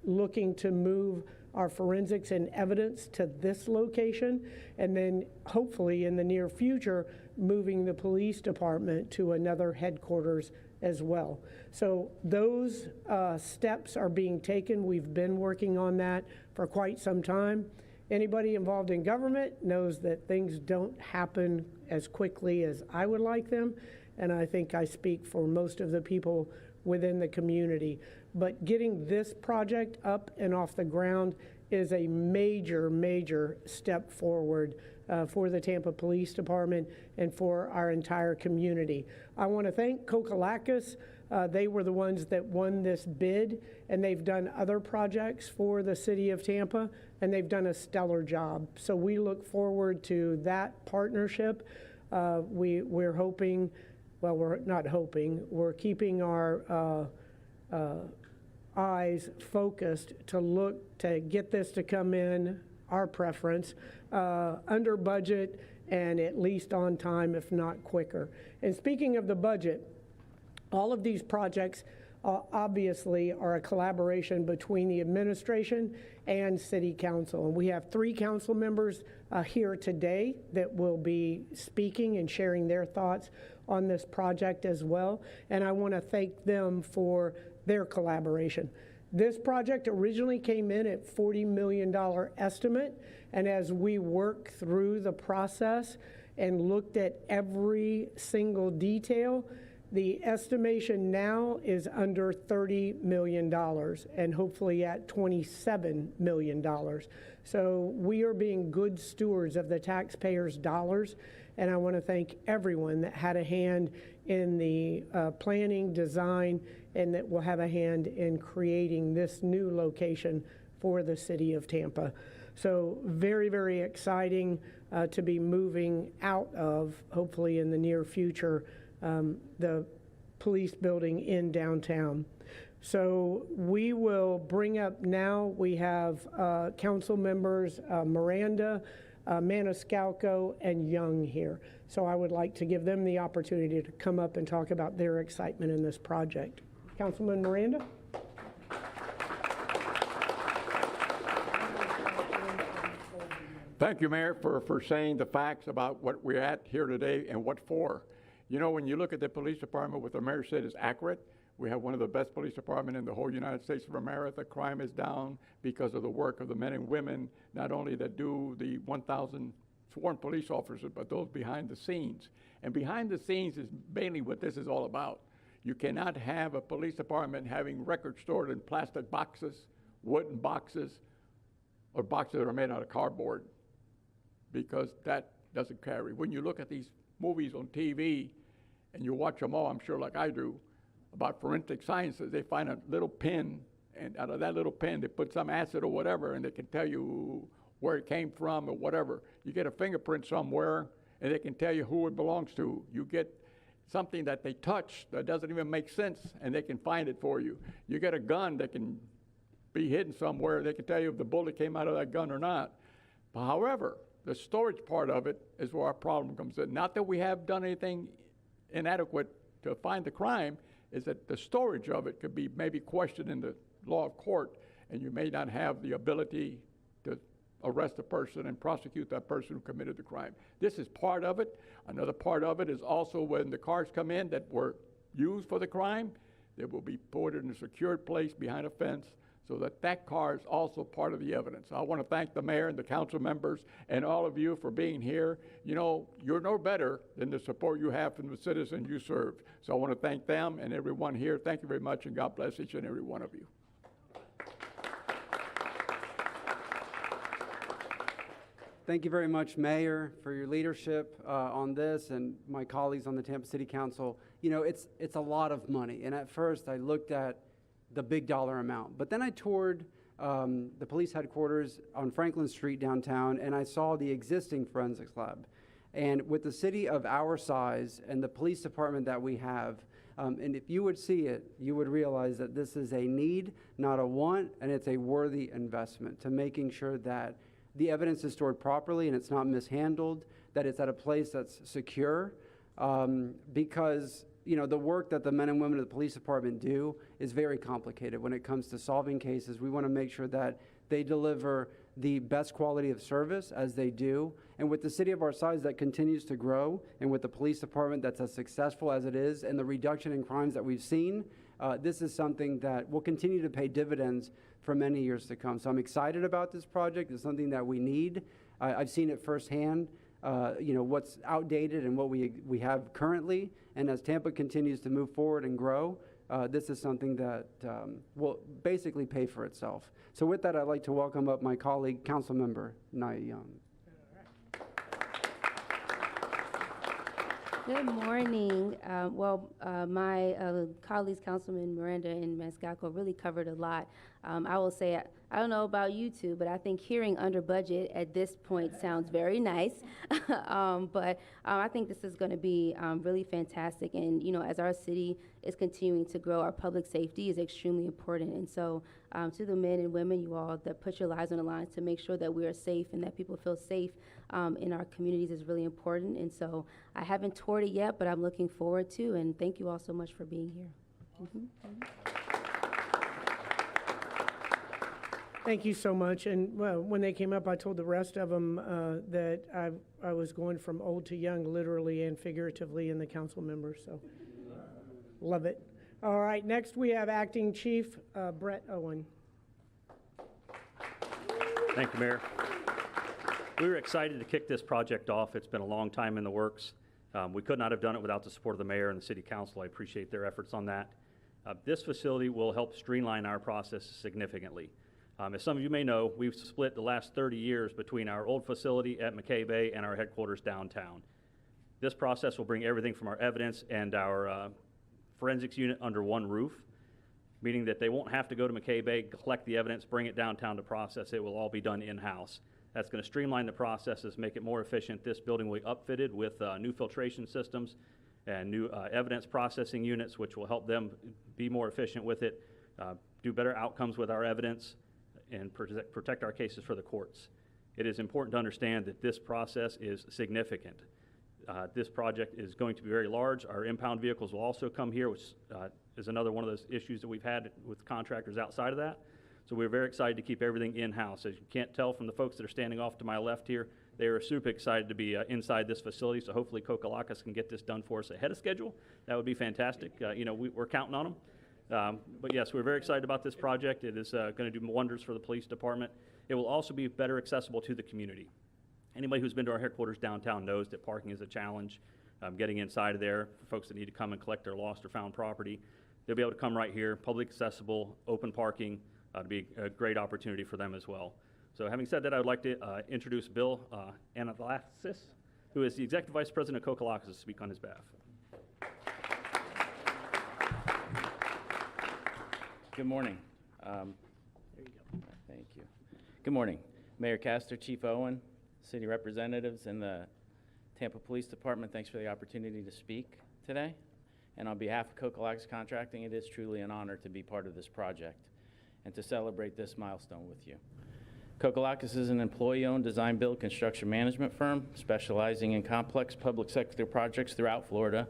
looking to move our forensics and evidence to this location, and then hopefully in the near future, moving the police department to another headquarters as well. So those steps are being taken. We've been working on that for quite some time. Anybody involved in government knows that things don't happen as quickly as I would like them, and I think I speak for most of the people within the community. But getting this project up and off the ground is a major, major step forward for the Tampa Police Department and for our entire community. I want to thank Kokalakis. They were the ones that won this bid, and they've done other projects for the city of Tampa, and they've done a stellar job. So we look forward to that partnership. We're hoping, well, we're not hoping, we're keeping our eyes focused to look to get this to come in, our preference, under budget and at least on time, if not quicker. And speaking of the budget, all of these projects obviously are a collaboration between the administration and City Council. And we have 3 council members here today that will be speaking and sharing their thoughts on this project as well. And I want to thank them for their collaboration. This project originally came in at $40 million estimate, and as we work through the process and looked at every single detail, the estimation now is under $30 million and hopefully at $27 million. So we are being good stewards of the taxpayers' dollars, and I want to thank everyone that had a hand in the planning, design, and that will have a hand in creating this new location for the city of Tampa. So very, very exciting to be moving out of, hopefully in the near future, the police building in downtown. So we will bring up now, we have council members Miranda, Maniscalco, and Young here. So I would like to give them the opportunity to come up and talk about their excitement in this project. Councilman Miranda. Thank you, Mayor, for saying the facts about what we're at here today and what for. You know, when you look at the police department, what the mayor said is accurate. We have one of the best police departments in the whole United States of America. Crime is down because of the work of the men and women, not only that do the 1,000 sworn police officers, but those behind the scenes. And behind the scenes is mainly what this is all about. You cannot have a police department having records stored in plastic boxes, wooden boxes, or boxes that are made out of cardboard, because that doesn't carry. When you look at these movies on TV, and you watch them all, I'm sure like I do, about forensic sciences, they find a little pin, and out of that little pin, they put some acid or whatever, and they can tell you where it came from or whatever. You get a fingerprint somewhere, and they can tell you who it belongs to. You get something that they touch that doesn't even make sense, and they can find it for you. You get a gun that can be hidden somewhere, they can tell you if the bullet came out of that gun or not. But however, the storage part of it is where our problem comes in. Not that we have done anything inadequate to find the crime, is that the storage of it could be maybe questioned in the law of court, and you may not have the ability to arrest a person and prosecute that person who committed the crime. This is part of it. Another part of it is also when the cars come in that were used for the crime, they will be put in a secured place behind a fence so that that car is also part of the evidence. I want to thank the mayor and the council members and all of you for being here. You know, you're no better than the support you have from the citizens you serve. So I want to thank them and everyone here. Thank you very much, and God bless each and every one of you. Thank you very much, Mayor, for your leadership on this, and my colleagues on the Tampa City Council. You know, it's a lot of money, and at first I looked at the big dollar amount, but then I toured the police headquarters on Franklin Street downtown, and I saw the existing forensics lab. And with the city of our size and the police department that we have, and if you would see it, you would realize that this is a need, not a want, and it's a worthy investment to making sure that the evidence is stored properly and it's not mishandled, that it's at a place that's secure, because you know, the work that the men and women of the police department do is very complicated when it comes to solving cases. We want to make sure that they deliver the best quality of service as they do. And with the city of our size that continues to grow, and with the police department that's as successful as it is, and the reduction in crimes that we've seen, this is something that will continue to pay dividends for many years to come. So I'm excited about this project. It's something that we need. I've seen it firsthand, you know, what's outdated and what we have currently. And as Tampa continues to move forward and grow, this is something that will basically pay for itself. So with that, I'd like to welcome up my colleague, Councilmember Naya Young. Good morning. My colleagues, Councilman Miranda and Maniscalco, really covered a lot. I will say, I don't know about you two, but I think hearing under budget at this point sounds very nice. But I think this is going to be really fantastic. And, you know, as our city is continuing to grow, our public safety is extremely important. And so to the men and women, you all that put your lives on the line to make sure that we are safe and that people feel safe in our communities is really important. And so I haven't toured it yet, but I'm looking forward to, and thank you all so much for being here. Thank you so much. And well, when they came up, I told the rest of them that I was going from old to young, literally and figuratively, in the council members. So love it. All right, next we have Acting Chief Brett Owen. Thank you, Mayor. We were excited to kick this project off. It's been a long time in the works. We could not have done it without the support of the mayor and the city council. I appreciate their efforts on that. This facility will help streamline our process significantly. As some of you may know, we've split the last 30 years between our old facility at McKay Bay and our headquarters downtown. This process will bring everything from our evidence and our forensics unit under one roof, meaning that they won't have to go to McKay Bay, collect the evidence, bring it downtown to process. It will all be done in-house. That's going to streamline the processes, make it more efficient. This building will be upfitted with new filtration systems and new evidence processing units, which will help them be more efficient with it, do better outcomes with our evidence, and protect our cases for the courts. It is important to understand that this process is significant. This project is going to be very large. Our impound vehicles will also come here, which is another one of those issues that we've had with contractors outside of that. So we're very excited to keep everything in-house. As you can't tell from the folks that are standing off to my left here, they are super excited to be inside this facility, so hopefully Kokalakis can get this done for us ahead of schedule. That would be fantastic. You know, we're counting on them. But yes, we're very excited about this project. It is going to do wonders for the police department. It will also be better accessible to the community. Anybody who's been to our headquarters downtown knows that parking is a challenge. Getting inside of there for folks that need to come and collect their lost or found property. They'll be able to come right here, public accessible, open parking. To be a great opportunity for them as well. So having said that, I would like to introduce Bill Anavlasis, who is the Executive Vice President of Kokalakis, to speak on his behalf. Good morning. There you go. Thank you. Good morning. Mayor Castor, Chief Owen, city representatives, and the Tampa Police Department, thanks for the opportunity to speak today. And on behalf of Kokalakis Contracting, it is truly an honor to be part of this project and to celebrate this milestone with you. Kokalakis is an employee-owned design-build construction management firm specializing in complex public sector projects throughout Florida,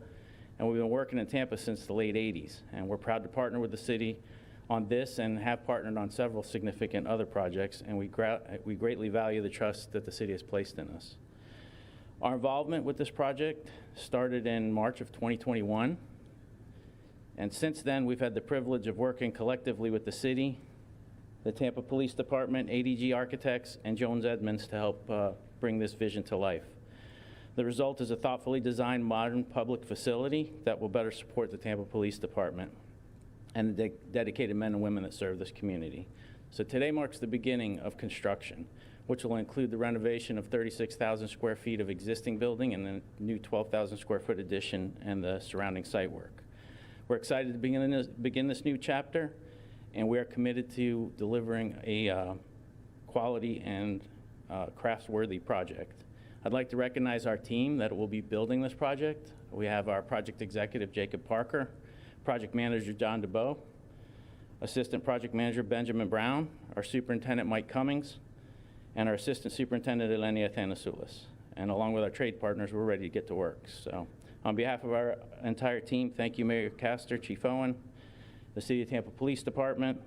and we've been working in Tampa since the late 80s, and we're proud to partner with the city on this and have partnered on several significant other projects, and we greatly value the trust that the city has placed in us. Our involvement with this project started in March of 2021, and since then we've had the privilege of working collectively with the city, the Tampa Police Department, ADG Architects, and Jones Edmonds to help bring this vision to life. The result is a thoughtfully designed modern public facility that will better support the Tampa Police Department and the dedicated men and women that serve this community. So today marks the beginning of construction, which will include the renovation of 36,000 square feet of existing building and the new 12,000 square foot addition and the surrounding site work. We're excited to begin this new chapter, and we are committed to delivering a quality and crafts-worthy project. I'd like to recognize our team that will be building this project. We have our project executive, Jacob Parker, project manager, John DeBow, assistant project manager, Benjamin Brown, our superintendent, Mike Cummings, and our assistant superintendent, Elenia Thanasoulis. And along with our trade partners, we're ready to get to work. So on behalf of our entire team, thank you, Mayor Castor, Chief Owen, the City of Tampa Police Department,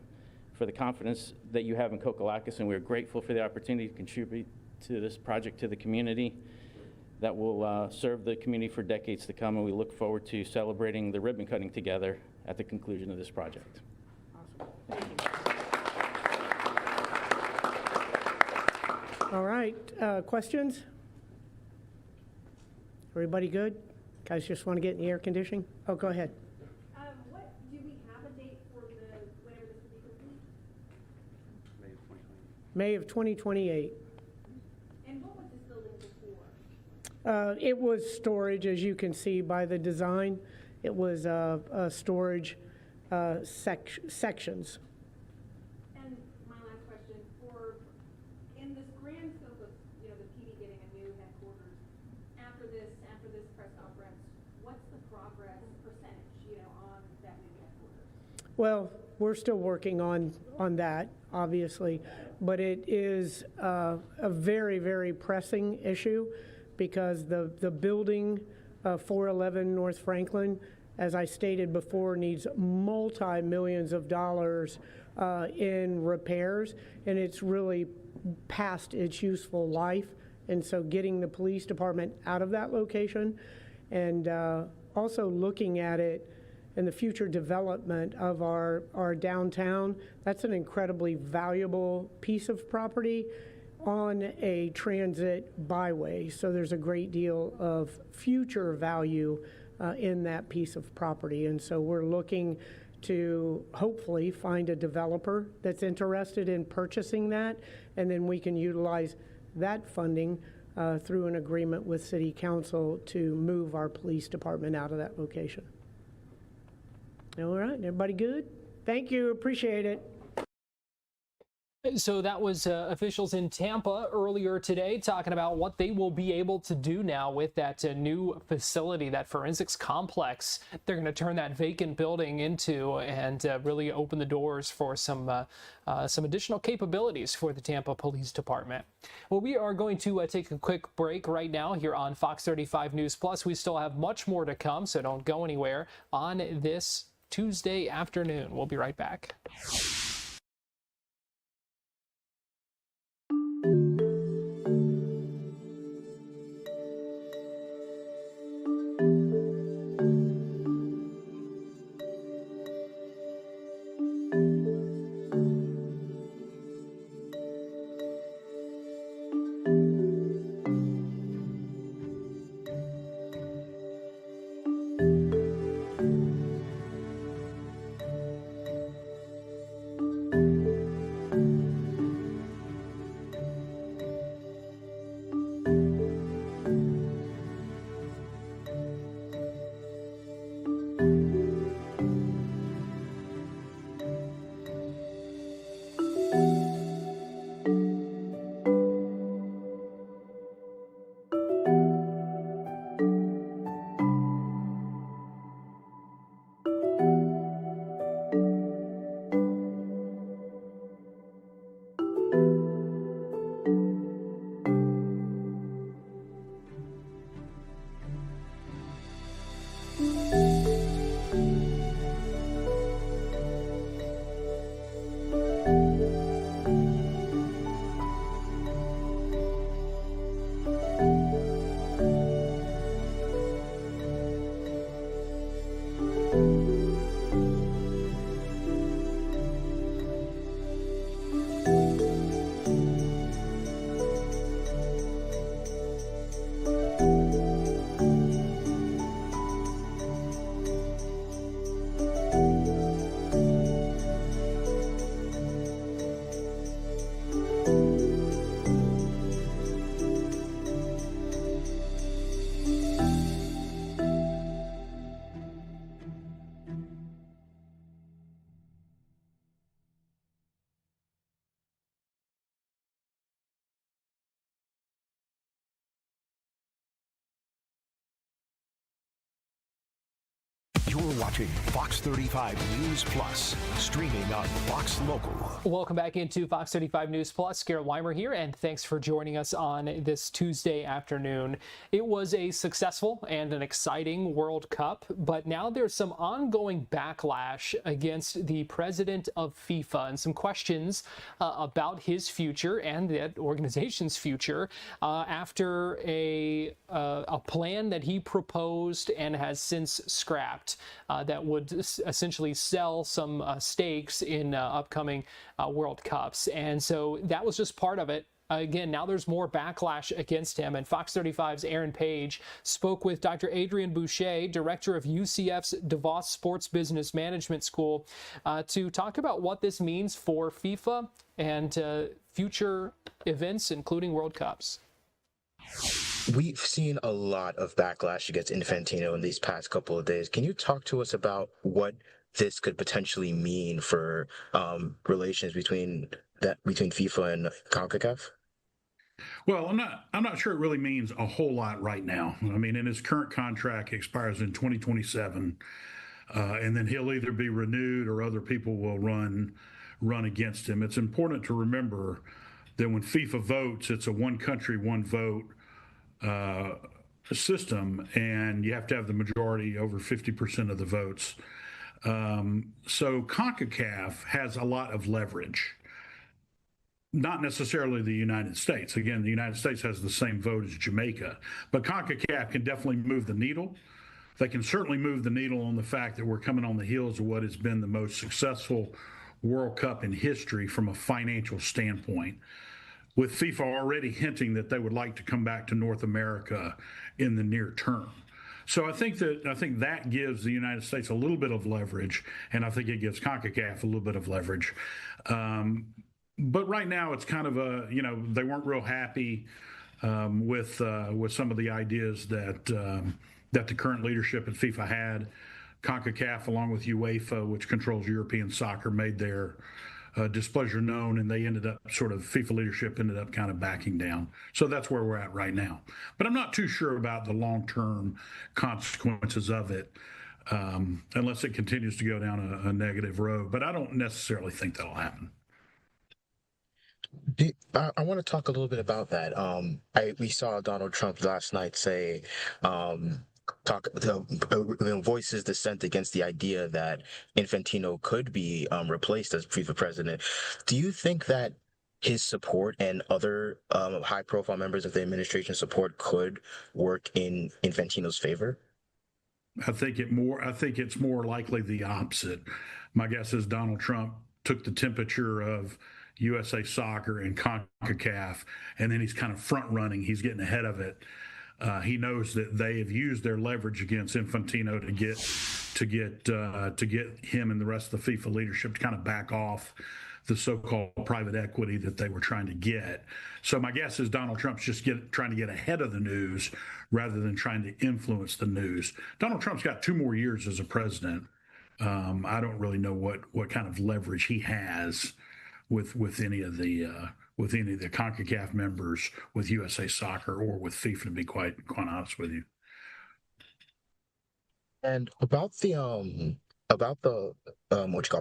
for the confidence that you have in Kokalakis, and we're grateful for the opportunity to contribute to this project to the community that will serve the community for decades to come, and we look forward to celebrating the ribbon cutting together at the conclusion of this project. Awesome. Thank you. All right, questions? Everybody good? Guys just want to get in the air conditioning? Oh, go ahead. What do we have a date for whenever this will be complete? May of 2028. And what was this building before? It was storage, as you can see by the design. It was storage sections. And my last question, in this grand scope of the PD getting a new headquarters, after this press conference, what's the progress percentage on that new headquarters? Well, we're still working on that, obviously, but it is a very, very pressing issue because the building, 411 North Franklin, as I stated before, needs multi-millions of dollars in repairs, and it's really past its useful life. And so getting the police department out of that location and also looking at it and the future development of our downtown, that's an incredibly valuable piece of property on a transit byway. So there's a great deal of future value in that piece of property. And so we're looking to hopefully find a developer that's interested in purchasing that, and then we can utilize that funding through an agreement with City Council to move our police department out of that location. All right, everybody good? Thank you, appreciate it. So that was officials in Tampa earlier today talking about what they will be able to do now with that new facility, that forensics complex. They're going to turn that vacant building into and really open the doors for some additional capabilities for the Tampa Police Department. Well, we are going to take a quick break right now here on Fox 35 News Plus. We still have much more to come, so don't go anywhere on this Tuesday afternoon. We'll be right back. watching Fox 35 News Plus, streaming on Fox Local. Welcome back into Fox 35 News Plus. Garrett Weimer here, and thanks for joining us on this Tuesday afternoon. It was a successful and an exciting World Cup, but now there's some ongoing backlash against the president of FIFA and some questions about his future and that organization's future after a plan that he proposed and has since scrapped that would essentially sell some stakes in upcoming World Cups. And so that was just part of it. Again, now there's more backlash against him, and Fox 35's Aaron Page spoke with Dr. Adrian Boucher, director of UCF's DeVos Sports Business Management School, to talk about what this means for FIFA and future events, including World Cups. We've seen a lot of backlash against Infantino in these past couple of days. Can you talk to us about what this could potentially mean for relations between FIFA and CONCACAF? Well, I'm not sure it really means a whole lot right now. I mean, and his current contract expires in 2027, and then he'll either be renewed or other people will run against him. It's important to remember that when FIFA votes, it's a one country, one vote system, and you have to have the majority, over 50% of the votes. So CONCACAF has a lot of leverage. Not necessarily the United States. Again, the United States has the same vote as Jamaica, but CONCACAF can definitely move the needle. They can certainly move the needle on the fact that we're coming on the heels of what has been the most successful World Cup in history from a financial standpoint, with FIFA already hinting that they would like to come back to North America in the near term. So I think that gives the United States a little bit of leverage, and I think it gives CONCACAF a little bit of leverage. But right now, it's kind of they weren't real happy with some of the ideas that the current leadership at FIFA had. CONCACAF, along with UEFA, which controls European soccer, made their displeasure known, and FIFA leadership ended up kind of backing down. So that's where we're at right now. But I'm not too sure about the long-term consequences of it, unless it continues to go down a negative road. But I don't necessarily think that'll happen. I want to talk a little bit about that. We saw Donald Trump last night say, voices dissent against the idea that Infantino could be replaced as FIFA president. Do you think that his support and other high-profile members of the administration support could work in Infantino's favor? I think it's more likely the opposite. My guess is Donald Trump took the temperature of USA Soccer and CONCACAF, and then he's kind of front running. He's getting ahead of it. He knows that they have used their leverage against Infantino to get him and the rest of the FIFA leadership to kind of back off the so-called private equity that they were trying to get. So my guess is Donald Trump's just trying to get ahead of the news rather than trying to influence the news. Donald Trump's got 2 more years as a president. I don't really know what kind of leverage he has with any of the CONCACAF members, with USA Soccer, or with FIFA, to be quite honest with you. And about the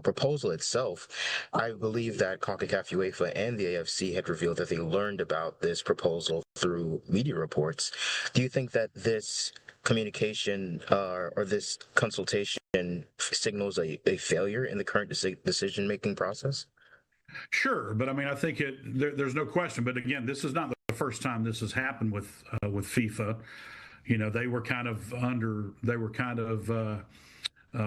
proposal itself, I believe that CONCACAF, UEFA, and the AFC had revealed that they learned about this proposal through media reports. Do you think that this communication or this consultation signals a failure in the current decision-making process? Sure, but I mean, I think there's no question. But again, this is not the first time this has happened with FIFA. They were kind of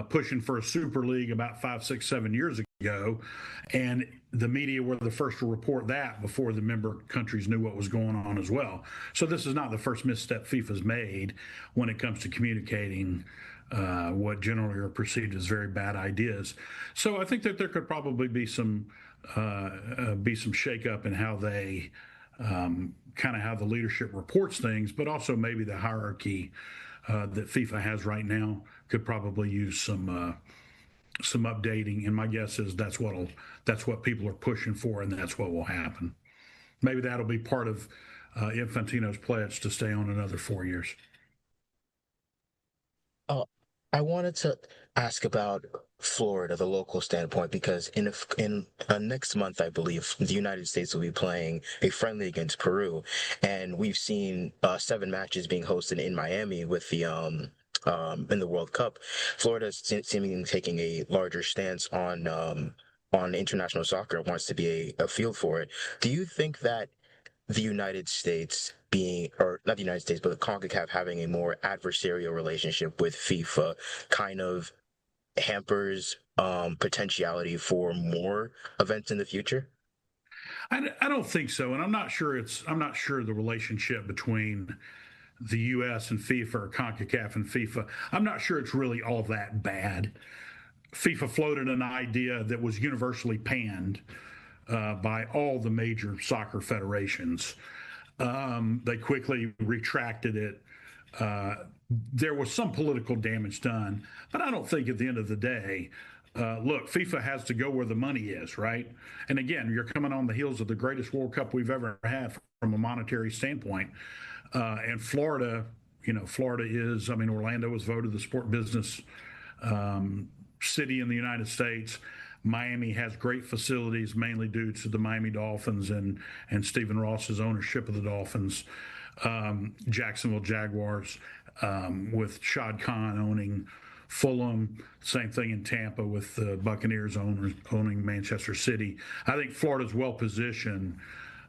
pushing for a super league about 5, 6, 7 years ago, and the media were the first to report that before the member countries knew what was going on as well. So this is not the first misstep FIFA's made when it comes to communicating what generally are perceived as very bad ideas. So I think that there could probably be some shakeup in how they how the leadership reports things, but also maybe the hierarchy that FIFA has right now could probably use some updating. And my guess is that's what people are pushing for, and that's what will happen. Maybe that'll be part of Infantino's pledge to stay on another 4 years. I wanted to ask about Florida, the local standpoint, because in next month, I believe the United States will be playing a friendly against Peru, and we've seen 7 matches being hosted in Miami with the in the World Cup. Florida is seemingly taking a larger stance on international soccer, wants to be a field for it. Do you think that the United States being, or not the United States, but the CONCACAF having a more adversarial relationship with FIFA kind of hampers potentiality for more events in the future? I don't think so, and I'm not sure the relationship between the U.S. and FIFA or CONCACAF and FIFA. I'm not sure it's really all that bad. FIFA floated an idea that was universally panned by all the major soccer federations. They quickly retracted it. There was some political damage done, but I don't think at the end of the day, look, FIFA has to go where the money is, right? And again, you're coming on the heels of the greatest World Cup we've ever had from a monetary standpoint. And Florida, Florida is, Orlando was voted the sport business city in the United States. Miami has great facilities, mainly due to the Miami Dolphins and Stephen Ross's ownership of the Dolphins. Jacksonville Jaguars, with Shad Khan owning Fulham. Same thing in Tampa with the Buccaneers owning Manchester City. I think Florida's well positioned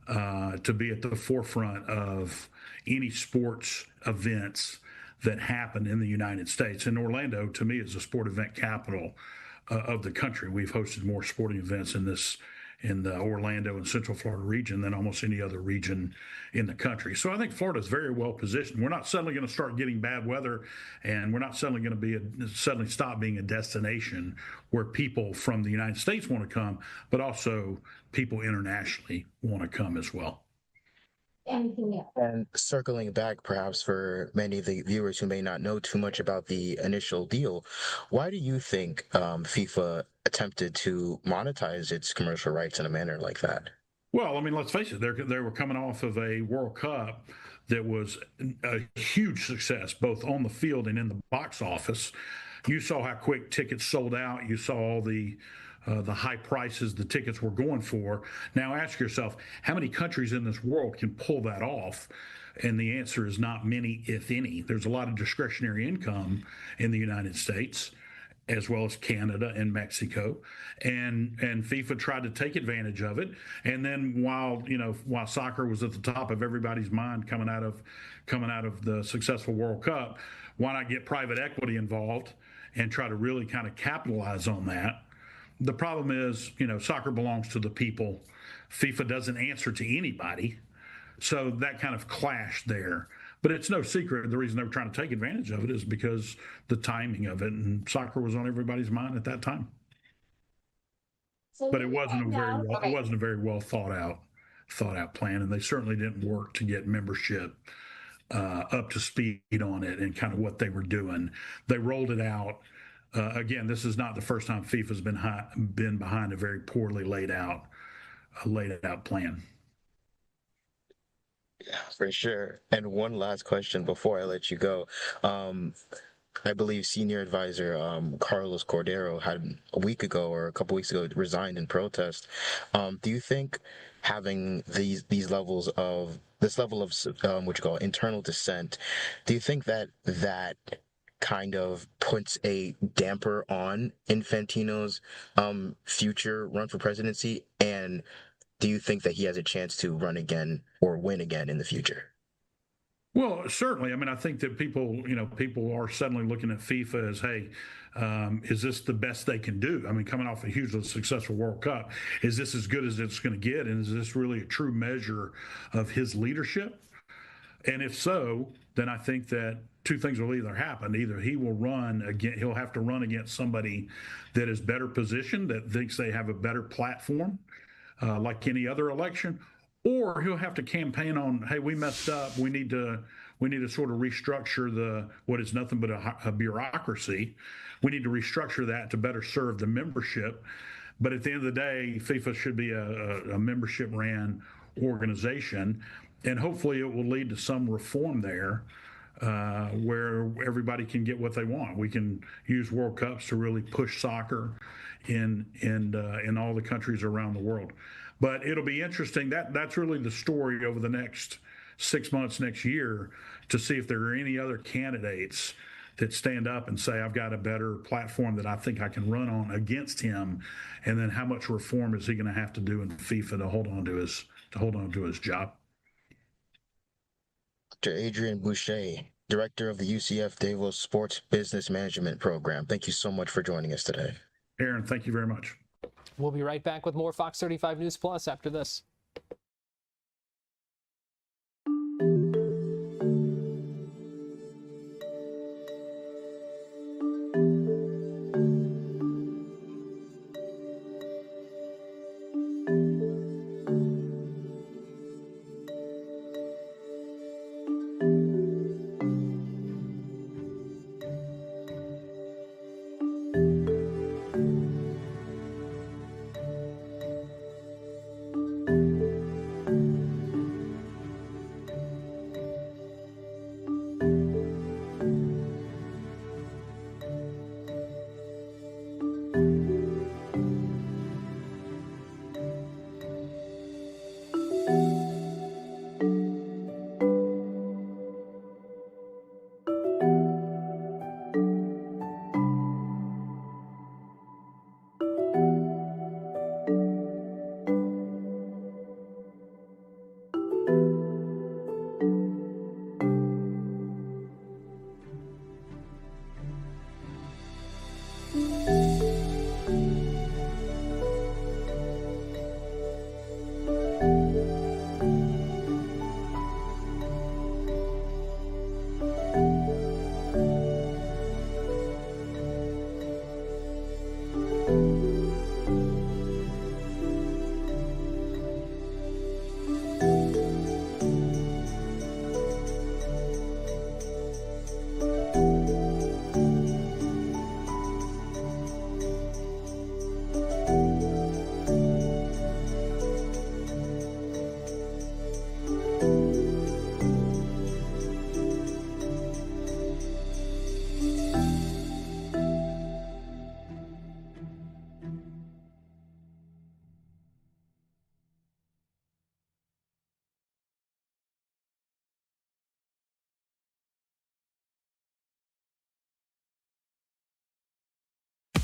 to be at the forefront of any sports events that happen in the United States. And Orlando, to me, is a sport event capital of the country. We've hosted more sporting events in the Orlando and Central Florida region than almost any other region in the country. So I think Florida is very well positioned. We're not suddenly going to start getting bad weather, and we're not suddenly going to suddenly stop being a destination where people from the United States want to come, but also people internationally want to come as well. And circling back, perhaps for many of the viewers who may not know too much about the initial deal, why do you think FIFA attempted to monetize its commercial rights in a manner like that? Well, let's face it, they were coming off of a World Cup that was a huge success, both on the field and in the box office. You saw how quick tickets sold out. You saw all the high prices the tickets were going for. Now ask yourself, how many countries in this world can pull that off? And the answer is not many, if any. There's a lot of discretionary income in the United States, as well as Canada and Mexico. And FIFA tried to take advantage of it. And then while soccer was at the top of everybody's mind coming out of the successful World Cup, why not get private equity involved and try to really kind of capitalize on that? The problem is, soccer belongs to the people. FIFA doesn't answer to anybody. So that kind of clashed there. But it's no secret the reason they were trying to take advantage of it is because the timing of it, and soccer was on everybody's mind at that time. But it wasn't a very well thought out plan, and they certainly didn't work to get membership up to speed on it and kind of what they were doing. They rolled it out. Again, this is not the first time FIFA's been behind a very poorly laid out plan. Yeah, for sure. And one last question before I let you go. I believe senior advisor Carlos Cordero had a week ago or a couple weeks ago resigned in protest. Do you think having this level of what you call internal dissent, do you think that kind of puts a damper on Infantino's future run for presidency? And do you think that he has a chance to run again or win again in the future? Well, certainly. I think that people are suddenly looking at FIFA as, hey, is this the best they can do? Coming off a hugely successful World Cup, is this as good as it's going to get? And is this really a true measure of his leadership? And if so, then I think that two things will either happen. Either he'll have to run against somebody that is better positioned, that thinks they have a better platform, like any other election, or he'll have to campaign on, hey, we messed up. We need to sort of restructure what is nothing but a bureaucracy. We need to restructure that to better serve the membership. But at the end of the day, FIFA should be a membership-ran organization, and hopefully it will lead to some reform there. where everybody can get what they want. We can use World Cups to really push soccer in all the countries around the world. But it'll be interesting. That's really the story over the next 6 months, next year, to see if there are any other candidates that stand up and say, I've got a better platform that I think I can run on against him, and then how much reform is he going to have to do in FIFA to hold on to his job. Dr. Adrian Boucher, Director of the UCF Davos Sports Business Management Program. Thank you so much for joining us today. Aaron, thank you very much. We'll be right back with more Fox 35 News Plus after this.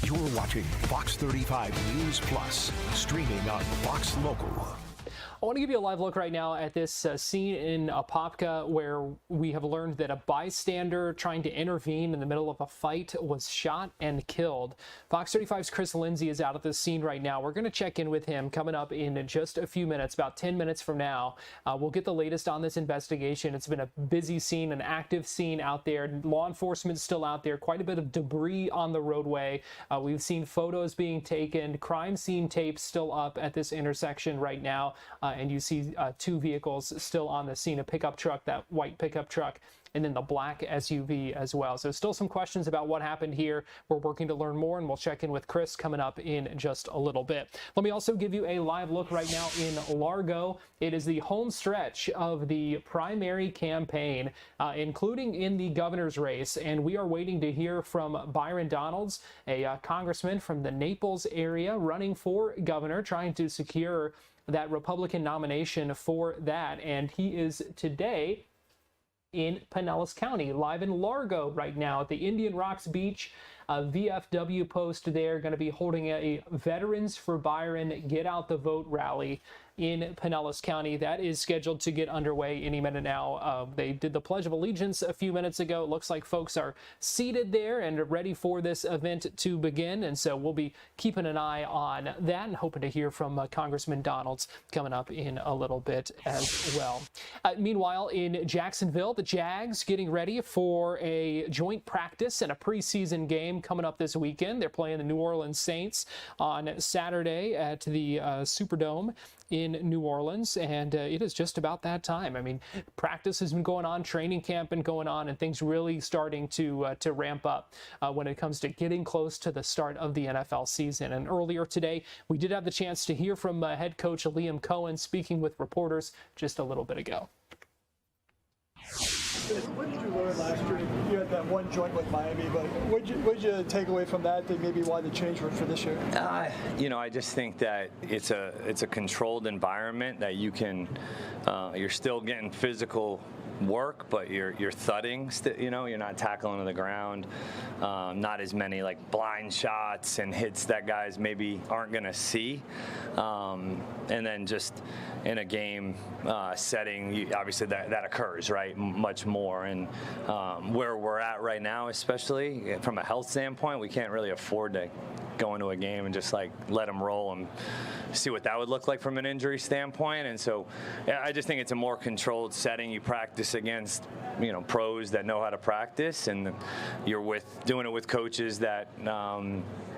You're watching Fox 35 News Plus, streaming on Fox Local. I want to give you a live look right now at this scene in Apopka, where we have learned that a bystander trying to intervene in the middle of a fight was shot and killed. Fox 35's Chris Lindsay is out at this scene right now. We're going to check in with him coming up in just a few minutes, about 10 minutes from now. We'll get the latest on this investigation. It's been a busy scene, an active scene out there. Law enforcement still out there. Quite a bit of debris on the roadway. We've seen photos being taken. Crime scene tapes still up at this intersection right now. And you see two vehicles still on the scene, a pickup truck, that white pickup truck, and then the black SUV as well. So still some questions about what happened here. We're working to learn more, and we'll check in with Chris coming up in just a little bit. Let me also give you a live look right now in Largo. It is the home stretch of the primary campaign, including in the governor's race, and we are waiting to hear from Byron Donalds, a congressman from the Naples area running for governor, trying to secure that Republican nomination for that. And he is today in Pinellas County, live in Largo right now at the Indian Rocks Beach VFW post there, going to be holding a Veterans for Byron Get Out the Vote rally in Pinellas County. That is scheduled to get underway any minute now. They did the Pledge of Allegiance a few minutes ago. It looks like folks are seated there and ready for this event to begin. And so we'll be keeping an eye on that and hoping to hear from Congressman Donalds coming up in a little bit as well. Meanwhile, in Jacksonville, the Jags getting ready for a joint practice and a preseason game coming up this weekend. They're playing the New Orleans Saints on Saturday at the Superdome in New Orleans, and it is just about that time. I mean, practice has been going on, training camp been going on, and things really starting to ramp up when it comes to getting close to the start of the NFL season. And earlier today, we did have the chance to hear from head coach Liam Cohen speaking with reporters just a little bit ago. What did you learn last year? You had that one joint with Miami, but what did you take away from that maybe why the change for this year? I just think that it's a controlled environment that you can, you're still getting physical work, but you're thudding, you're not tackling to the ground. Not as many like blind shots and hits that guys maybe aren't going to see. And then just in a game setting, obviously that occurs, right? Much more. And where we're at right now, especially from a health standpoint, we can't really afford to go into a game and just like let them roll and see what that would look like from an injury standpoint. And so I just think it's a more controlled setting. You practice against, pros that know how to practice, and you're doing it with coaches that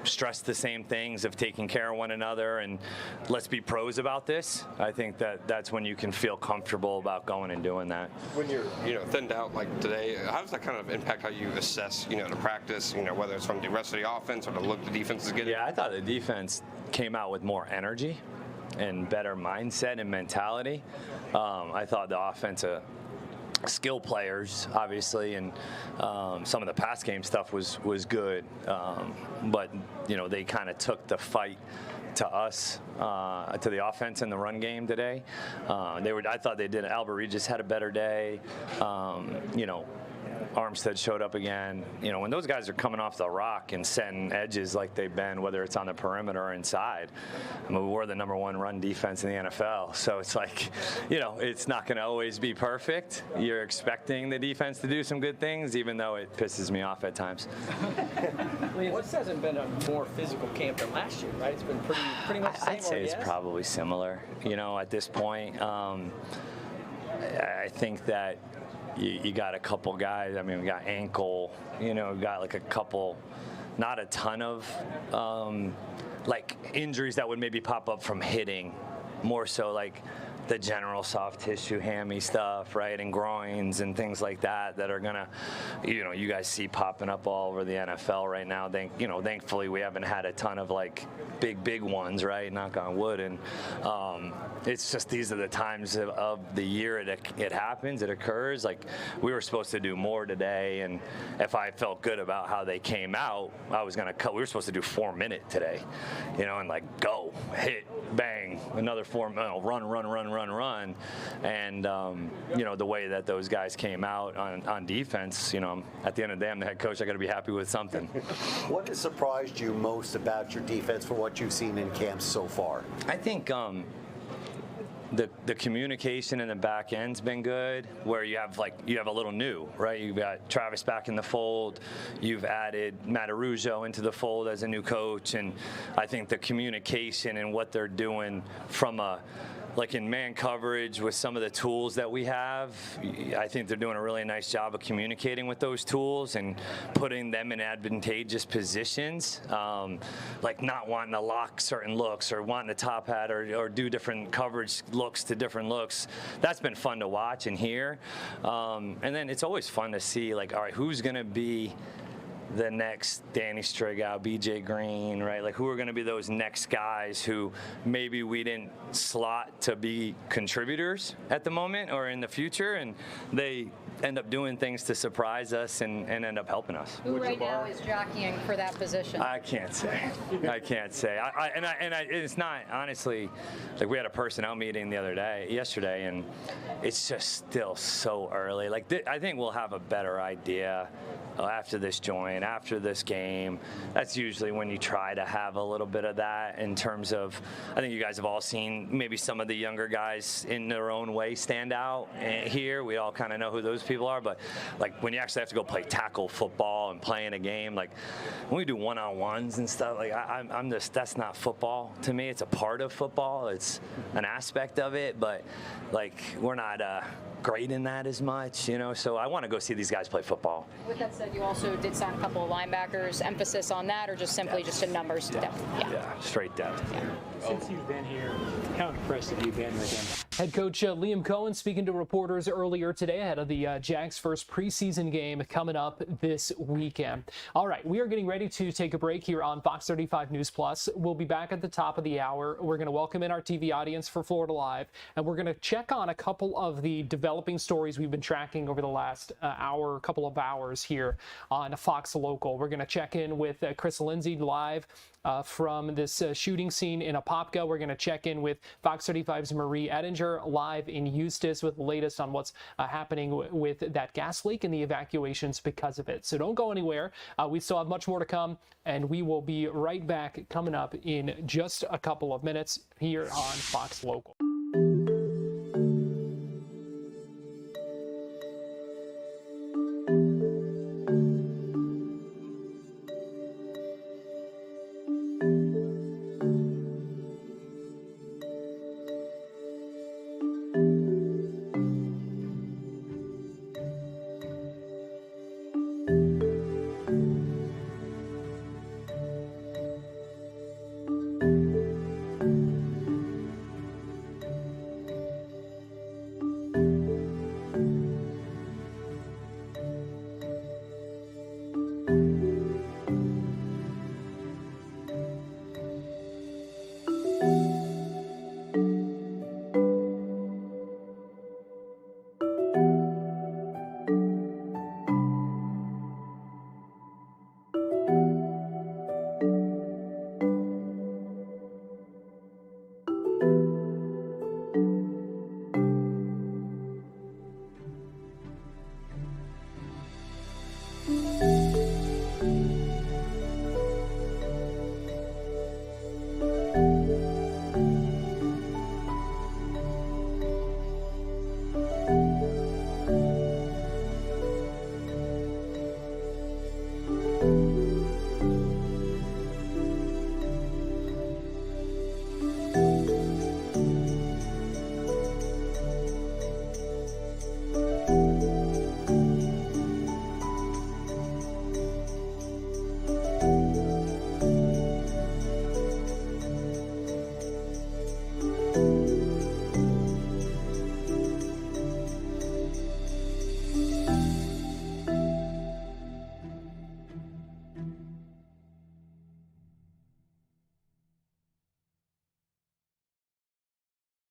stress the same things of taking care of one another and let's be pros about this. I think that's when you can feel comfortable about going and doing that. When you're, thinned out like today, how does that kind of impact how you assess, the practice, whether it's from the rest of the offense or the look the defense is getting? Yeah, I thought the defense came out with more energy and better mindset and mentality. I thought the offensive skill players, obviously, and some of the pass game stuff was good, but they kind of took the fight to us, to the offense in the run game today. I thought they did. Albert Regis had a better day. Armstead showed up again. When those guys are coming off the rock and setting edges like they've been, whether it's on the perimeter or inside, we're the #1 run defense in the NFL. So it's like, it's not going to always be perfect. You're expecting the defense to do some good things, even though it pisses me off at times. This hasn't been a more physical camp than last year, right? It's been pretty much the same. I'd say it's probably similar. At this point, I think that you got a couple guys. We got ankle. We got like a couple, not a ton of like injuries that would maybe pop up from hitting. More so like the general soft tissue hammy stuff, right, and groins and things like that are gonna, you guys see popping up all over the NFL right now. Thankfully we haven't had a ton of like big ones, right? Knock on wood. And it's just these are the times of the year it happens, it occurs. Like we were supposed to do more today, and if I felt good about how they came out, I was gonna cut. We were supposed to do 4-minute today, and like go hit bang another 4 minute run, and the way that those guys came out on defense, at the end of the day, I'm the head coach. I got to be happy with something. What has surprised you most about your defense for what you've seen in camps so far? I think the communication in the back end's been good, where you have a little new, right? You've got Travis back in the fold. You've added Matarujo into the fold as a new coach, and I think the communication and what they're doing from like in man coverage with some of the tools that we have, I think they're doing a really nice job of communicating with those tools and putting them in advantageous positions, like not wanting to lock certain looks or wanting to top hat or do different coverage looks to different looks. That's been fun to watch and hear. And then it's always fun to see, like, all right, who's going to be the next Danny Strigow, BJ Green, right? Like, who are going to be those next guys who maybe we didn't slot to be contributors at the moment or in the future, and they end up doing things to surprise us and end up helping us. Who right now is jockeying for that position? I can't say. It's not, honestly, like we had a personnel meeting yesterday, and it's just still so early. Like, I think we'll have a better idea after this joint, after this game. That's usually when you try to have a little bit of that in terms of, I think you guys have all seen maybe some of the younger guys in their own way stand out here. We all kind of know who those people are, but like when you actually have to go play tackle football and play in a game, like when we do one-on-ones and stuff, like I'm just, that's not football to me. It's a part of football. It's an aspect of it, but like we're not great in that as much, so I want to go see these guys play football. With that said, you also did sign a couple of linebackers. Emphasis on that, or just simply just a numbers depth? Yeah, straight depth. Since you've been here, how impressed have you been with him? Head coach Liam Cohen speaking to reporters earlier today ahead of the Jags' first preseason game coming up this weekend. All right, we are getting ready to take a break here on Fox 35 News Plus. We'll be back at the top of the hour. We're going to welcome in our TV audience for Florida Live, and we're going to check on a couple of the developing stories we've been tracking over the last couple of hours here on Fox Local. We're going to check in with Chris Lindsay live from this shooting scene in Apopka. We're going to check in with Fox 35's Marie Ettinger live in Eustis with the latest on what's happening with that gas leak and the evacuations because of it. So don't go anywhere. We still have much more to come, and we will be right back coming up in just a couple of minutes here on Fox Local.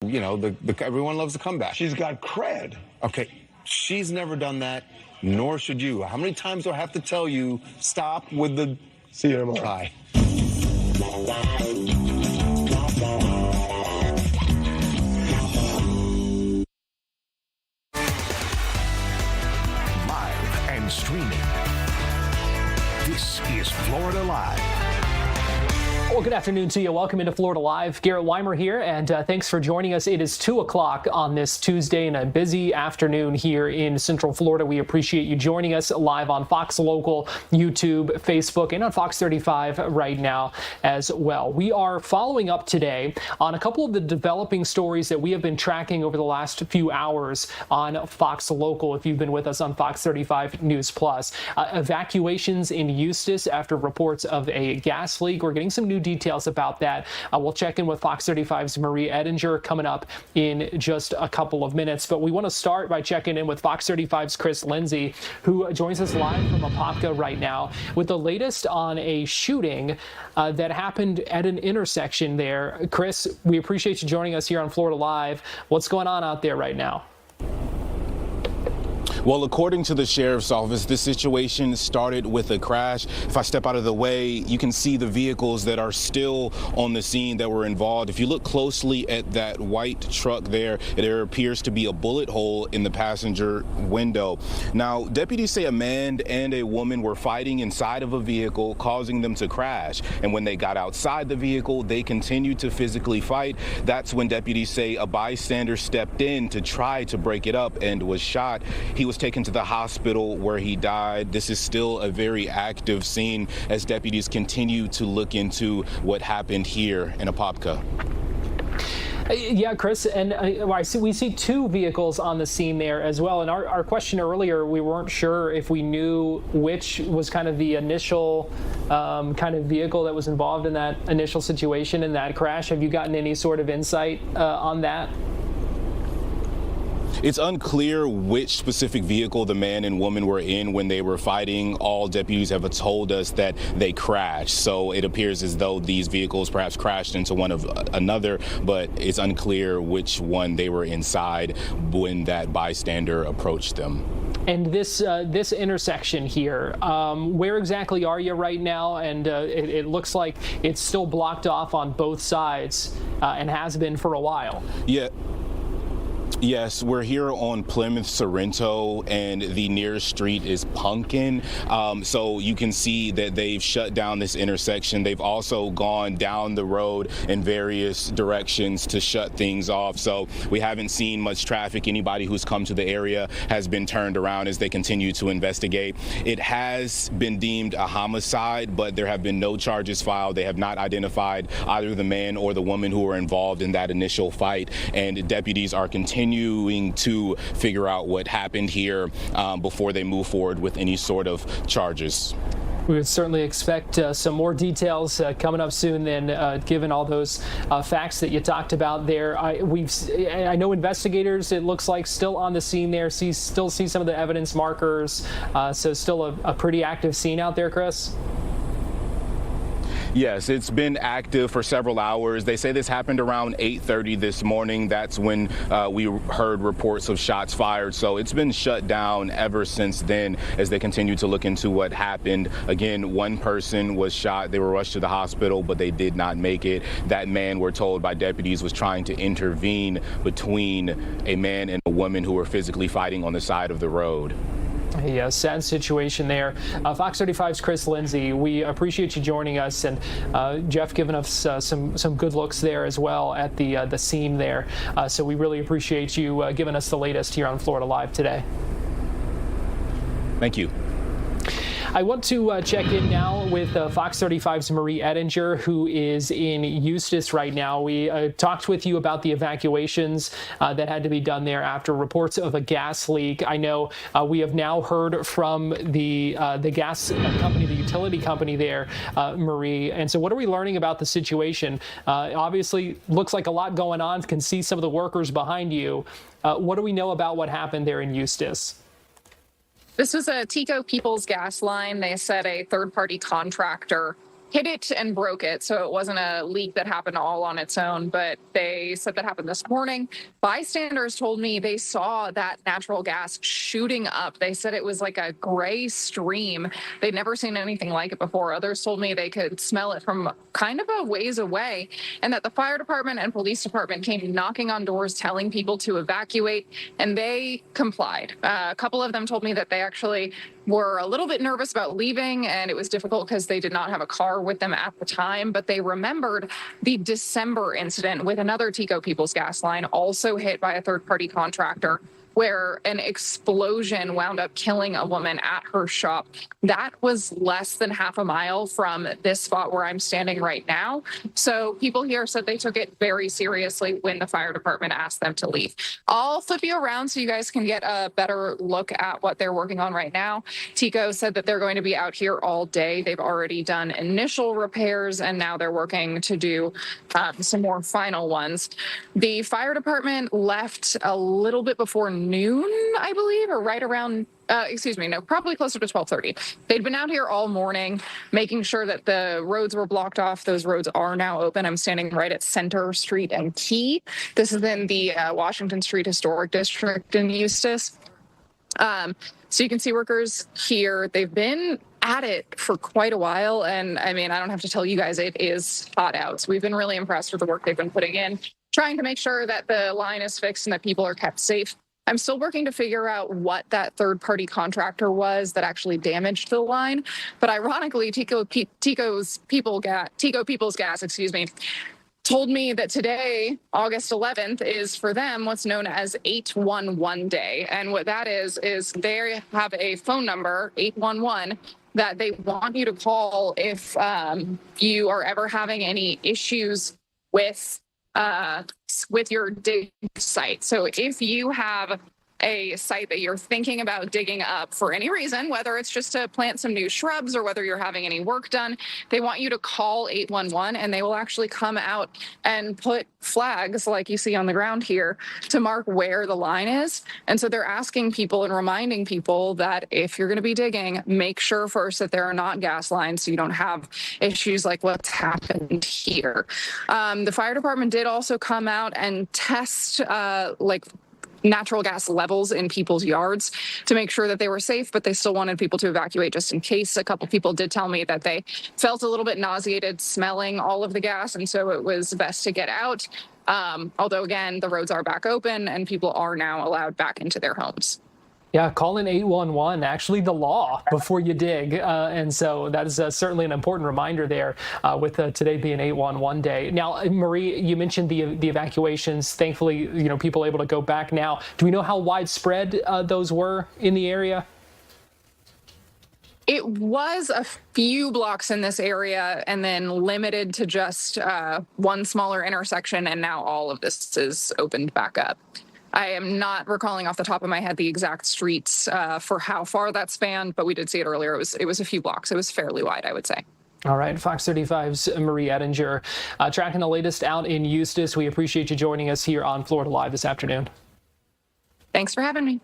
You know, everyone loves the comeback. She's got cred. Okay, she's never done that, nor should you. How many times do I have to tell you, stop with the... See you tomorrow. Bye. Live and streaming. This is Florida Live. Well, good afternoon to you. Welcome into Florida Live. Garrett Weimer here, and thanks for joining us. It is 2 o'clock on this Tuesday and a busy afternoon here in Central Florida. We appreciate you joining us live on Fox Local, YouTube, Facebook, and on Fox 35 right now as well. We are following up today on a couple of the developing stories that we have been tracking over the last few hours on Fox Local. If you've been with us on Fox 35 News Plus, evacuations in Eustis after reports of a gas leak. We're getting some new details about that. We'll check in with Fox 35's Marie Ettinger coming up in just a couple of minutes. But we want to start by checking in with Fox 35's Chris Lindsay, who joins us live from Apopka right now with the latest on a shooting that happened at an intersection there. Chris, we appreciate you joining us here on Florida Live. What's going on out there right now? Well, according to the sheriff's office, this situation started with a crash. If I step out of the way, you can see the vehicles that are still on the scene that were involved. If you look closely at that white truck there appears to be a bullet hole in the passenger window. Now, deputies say a man and a woman were fighting inside of a vehicle, causing them to crash. And when they got outside the vehicle, they continued to physically fight. That's when deputies say a bystander stepped in to try to break it up and was shot. He was taken to the hospital where he died. This is still a very active scene as deputies continue to look into what happened here in Apopka. Yeah, Chris, and we see two vehicles on the scene there as well. And our question earlier, we weren't sure if we knew which was kind of the initial kind of vehicle that was involved in that initial situation in that crash. Have you gotten any sort of insight on that? It's unclear which specific vehicle the man and woman were in when they were fighting. All deputies have told us that they crashed. So it appears as though these vehicles perhaps crashed into one of another, but it's unclear which one they were inside when that bystander approached them. And this intersection here, where exactly are you right now? And it looks like it's still blocked off on both sides and has been for a while. Yeah. Yes, we're here on Plymouth Sorrento, and the nearest street is Pumpkin. So you can see that they've shut down this intersection. They've also gone down the road in various directions to shut things off. So we haven't seen much traffic. Anybody who's come to the area has been turned around as they continue to investigate. It has been deemed a homicide, but there have been no charges filed. They have not identified either the man or the woman who were involved in that initial fight, and deputies are continuing to figure out what happened here before they move forward with any sort of charges. We would certainly expect some more details coming up soon then, given all those facts that you talked about there. I know investigators, it looks like, still on the scene there, still see some of the evidence markers, so still a pretty active scene out there, Chris? Yes, it's been active for several hours. They say this happened around 8:30 this morning. That's when we heard reports of shots fired. So it's been shut down ever since then as they continue to look into what happened. Again, one person was shot. They were rushed to the hospital, but they did not make it. That man, we're told by deputies, was trying to intervene between a man and a woman who were physically fighting on the side of the road. Yeah, sad situation there. Fox 35's Chris Lindsay, we appreciate you joining us, and Jeff giving us some good looks there as well at the scene there. So we really appreciate you giving us the latest here on Florida Live today. Thank you. I want to check in now with Fox 35's Marie Ettinger, who is in Eustis right now. We talked with you about the evacuations that had to be done there after reports of a gas leak. I know we have now heard from the gas company, the utility company there, Marie. And so what are we learning about the situation? Obviously, looks like a lot going on. Can see some of the workers behind you. What do we know about what happened there in Eustis? This was a TECO People's Gas line. They said a third-party contractor hit it and broke it, so it wasn't a leak that happened all on its own, but they said that happened this morning. Bystanders told me they saw that natural gas shooting up. They said it was like a gray stream. They'd never seen anything like it before. Others told me they could smell it from kind of a ways away, and that the fire department and police department came knocking on doors telling people to evacuate, and they complied. A couple of them told me that they actually were a little bit nervous about leaving, and it was difficult because they did not have a car with them at the time, but they remembered the December incident with another TECO People's Gas line, also hit by a third-party contractor, where an explosion wound up killing a woman at her shop. That was less than half a mile from this spot where I'm standing right now. So people here said they took it very seriously when the fire department asked them to leave. I'll flip you around so you guys can get a better look at what they're working on right now. TECO said that they're going to be out here all day. They've already done initial repairs, and now they're working to do some more final ones. The fire department left a little bit before noon, I believe, or right around, probably closer to 12:30. They'd been out here all morning, making sure that the roads were blocked off. Those roads are now open. I'm standing right at Center Street and Key. This is in the Washington Street Historic District in Eustis. So you can see workers here. They've been at it for quite a while, and I mean, I don't have to tell you guys, it is hot out. So we've been really impressed with the work they've been putting in, trying to make sure that the line is fixed and that people are kept safe. I'm still working to figure out what that third-party contractor was that actually damaged the line. But ironically, TECO People's Gas, told me that today, August 11th, is for them what's known as 811 Day. And what that is they have a phone number, 811, that they want you to call if you are ever having any issues with your dig site. So if you have a site that you're thinking about digging up for any reason, whether it's just to plant some new shrubs or whether you're having any work done, they want you to call 811 and they will actually come out and put flags like you see on the ground here to mark where the line is. And so they're asking people and reminding people that if you're going to be digging, make sure first that there are not gas lines so you don't have issues like what's happened here. The fire department did also come out and test natural gas levels in people's yards to make sure that they were safe, but they still wanted people to evacuate just in case. A couple people did tell me that they felt a little bit nauseated smelling all of the gas, and so it was best to get out. Although, again, the roads are back open and people are now allowed back into their homes. Yeah, call in 811, actually the law before you dig. And so that is certainly an important reminder there with today being 811 day. Now, Marie, you mentioned the evacuations. Thankfully, people are able to go back now. Do we know how widespread those were in the area? It was a few blocks in this area and then limited to just one smaller intersection. And now all of this is opened back up. I am not recalling off the top of my head the exact streets for how far that spanned, but we did see it earlier. It was a few blocks. It was fairly wide, I would say. All right, Fox 35's Marie Ettinger tracking the latest out in Eustis. We appreciate you joining us here on Florida Live this afternoon. Thanks for having me.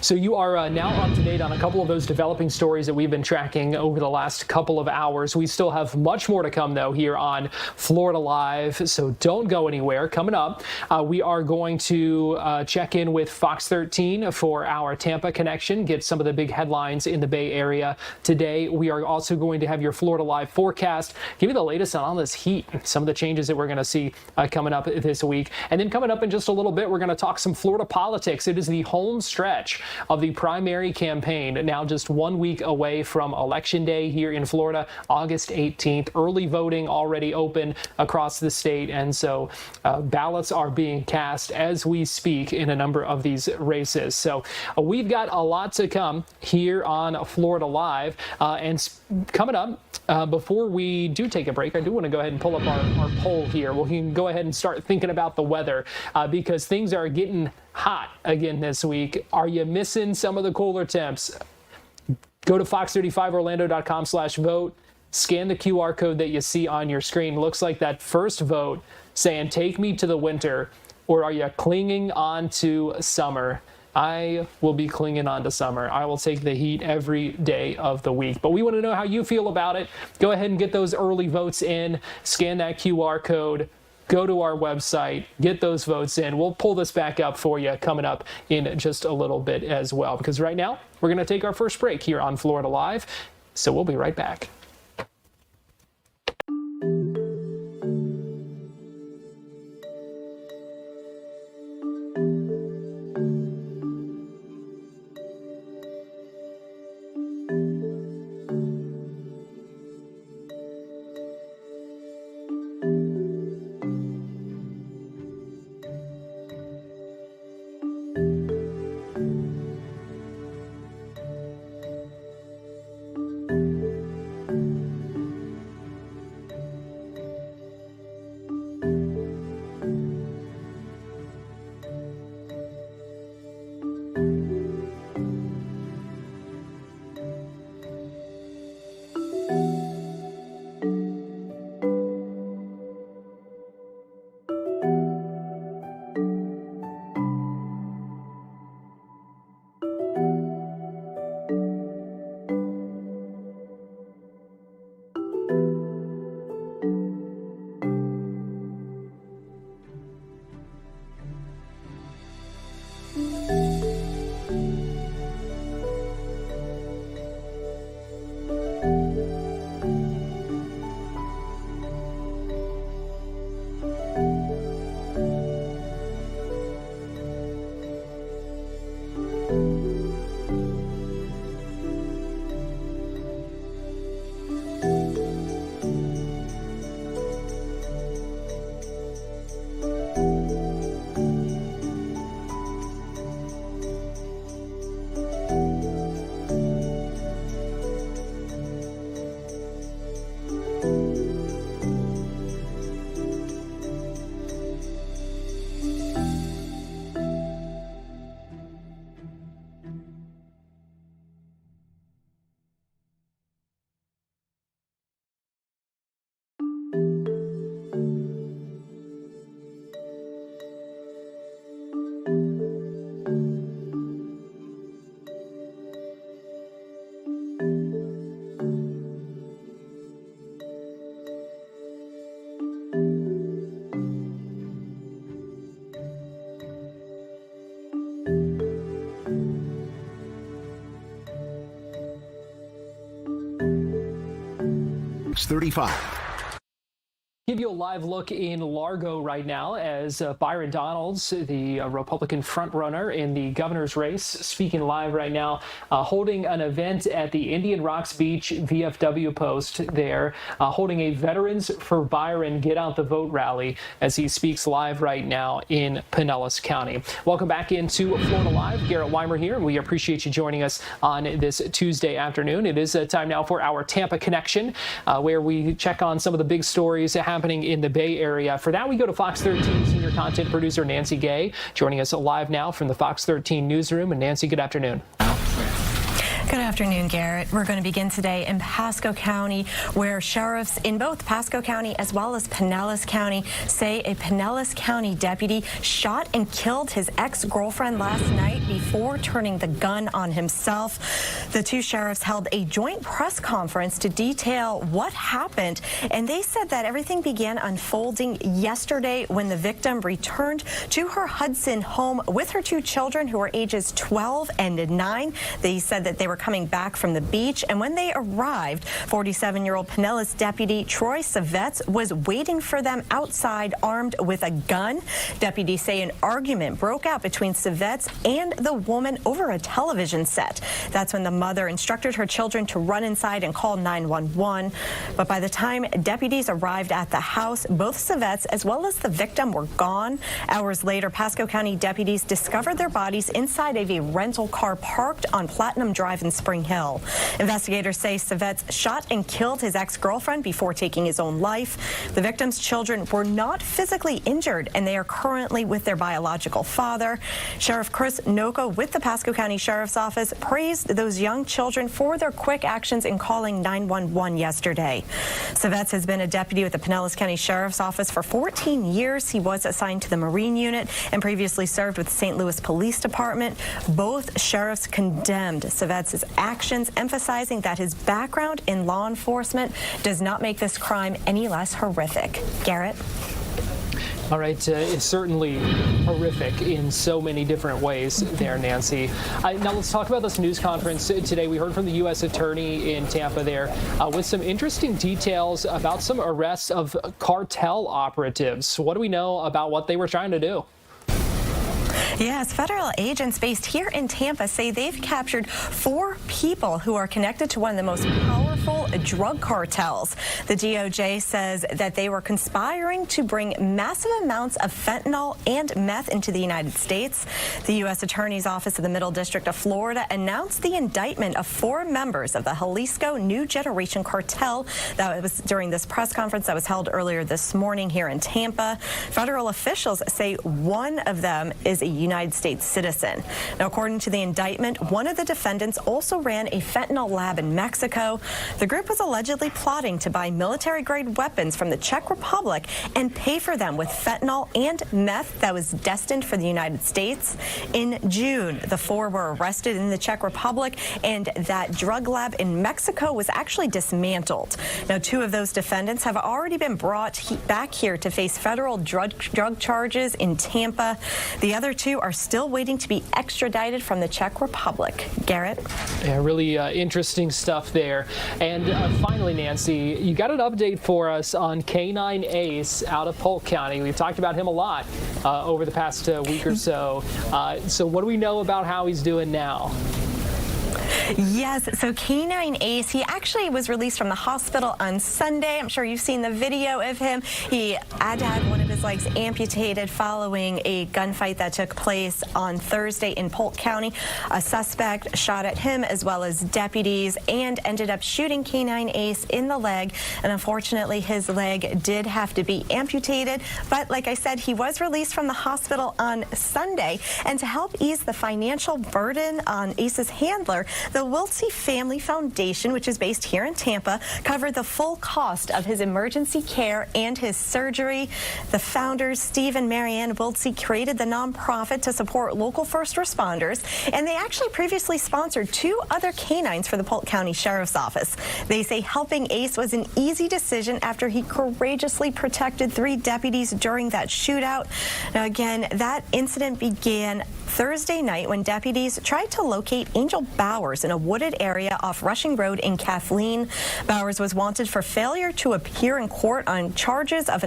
So you are now up to date on a couple of those developing stories that we've been tracking over the last couple of hours. We still have much more to come, though, here on Florida Live, so don't go anywhere. Coming up, we are going to check in with Fox 13 for our Tampa connection, get some of the big headlines in the Bay Area today. We are also going to have your Florida Live forecast, give you the latest on all this heat, some of the changes that we're going to see coming up this week. And then coming up in just a little bit, we're going to talk some Florida politics. It is the home stretch of the primary campaign, now just 1 week away from Election Day here in Florida, August 18th. Early voting already open across the state, and so ballots are being cast as we speak in a number of these races. So we've got a lot to come here on Florida Live, and coming up, before we do take a break, I do want to go ahead and pull up our poll here. We can go ahead and start thinking about the weather because things are getting hot again this week. Are you missing some of the cooler temps? Go to fox35orlando.com/vote. Scan the QR code that you see on your screen. Looks like that first vote saying, take me to the winter, or are you clinging on to summer? I will be clinging on to summer. I will take the heat every day of the week. But we want to know how you feel about it. Go ahead and get those early votes in. Scan that QR code. Go to our website, get those votes in. We'll pull this back up for you coming up in just a little bit as well, because right now we're going to take our first break here on Florida Live. So we'll be right back. Fox 35. Give you a live look in Largo right now as Byron Donalds, the Republican frontrunner in the governor's race, speaking live right now, holding an event at the Indian Rocks Beach VFW post there, holding a Veterans for Byron Get Out the Vote rally as he speaks live right now in Pinellas County. Welcome back into Florida Live. Garrett Weimer here, and we appreciate you joining us on this Tuesday afternoon. It is time now for our Tampa Connection, where we check on some of the big stories happening in the Bay Area. For that, we go to Fox 13 senior content producer Nancy Gay, joining us live now from the Fox 13 newsroom. And Nancy, good afternoon. Good afternoon, Garrett. We're going to begin today in Pasco County, where sheriffs in both Pasco County as well as Pinellas County say a Pinellas County deputy shot and killed his ex-girlfriend last night before turning the gun on himself. The two sheriffs held a joint press conference to detail what happened, and they said that everything began unfolding yesterday when the victim returned to her Hudson home with her two children, who were ages 12 and 9. They said that they were coming back from the beach, and when they arrived, 47-year-old Pinellas deputy Troy Savets was waiting for them outside armed with a gun. Deputies say an argument broke out between Savets and the woman over a television set. That's when the mother instructed her children to run inside and call 911. But by the time deputies arrived at the house, both Savets as well as the victim were gone. Hours later, Pasco County deputies discovered their bodies inside of a rental car parked on Platinum Drive in Spring Hill. Investigators say Savets shot and killed his ex-girlfriend before taking his own life. The victim's children were not physically injured, and they are currently with their biological father. Sheriff Chris Noko with the Pasco County Sheriff's Office praised those young children for their quick actions in calling 911 yesterday. Savets has been a deputy with the Pinellas County Sheriff's Office for 14 years. He was assigned to the Marine Unit and previously served with the St. Louis Police Department. Both sheriffs condemned Savets' actions, emphasizing that his background in law enforcement does not make this crime any less horrific. Garrett? All right, it's certainly horrific in so many different ways there, Nancy. Now let's talk about this news conference today. We heard from the U.S. Attorney in Tampa there with some interesting details about some arrests of cartel operatives. What do we know about what they were trying to do? Yes, federal agents based here in Tampa say they've captured 4 people who are connected to one of the most powerful drug cartels. The DOJ says that they were conspiring to bring massive amounts of fentanyl and meth into the United States. The U.S. Attorney's Office of the Middle District of Florida announced the indictment of 4 members of the Jalisco New Generation Cartel. That was during this press conference that was held earlier this morning here in Tampa. Federal officials say one of them is a United States citizen. Now, according to the indictment, one of the defendants also ran a fentanyl lab in Mexico. The group was allegedly plotting to buy military-grade weapons from the Czech Republic and pay for them with fentanyl and meth that was destined for the United States. In June, the 4 were arrested in the Czech Republic, and that drug lab in Mexico was actually dismantled. Now, 2 of those defendants have already been brought back here to face federal drug charges in Tampa. The other 2 are still waiting to be extradited from the Czech Republic. Garrett? Yeah, really interesting stuff there. And finally, Nancy, you got an update for us on K9 Ace out of Polk County. We've talked about him a lot over the past week or so. So what do we know about how he's doing now? Yes, so K9 Ace, he actually was released from the hospital on Sunday. I'm sure you've seen the video of him. He had to have one of his legs amputated following a gunfight that took place on Thursday in Polk County. A suspect shot at him as well as deputies and ended up shooting K9 Ace in the leg. And unfortunately, his leg did have to be amputated. But like I said, he was released from the hospital on Sunday. And to help ease the financial burden on Ace's handler, the Wiltsey Family Foundation, which is based here in Tampa, covered the full cost of his emergency care and his surgery. The founders, Steve and Marianne Wiltsey, created the nonprofit to support local first responders, and they actually previously sponsored 2 other canines for the Polk County Sheriff's Office. They say helping Ace was an easy decision after he courageously protected 3 deputies during that shootout. Now, again, that incident began Thursday night when deputies tried to locate Angel Bowers in a wooded area off Rushing Road in Kathleen. Bowers was wanted for failure to appear in court on charges of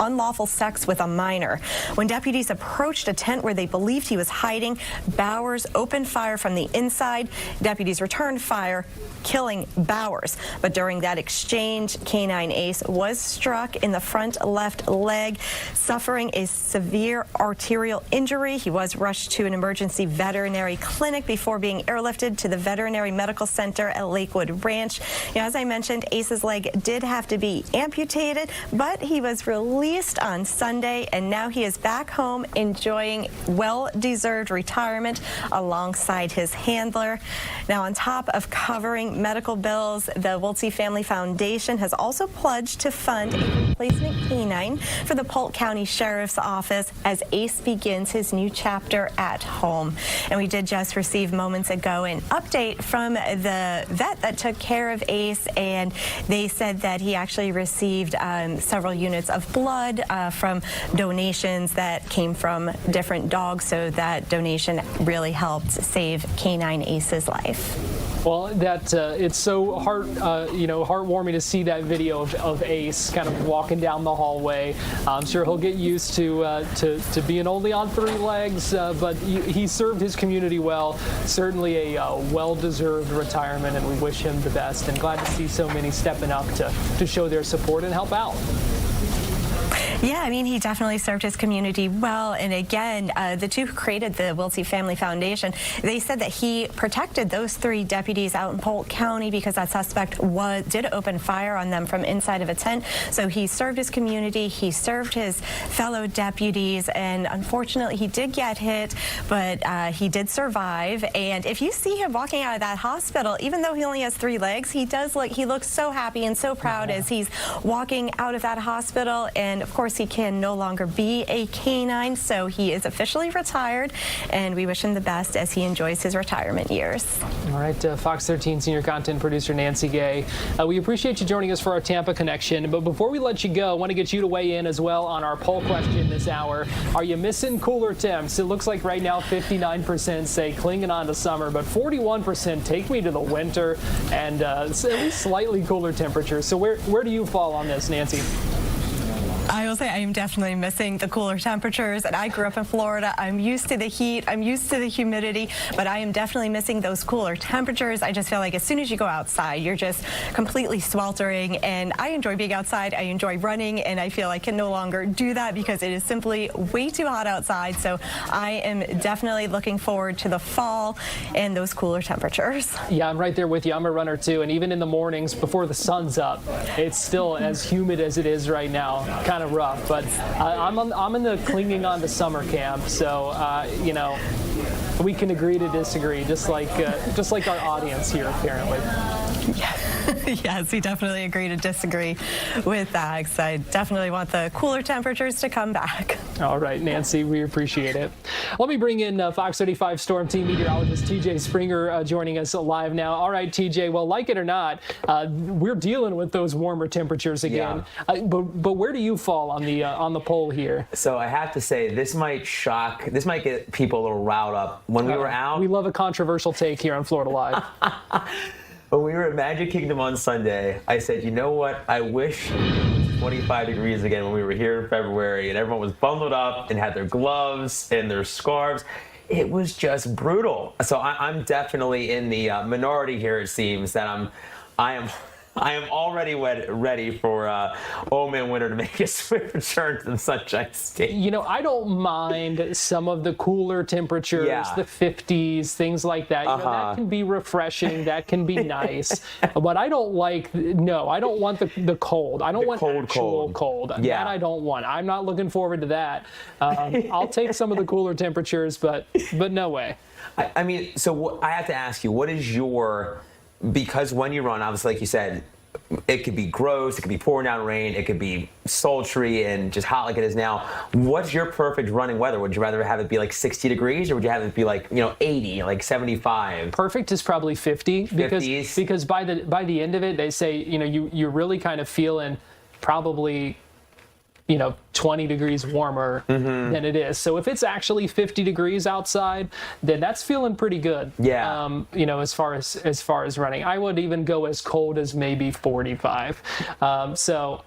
unlawful sex with a minor. When deputies approached a tent where they believed he was hiding, Bowers opened fire from the inside. Deputies returned fire, killing Bowers. But during that exchange, Canine Ace was struck in the front left leg, suffering a severe arterial injury. He was rushed to an emergency veterinary clinic before being airlifted to the Veterinary Medical Center at Lakewood Ranch. You know, as I mentioned, Ace's leg did have to be amputated, but he was released on Sunday, and now he is back home enjoying well-deserved retirement alongside his handler. Now, on top of covering medical bills, the Wiltsey Family Foundation has also pledged to fund a replacement canine for the Polk County Sheriff's Office as Ace begins his new chapter at home. And we did just receive moments ago an update from the vet that took care of Ace, and they said that he actually received several units of blood from donations that came from different dogs, so that donation really helped save Canine Ace's life. Well, that it's so heartwarming to see that video of Ace kind of walking down the hallway. I'm sure he'll get used to being only on 3 legs, but he served his community well. Certainly a well-deserved retirement, and we wish him the best. And glad to see so many stepping up to show their support and help out. Yeah, I mean, he definitely served his community well. And again, the 2 who created the Wiltsey Family Foundation, they said that he protected those 3 deputies out in Polk County because that suspect did open fire on them from inside of a tent. So he served his community, he served his fellow deputies, and unfortunately he did get hit, but he did survive. And if you see him walking out of that hospital, even though he only has 3 legs, he looks so happy and so proud as he's walking out of that hospital. And of course, he can no longer be a canine, so he is officially retired, and we wish him the best as he enjoys his retirement years. All right, Fox 13 senior content producer Nancy Gay, we appreciate you joining us for our Tampa connection. But before we let you go, I want to get you to weigh in as well on our poll question this hour. Are you missing cooler temps? It looks like right now 59% say clinging on to summer, but 41% take me to the winter, and at least slightly cooler temperatures. So where do you fall on this, Nancy? I will say I am definitely missing the cooler temperatures, and I grew up in Florida. I'm used to the heat, I'm used to the humidity, but I am definitely missing those cooler temperatures. I just feel like as soon as you go outside, you're just completely sweltering, and I enjoy being outside. I enjoy running, and I feel I can no longer do that because it is simply way too hot outside. So I am definitely looking forward to the fall and those cooler temperaters. Yeah, I'm right there with you. I'm a runner too, and even in the mornings before the sun's up, it's still as humid as it is right now. Kind of rough, but I'm in the clinging on to summer camp, so we can agree to disagree, just like our audience here apparently. Yes, we definitely agree to disagree with that, because I definitely want the cooler temperatures to come back. All right, Nancy, we appreciate it. Let me bring in Fox 35 Storm Team meteorologist TJ Springer joining us live now. All right, TJ, well, like it or not, we're dealing with those warmer temperatures again. Yeah. But where do you fall on the poll here? So I have to say, this might get people a little riled up. When we were out, we love a controversial take here on Florida Live. When we were at Magic Kingdom on Sunday, I said, you know what? I wish it was 25 degrees again when we were here in February and everyone was bundled up and had their gloves and their scarves. It was just brutal. So I'm definitely in the minority here, it seems, that I am already ready for Omen Winter to make his swift return to the Sunshine State. You know, I don't mind some of the cooler temperatures, the 50s, things like that. You know, that can be refreshing. That can be nice. But I don't want the cold. I don't want actual cold. Yeah. That I don't want. I'm not looking forward to that. I'll take some of the cooler temperatures, but no way. I mean, so I have to ask you, what is your... Because when you run, obviously, like you said, it could be gross, it could be pouring down rain, it could be sultry and just hot like it is now. What's your perfect running weather? Would you rather have it be like 60 degrees or would you have it be like, 80, like 75? Perfect is probably 50 because by the end of it, they say, you're really kind of feeling probably 20 degrees warmer than it is. So if it's actually 50 degrees outside, then that's feeling pretty good. Yeah. As far as running, I would even go as cold as maybe 45. So.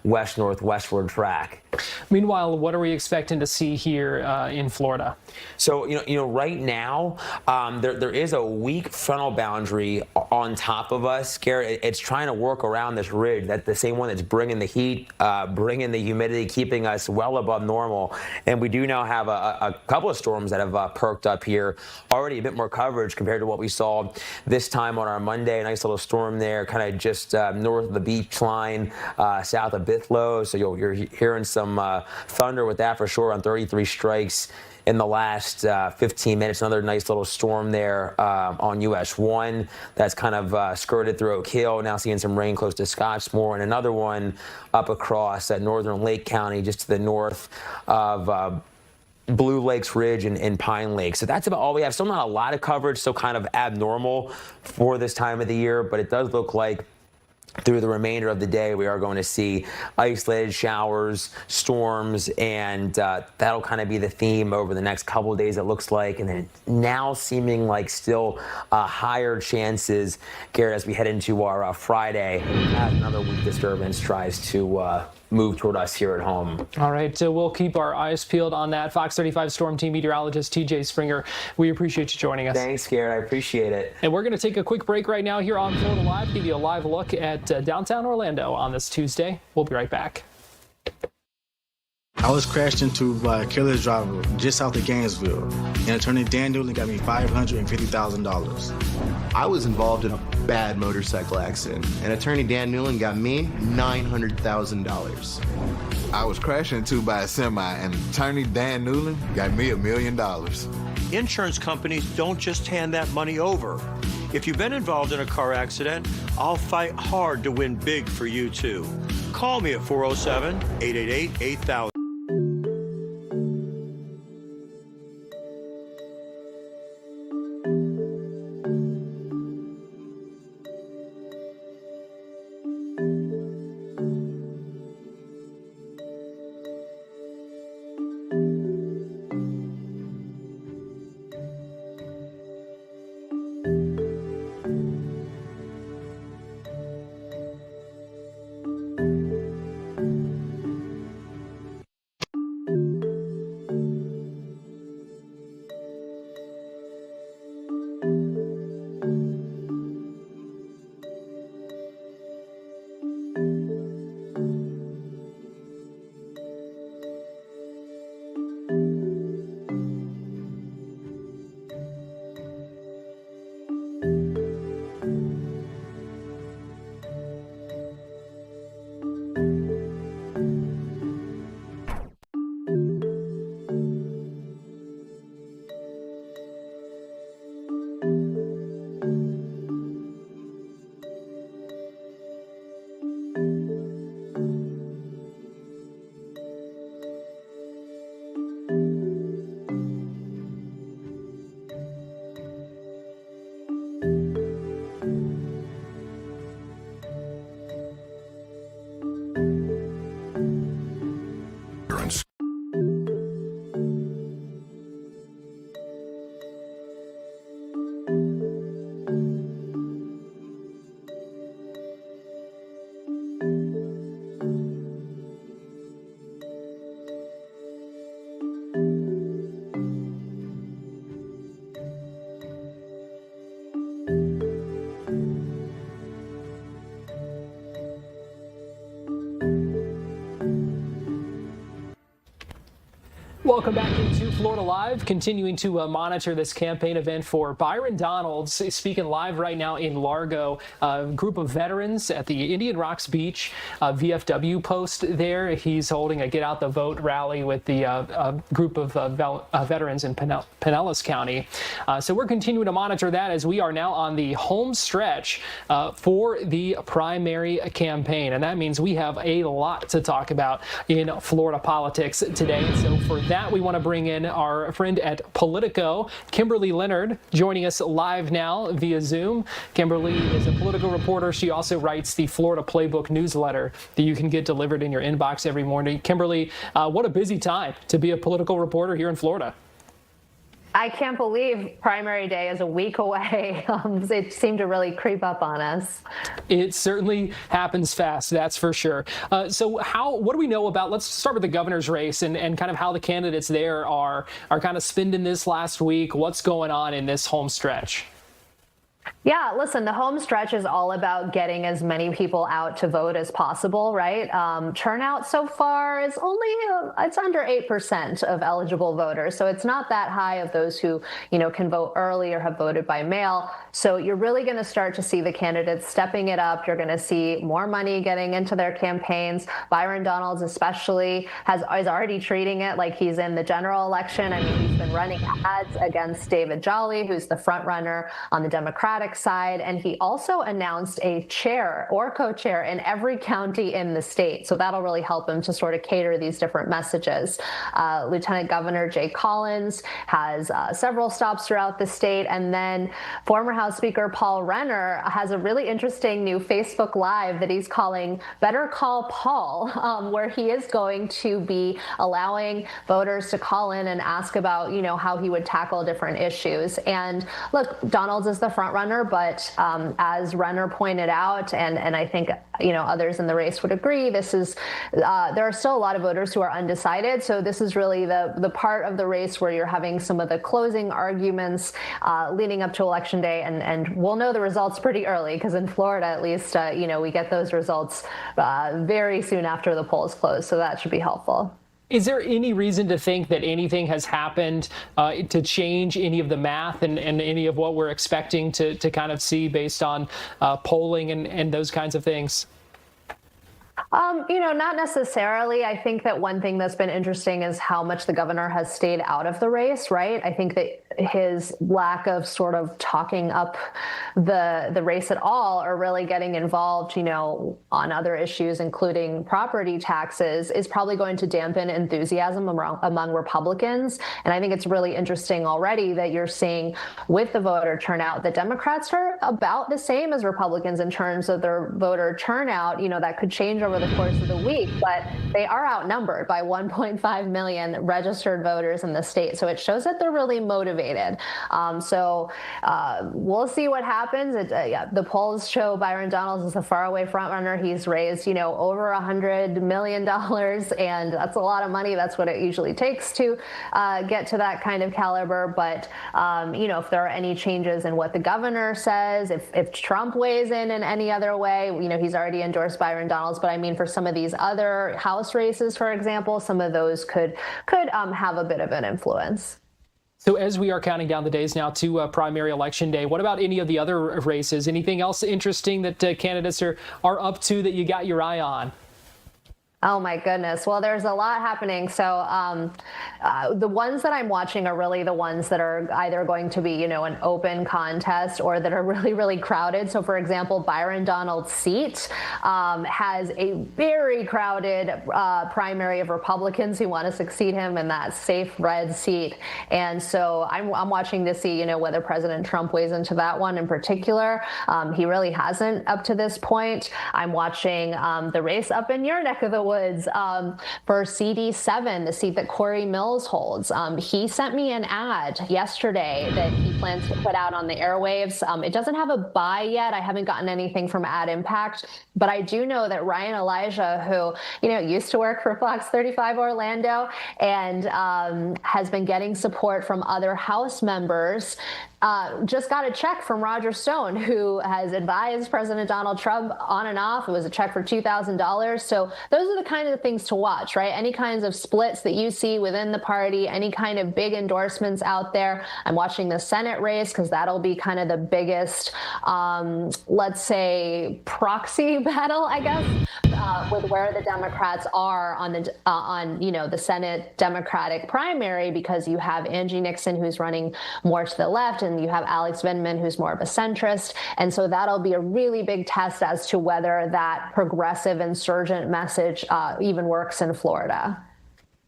west-northwestward track. Meanwhile, what are we expecting to see here in Florida? So, right now, there is a weak frontal boundary on top of us, Garrett. It's trying to work around this ridge, that's the same one that's bringing the heat, bringing the humidity, keeping us well above normal. And we do now have a couple of storms that have perked up here, already a bit more coverage compared to what we saw this time on our Monday. A nice little storm there, kind of just north of the beach line, south of Bithlow. So you're hearing some thunder with that for sure on 33 strikes in the last 15 minutes. Another nice little storm there on US 1 that's kind of skirted through Oak Hill. Now seeing some rain close to Scottsmore, and another one up across northern Lake County, just to the north of Blue Lakes Ridge and Pine Lake. So that's about all we have. Still not a lot of coverage, still kind of abnormal for this time of the year, but it does look like through the remainder of the day, we are going to see isolated showers, storms, and that'll kind of be the theme over the next couple of days, it looks like. And then now seeming like still higher chances, Garrett, as we head into our Friday, as another weak disturbance tries to move toward us here at home. All right, we'll keep our eyes peeled on that. Fox 35 Storm Team meteorologist TJ Springer, we appreciate you joining us. Thanks, Garrett. I appreciate it. And we're going to take a quick break right now here on Florida Live, give you a live look at downtown Orlando on this Tuesday. We'll be right back. I was crashed into by a careless driver just south of Gainesville, and Attorney Dan Newland got me $550,000. I was involved in a bad motorcycle accident, and Attorney Dan Newland got me $900,000. I was crashed into by a semi, and Attorney Dan Newland got me $1 million. Insurance companies don't just hand that money over. If you've been involved in a car accident, I'll fight hard to win big for you, too. Call me at 407-888-8000. Welcome back into Florida Live, continuing to monitor this campaign event for Byron Donalds, speaking live right now in Largo. A group of veterans at the Indian Rocks Beach VFW post there. He's holding a Get Out the Vote rally with the group of veterans in Pinellas County. So we're continuing to monitor that as we are now on the home stretch for the primary campaign. And that means we have a lot to talk about in Florida politics today. So for that, we want to bring in our friend at Politico, Kimberly Leonard, joining us live now via Zoom. Kimberly is a political reporter. She also writes the Florida Playbook newsletter that you can get delivered in your inbox every morning. Kimberly, what a busy time to be a political reporter here in Florida. I can't believe primary day is a week away. It seemed to really creep up on us. It certainly happens fast, that's for sure. So what do we know about, let's start with the governor's race and kind of how the candidates there are kind of spending this last week. What's going on in this home stretch? Yeah, listen, the home stretch is all about getting as many people out to vote as possible, right? Turnout so far is only, it's under 8% of eligible voters. So it's not that high of those who, can vote early or have voted by mail. So you're really going to start to see the candidates stepping it up. You're going to see more money getting into their campaigns. Byron Donalds especially is already treating it like he's in the general election. I mean, he's been running ads against David Jolly, who's the front runner on the Democratic side, and he also announced a chair or co-chair in every county in the state. So that'll really help him to sort of cater these different messages. Lieutenant Governor Jay Collins has several stops throughout the state, and then former House Speaker Paul Renner has a really interesting new Facebook Live that he's calling Better Call Paul, where he is going to be allowing voters to call in and ask about, how he would tackle different issues. And look, Donalds is the front runner, but as Renner pointed out, and I think others in the race would agree, this is there are still a lot of voters who are undecided. So this is really the part of the race where you're having some of the closing arguments leading up to Election Day, and we'll know the results pretty early because in Florida, at least, we get those results very soon after the polls close. So that should be helpful. Is there any reason to think that anything has happened to change any of the math and any of what we're expecting to kind of see based on polling and those kinds of things? Not necessarily. I think that one thing that's been interesting is how much the governor has stayed out of the race, right? I think that his lack of sort of talking up the race at all or really getting involved, on other issues, including property taxes, is probably going to dampen enthusiasm among Republicans. And I think it's really interesting already that you're seeing with the voter turnout that Democrats are about the same as Republicans in terms of their voter turnout. That could change over the course of the week, but they are outnumbered by 1.5 million registered voters in the state. So it shows that they're really motivated. We'll see what happens. The polls show Byron Donalds is the faraway front runner. He's raised, over $100 million, and that's a lot of money. That's what it usually takes to get to that kind of caliber. But, if there are any changes in what the governor says, if Trump weighs in any other way, he's already endorsed Byron Donalds. But I mean, for some of these other House races, for example, some of those could have a bit of an influence. So as we are counting down the days now to primary election day, what about any of the other races? Anything else interesting that candidates are up to that you got your eye on? Oh, my goodness. Well, there's a lot happening. So the ones that I'm watching are really the ones that are either going to be, an open contest or that are really, really crowded. So, for example, Byron Donalds' seat has a very crowded primary of Republicans who want to succeed him in that safe red seat. And so I'm watching to see, whether President Trump weighs into that one in particular. He really hasn't up to this point. I'm watching the race up in your neck of the woods for CD7, the seat that Corey Mills holds. He sent me an ad yesterday that he plans to put out on the airwaves. It doesn't have a buy yet. I haven't gotten anything from Ad Impact, but I do know that Ryan Elijah, who used to work for Fox 35 Orlando and has been getting support from other House members, just got a check from Roger Stone, who has advised President Donald Trump on and off. It was a check for $2,000. So those are the kind of things to watch, right? Any kinds of splits that you see within the party, any kind of big endorsements out there. I'm watching the Senate race because that'll be kind of the biggest, let's say, proxy battle, I guess, with where the Democrats are on the Senate Democratic primary, because you have Angie Nixon, who's running more to the left, and you have Alex Vindman, who's more of a centrist. And so that'll be a really big test as to whether that progressive insurgent message even works in Florida.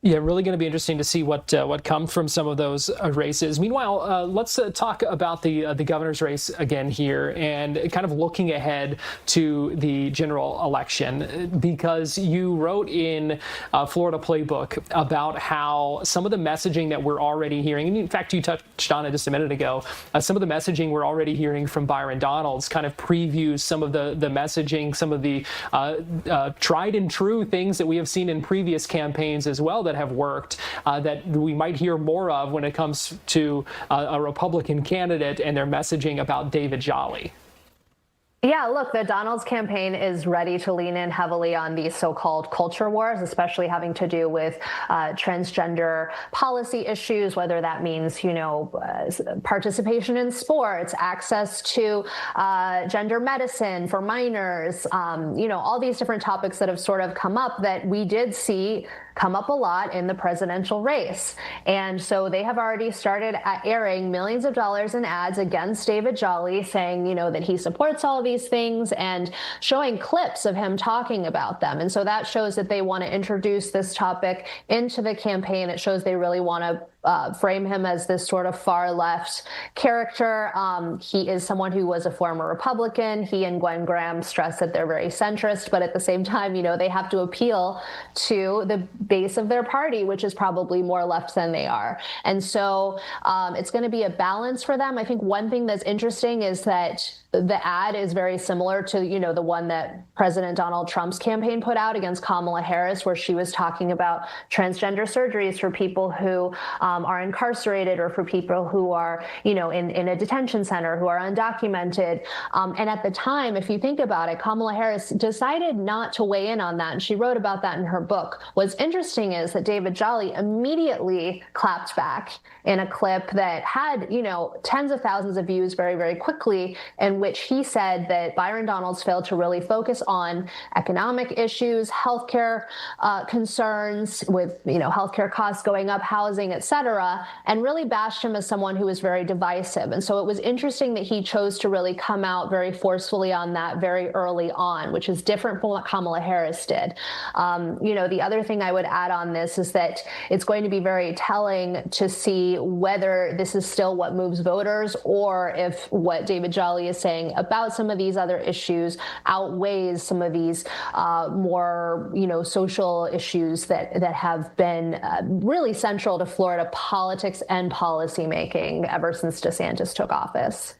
Yeah, really going to be interesting to see what comes from some of those races. Meanwhile, let's talk about the governor's race again here, and kind of looking ahead to the general election, because you wrote in Florida Playbook about how some of the messaging that we're already hearing, and in fact you touched on it just a minute ago, some of the messaging we're already hearing from Byron Donalds kind of previews some of the messaging, some of the tried and true things that we have seen in previous campaigns as well that have worked, that we might hear more of when it comes to a Republican candidate and their messaging about David Jolly. Yeah, look, the Donalds campaign is ready to lean in heavily on these so-called culture wars, especially having to do with transgender policy issues, whether that means, participation in sports, access to gender medicine for minors, all these different topics that have sort of come up that we did see come up a lot in the presidential race. And so they have already started airing millions of dollars in ads against David Jolly, saying, that he supports all of these things and showing clips of him talking about them. And so that shows that they want to introduce this topic into the campaign. It shows they really want to frame him as this sort of far left character. He is someone who was a former Republican. He and Gwen Graham stress that they're very centrist, but at the same time, they have to appeal to the base of their party, which is probably more left than they are. And so it's going to be a balance for them. I think one thing that's interesting is that the ad is very similar to, the one that President Donald Trump's campaign put out against Kamala Harris, where she was talking about transgender surgeries for people who are incarcerated, or for people who are, in a detention center, who are undocumented. And at the time, if you think about it, Kamala Harris decided not to weigh in on that, and she wrote about that in her book. What's interesting is that David Jolly immediately clapped back in a clip that had, tens of thousands of views very, very quickly, in which he said that Byron Donalds failed to really focus on economic issues, healthcare concerns with, healthcare costs going up, housing, et cetera, and really bashed him as someone who was very divisive. And so it was interesting that he chose to really come out very forcefully on that very early on, which is different from what Kamala Harris did. The other thing I would add on this is that it's going to be very telling to see whether this is still what moves voters, or if what David Jolly is saying about some of these other issues outweighs some of these more, social issues that have been really central to Florida politics and policymaking ever since DeSantis took office.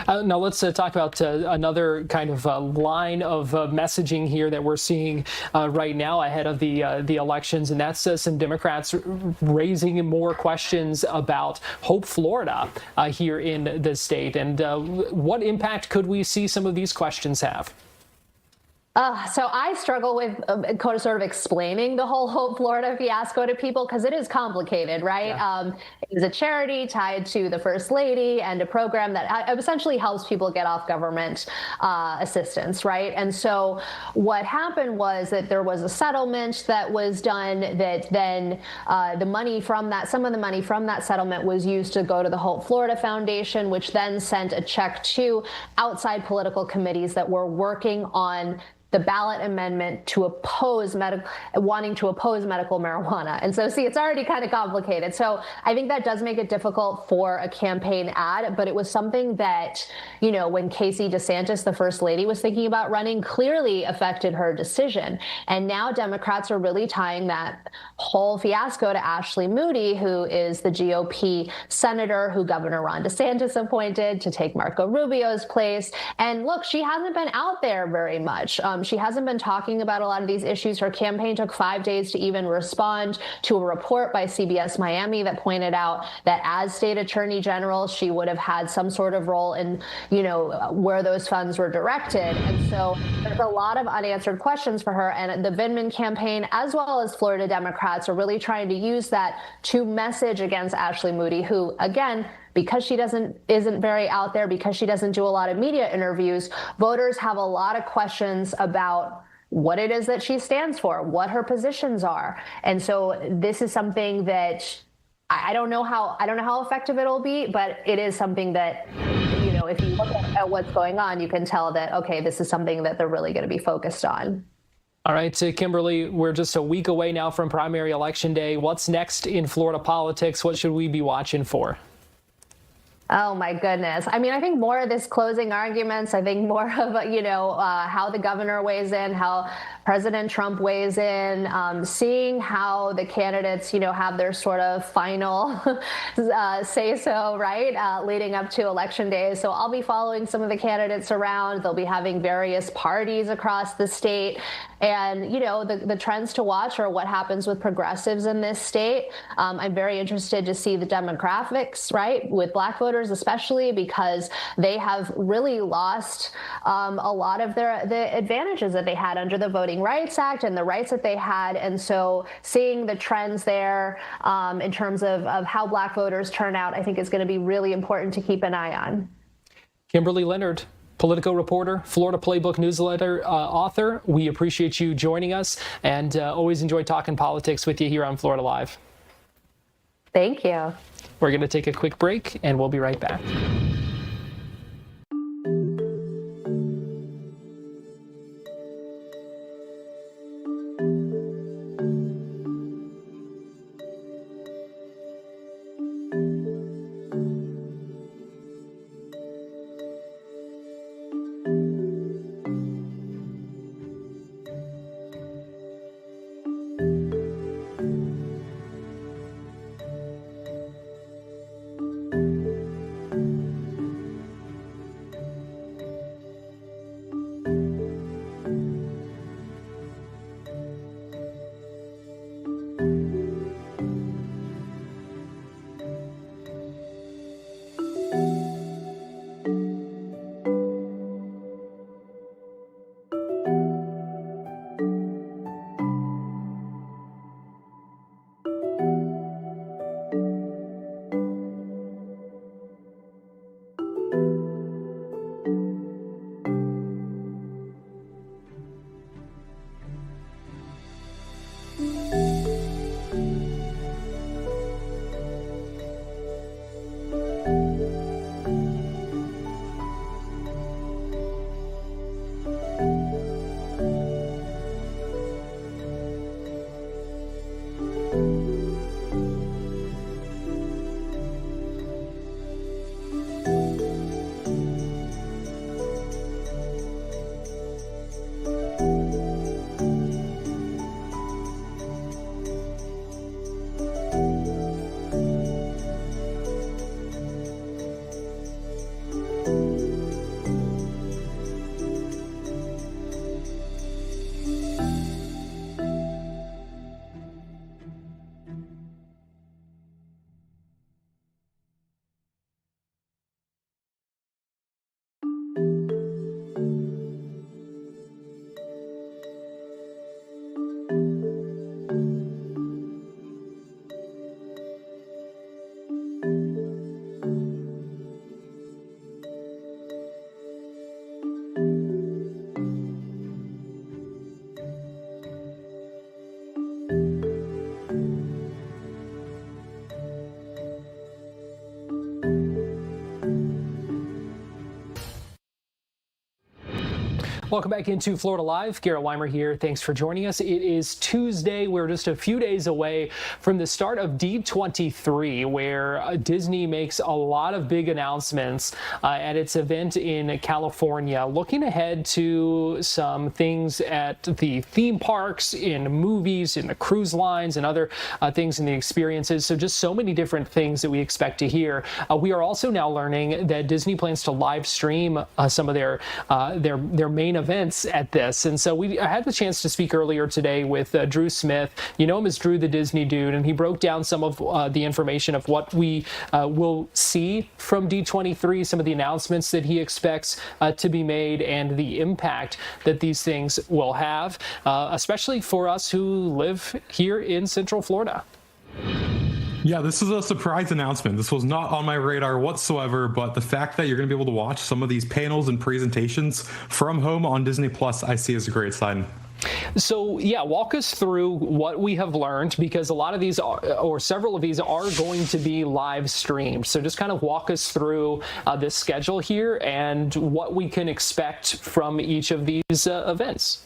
Now let's talk about another kind of line of messaging here that we're seeing right now ahead of the elections, and that's some Democrats raising more questions about Hope Florida here in the state. And what impact could we see some of these questions have? So I struggle with sort of explaining the whole Hope Florida fiasco to people, because it is complicated, right? Yeah. It is a charity tied to the First Lady and a program that essentially helps people get off government assistance, right? And so what happened was that there was a settlement that was done that then the money from that, some of the money from that settlement was used to go to the Hope Florida Foundation, which then sent a check to outside political committees that were working on the ballot amendment to wanting to oppose medical marijuana. And so, see, it's already kind of complicated. So I think that does make it difficult for a campaign ad, but it was something that, when Casey DeSantis, the First Lady, was thinking about running, clearly affected her decision. And now Democrats are really tying that whole fiasco to Ashley Moody, who is the GOP senator who Governor Ron DeSantis appointed to take Marco Rubio's place. And look, she hasn't been out there very much. She hasn't been talking about a lot of these issues. Her campaign took 5 days to even respond to a report by CBS Miami that pointed out that as state attorney general, she would have had some sort of role in, where those funds were directed. And so there's a lot of unanswered questions for her. And the Vindman campaign, as well as Florida Democrats, are really trying to use that to message against Ashley Moody, who, again, because she isn't very out there, because she doesn't do a lot of media interviews, voters have a lot of questions about what it is that she stands for, what her positions are. And so this is something that I don't know how effective it'll be, but it is something that, if you look at what's going on, you can tell that, okay, this is something that they're really going to be focused on. All right, Kimberly, we're just a week away now from primary election day. What's next in Florida politics? What should we be watching for? Oh, my goodness. I mean, I think more of this closing arguments, I think more of, how the governor weighs in, how President Trump weighs in, seeing how the candidates, have their sort of final say-so, right, leading up to election day. So I'll be following some of the candidates around. They'll be having various parties across the state. And, the trends to watch are what happens with progressives in this state. I'm very interested to see the demographics, right, with Black voters, especially because they have really lost a lot of the advantages that they had under the Voting Rights Act and the rights that they had. And so seeing the trends there in terms of how Black voters turn out, I think is going to be really important to keep an eye on. Kimberly Leonard, Politico reporter, Florida Playbook newsletter author. We appreciate you joining us, and always enjoy talking politics with you here on Florida Live. Thank you. We're going to take a quick break, and we'll be right back. Welcome back into Florida Live. Garrett Weimer here. Thanks for joining us. It is Tuesday. We're just a few days away from the start of D23, where Disney makes a lot of big announcements at its event in California. Looking ahead to some things at the theme parks, in movies, in the cruise lines, and other things in the experiences. So just so many different things that we expect to hear. We are also now learning that Disney plans to live stream some of their main events at this. And so I had the chance to speak earlier today with Drew Smith. You know him as Drew the Disney Dude, and he broke down some of the information of what we will see from D23, some of the announcements that he expects to be made, and the impact that these things will have, especially for us who live here in Central Florida. Yeah, this is a surprise announcement. This was not on my radar whatsoever, but the fact that you're going to be able to watch some of these panels and presentations from home on Disney Plus, I see as a great sign. So, yeah, walk us through what we have learned, because a lot of these or several of these are going to be live streamed. So just kind of walk us through this schedule here and what we can expect from each of these events.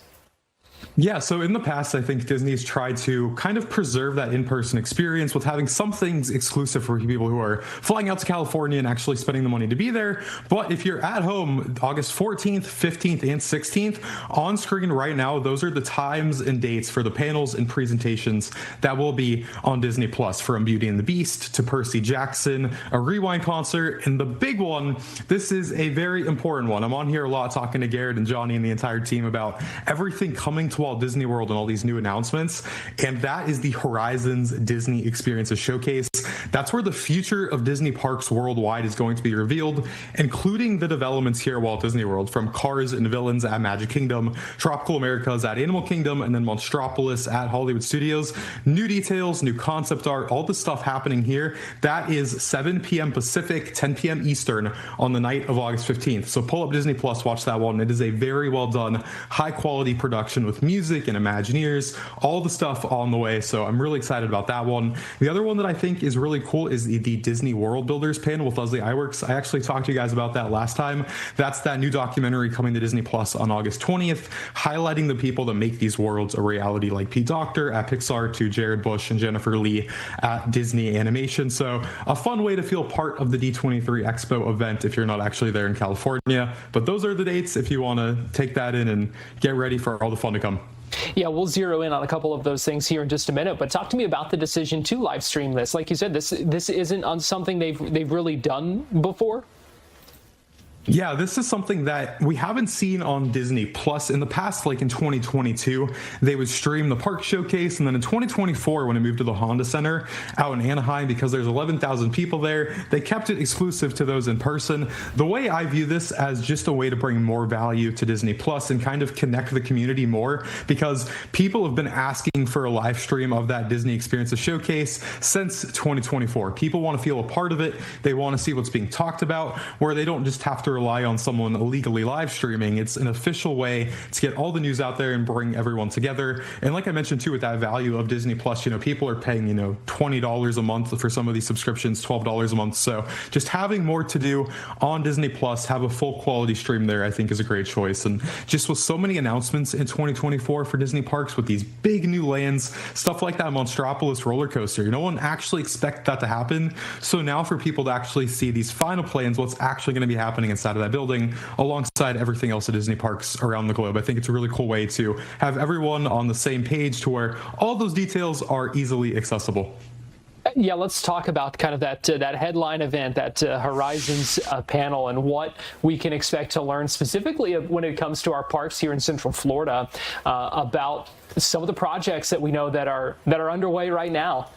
Yeah, so in the past, I think Disney's tried to kind of preserve that in-person experience with having some things exclusive for people who are flying out to California and actually spending the money to be there. But if you're at home, August 14th, 15th, and 16th, on screen right now, those are the times and dates for the panels and presentations that will be on Disney Plus, from Beauty and the Beast to Percy Jackson, a Rewind concert, and the big one, this is a very important one. I'm on here a lot talking to Garrett and Johnny and the entire team about everything coming to Walt Disney World and all these new announcements, and that is the Horizons Disney Experiences Showcase. That's where the future of Disney parks worldwide is going to be revealed, including the developments here at Walt Disney World, from Cars and Villains at Magic Kingdom, Tropical Americas at Animal Kingdom, and then Monstropolis at Hollywood Studios. New details, new concept art, all the stuff happening here. That is 7 p.m. Pacific, 10 p.m. Eastern on the night of August 15th. So pull up Disney Plus, watch that one. It is a very well done, high quality production with music and Imagineers, all the stuff on the way. So I'm really excited about that one. The other one that I think is really cool is the Disney World Builders panel with Leslie Iwerks. I actually talked to you guys about that last time. That's that new documentary coming to Disney Plus on August 20th, highlighting the people that make these worlds a reality, like Pete Docter at Pixar to Jared Bush and Jennifer Lee at Disney Animation. So a fun way to feel part of the D23 Expo event if you're not actually there in California. But those are the dates if you want to take that in and get ready for all the fun to come. Yeah, we'll zero in on a couple of those things here in just a minute, but talk to me about the decision to live stream this. Like you said, this isn't on something they've really done before. Yeah, this is something that we haven't seen on Disney Plus in the past. Like in 2022, they would stream the park showcase, and then in 2024, when it moved to the Honda Center out in Anaheim, because there's 11,000 people there, they kept it exclusive to those in person. The way I view this as just a way to bring more value to Disney Plus and kind of connect the community more, because people have been asking for a live stream of that Disney Experiences Showcase since 2024. People want to feel a part of it. They want to see what's being talked about, where they don't just have to rely on someone illegally live streaming. It's an official way to get all the news out there and bring everyone together. And like I mentioned too, with that value of Disney Plus, people are paying, $20 a month for some of these subscriptions, $12 a month. So just having more to do on Disney Plus, have a full quality stream there, I think is a great choice. And just with so many announcements in 2024 for Disney parks with these big new lands, stuff like that Monstropolis roller coaster, no one actually expected that to happen. So now for people to actually see these final plans, what's actually going to be happening inside of that building alongside everything else at Disney parks around the globe, I think it's a really cool way to have everyone on the same page to where all those details are easily accessible. Yeah, let's talk about kind of that headline event, that Horizons panel, and what we can expect to learn specifically when it comes to our parks here in Central Florida about some of the projects that we know that are underway right now.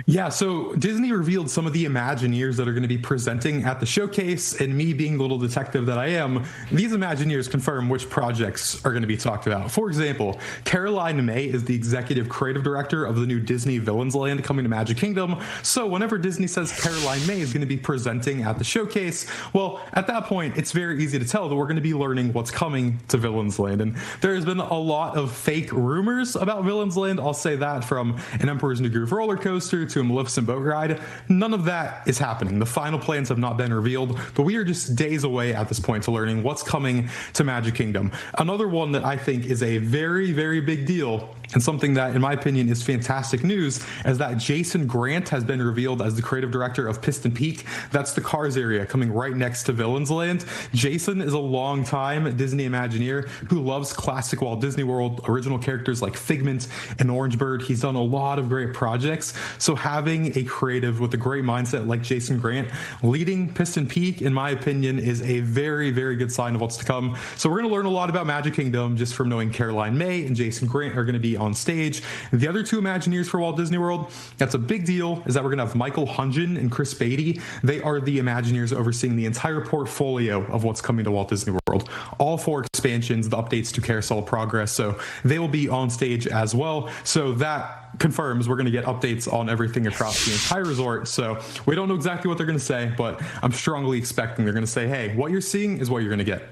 Yeah, so Disney revealed some of the Imagineers that are going to be presenting at the showcase, and me being the little detective that I am, these Imagineers confirm which projects are going to be talked about. For example, Caroline May is the executive creative director of the new Disney Villains Land coming to Magic Kingdom. So whenever Disney says Caroline May is going to be presenting at the showcase, well, at that point, it's very easy to tell that we're going to be learning what's coming to Villains Land. And there has been a lot of fake rumors about Villains Land. I'll say that, from an Emperor's New Groove roller coaster helicopter to a Maleficent boat ride. None of that is happening. The final plans have not been revealed, but we are just days away at this point to learning what's coming to Magic Kingdom. Another one that I think is a very, very big deal, and something that, in my opinion, is fantastic news, is that Jason Grant has been revealed as the creative director of Piston Peak. That's the Cars area coming right next to Villains Land. Jason is a longtime Disney Imagineer who loves classic Walt Disney World original characters like Figment and Orange Bird. He's done a lot of great projects. So having a creative with a great mindset like Jason Grant leading Piston Peak, in my opinion, is a very, very good sign of what's to come. So we're going to learn a lot about Magic Kingdom just from knowing Caroline May and Jason Grant are going to be on stage. The other two Imagineers for Walt Disney World, that's a big deal, is that we're going to have Michael Hungen and Chris Beatty. They are the Imagineers overseeing the entire portfolio of what's coming to Walt Disney World. All 4 expansions, the updates to Carousel Progress, so they will be on stage as well. So that confirms we're going to get updates on everything across the entire resort. So we don't know exactly what they're going to say, but I'm strongly expecting they're going to say, hey, what you're seeing is what you're going to get.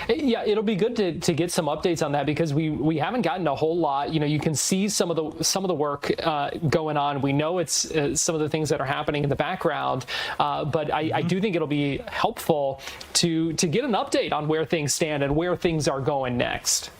Yeah, it'll be good to get some updates on that, because we haven't gotten a whole lot. You know, you can see some of the work going on. We know it's some of the things that are happening in the background, but I do think it'll be helpful to get an update on where things stand and where things are going next.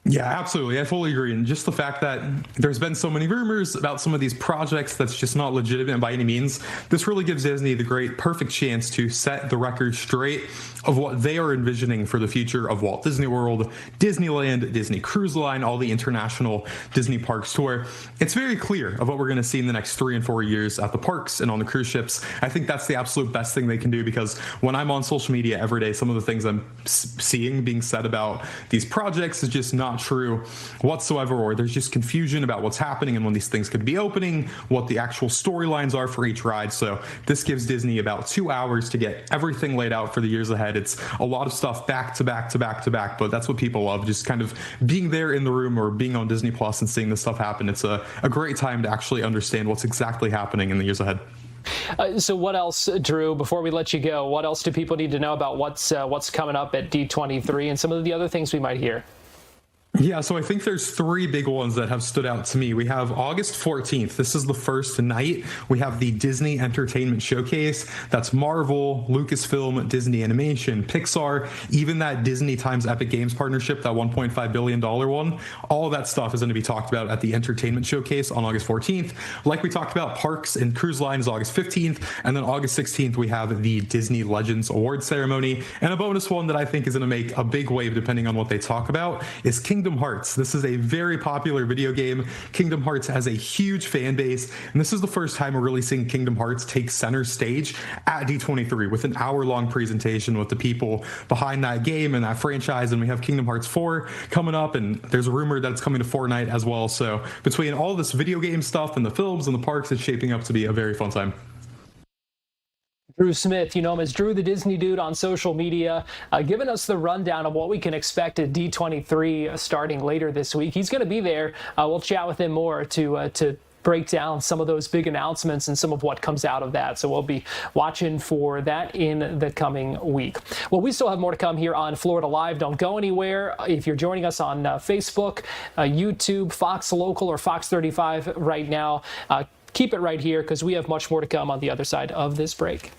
Yeah, absolutely. I fully agree. And just the fact that there's been so many rumors about some of these projects that's just not legitimate by any means, this really gives Disney the great, perfect chance to set the record straight of what they are envisioning for the future of Walt Disney World, Disneyland, Disney Cruise Line, all the international Disney parks tour. It's very clear of what we're going to see in the next 3 and 4 years at the parks and on the cruise ships. I think that's the absolute best thing they can do, because when I'm on social media every day, some of the things I'm seeing being said about these projects is just not true whatsoever, or there's just confusion about what's happening and when these things could be opening, what the actual storylines are for each ride. So this gives Disney about 2 hours to get everything laid out for the years ahead. It's a lot of stuff back to back to back to back, but that's what people love, just kind of being there in the room or being on Disney Plus and seeing this stuff happen. It's a great time to actually understand what's exactly happening in the years ahead. So what else, Drew, before we let you go, what else do people need to know about what's coming up at D23 and some of the other things we might hear? Yeah, so I think there's 3 big ones that have stood out to me. We have August 14th. This is the first night. We have the Disney Entertainment Showcase. That's Marvel, Lucasfilm, Disney Animation, Pixar, even that Disney times Epic Games partnership, that $1.5 billion one. All of that stuff is going to be talked about at the Entertainment Showcase on August 14th. Like we talked about, Parks and Cruise Line is August 15th. And then August 16th, we have the Disney Legends Award Ceremony. And a bonus one that I think is going to make a big wave depending on what they talk about is Kingdom Hearts. This is a very popular video game. Kingdom Hearts has a huge fan base, and this is the first time we're really seeing Kingdom Hearts take center stage at D23 with an hour-long presentation with the people behind that game and that franchise. And we have Kingdom Hearts 4 coming up, and there's a rumor that it's coming to Fortnite as well. So between all this video game stuff and the films and the parks, it's shaping up to be a very fun time. Drew Smith, you know him as Drew the Disney Dude on social media, giving us the rundown of what we can expect at D23 starting later this week. He's going to be there. We'll chat with him more to break down some of those big announcements and some of what comes out of that. So we'll be watching for that in the coming week. Well, we still have more to come here on Florida Live. Don't go anywhere. If you're joining us on Facebook, YouTube, Fox Local, or Fox 35 right now, keep it right here, because we have much more to come on the other side of this break.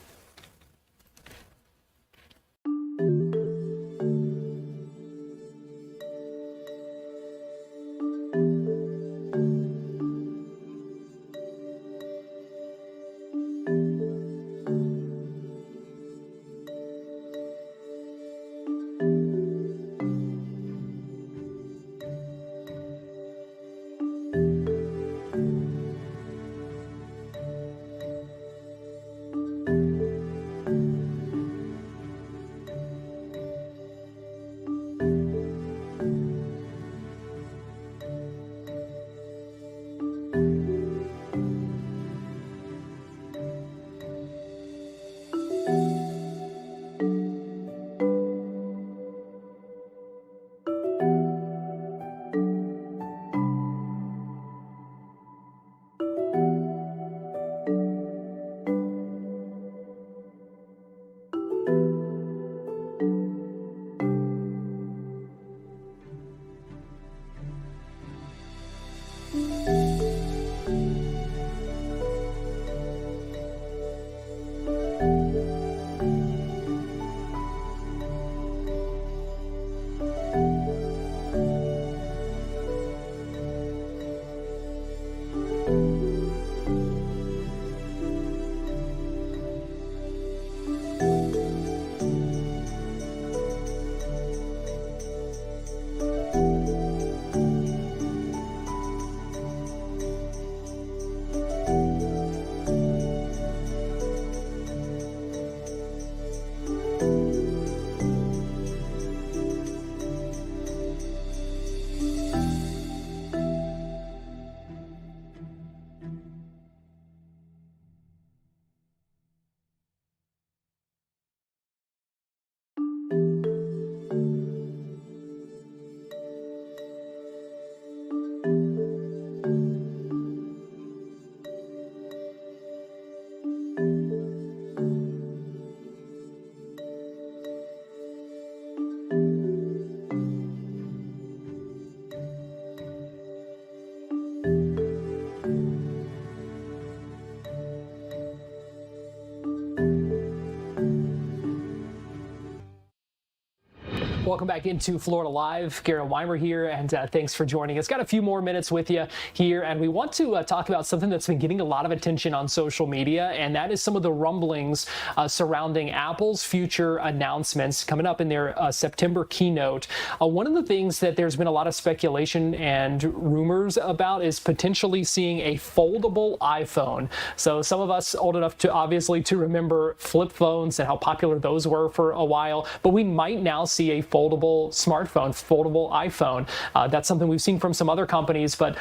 Welcome back into Florida Live. Garrett Weimer here, and thanks for joining us. Got a few more minutes with you here, and we want to talk about something that's been getting a lot of attention on social media, and that is some of the rumblings surrounding Apple's future announcements coming up in their September keynote. One of the things that there's been a lot of speculation and rumors about is potentially seeing a foldable iPhone. So some of us old enough to obviously to remember flip phones and how popular those were for a while, but we might now see a foldable smartphone, foldable iPhone. That's something we've seen from some other companies, but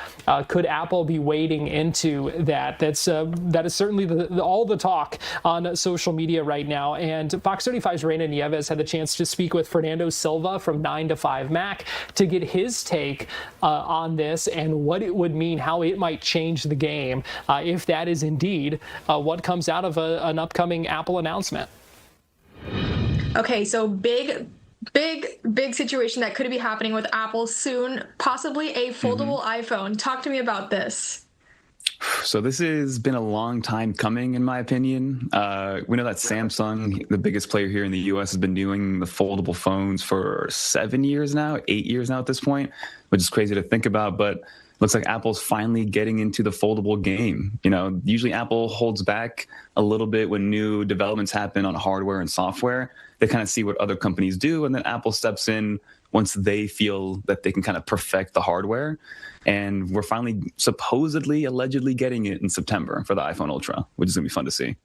could Apple be wading into that? That is certainly all the talk on social media right now. And Fox 35's Reina Nieves had the chance to speak with Fernando Silva from 9 to 5 Mac to get his take on this and what it would mean, how it might change the game if that is indeed what comes out of an upcoming Apple announcement. Okay, so big situation that could be happening with Apple soon, possibly a foldable iPhone. Talk to me about this. So this has been a long time coming, in my opinion. We know that Samsung, the biggest player here in the U.S., has been doing the foldable phones for 8 years now at this point, which is crazy to think about. But looks like Apple's finally getting into the foldable game. You know, usually Apple holds back a little bit when new developments happen on hardware and software. They kind of see what other companies do, and then Apple steps in once they feel that they can kind of perfect the hardware. And we're finally supposedly, allegedly getting it in September for the iPhone Ultra, which is going to be fun to see.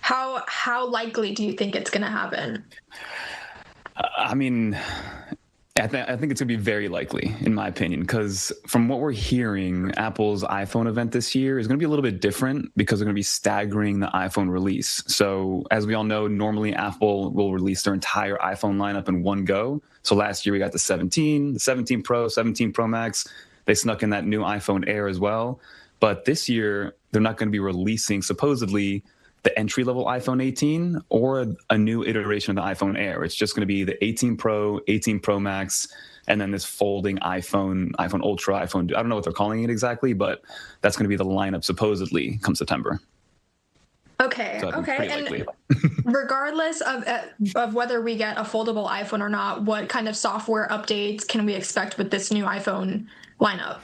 How likely do you think it's going to happen? I mean, I think it's going to be very likely, in my opinion, because from what we're hearing, Apple's iPhone event this year is going to be a little bit different because they're going to be staggering the iPhone release. So as we all know, normally Apple will release their entire iPhone lineup in one go. So last year we got the 17, the 17 Pro, 17 Pro Max. They snuck in that new iPhone Air as well. But this year, they're not going to be releasing, supposedly, the entry-level iPhone 18 or a new iteration of the iPhone Air. It's just going to be the 18 Pro, 18 Pro Max, and then this folding iPhone Ultra, I don't know what they're calling it exactly, but that's going to be the lineup supposedly come September. Okay, So okay. And regardless of whether we get a foldable iPhone or not, what kind of software updates can we expect with this new iPhone lineup?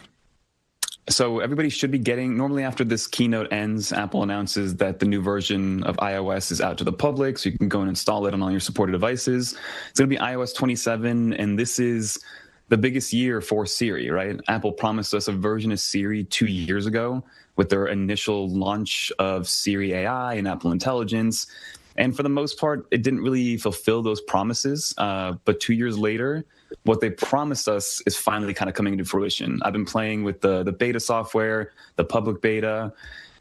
So everybody should be getting, normally after this keynote ends, Apple announces that the new version of iOS is out to the public, so you can go and install it on all your supported devices. It's going to be iOS 27, and this is the biggest year for Siri, right? Apple promised us a version of Siri 2 years ago with their initial launch of Siri AI and Apple Intelligence. And for the most part, it didn't really fulfill those promises. But 2 years later, what they promised us is finally kind of coming into fruition. I've been playing with the beta software, the public beta,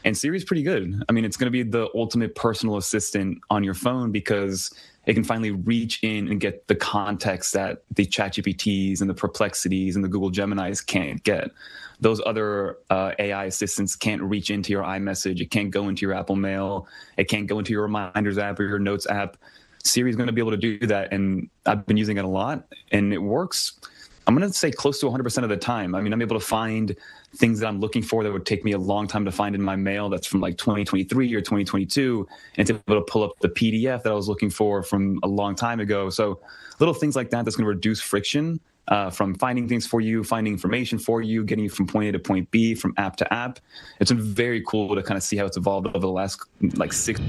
and Siri's pretty good. I mean, it's going to be the ultimate personal assistant on your phone because it can finally reach in and get the context that the ChatGPTs and the Perplexities and the Google Geminis can't get. Those other AI assistants can't reach into your iMessage. It can't go into your Apple Mail. It can't go into your Reminders app or your Notes app. Siri's going to be able to do that, and I've been using it a lot, and it works, I'm going to say close to 100% of the time. I mean, I'm able to find things that I'm looking for that would take me a long time to find in my mail that's from like 2023 or 2022, and it's able to pull up the PDF that I was looking for from a long time ago. So little things like that that's going to reduce friction from finding things for you, finding information for you, getting you from point A to point B, from app to app. It's been very cool to kind of see how it's evolved over the last like 6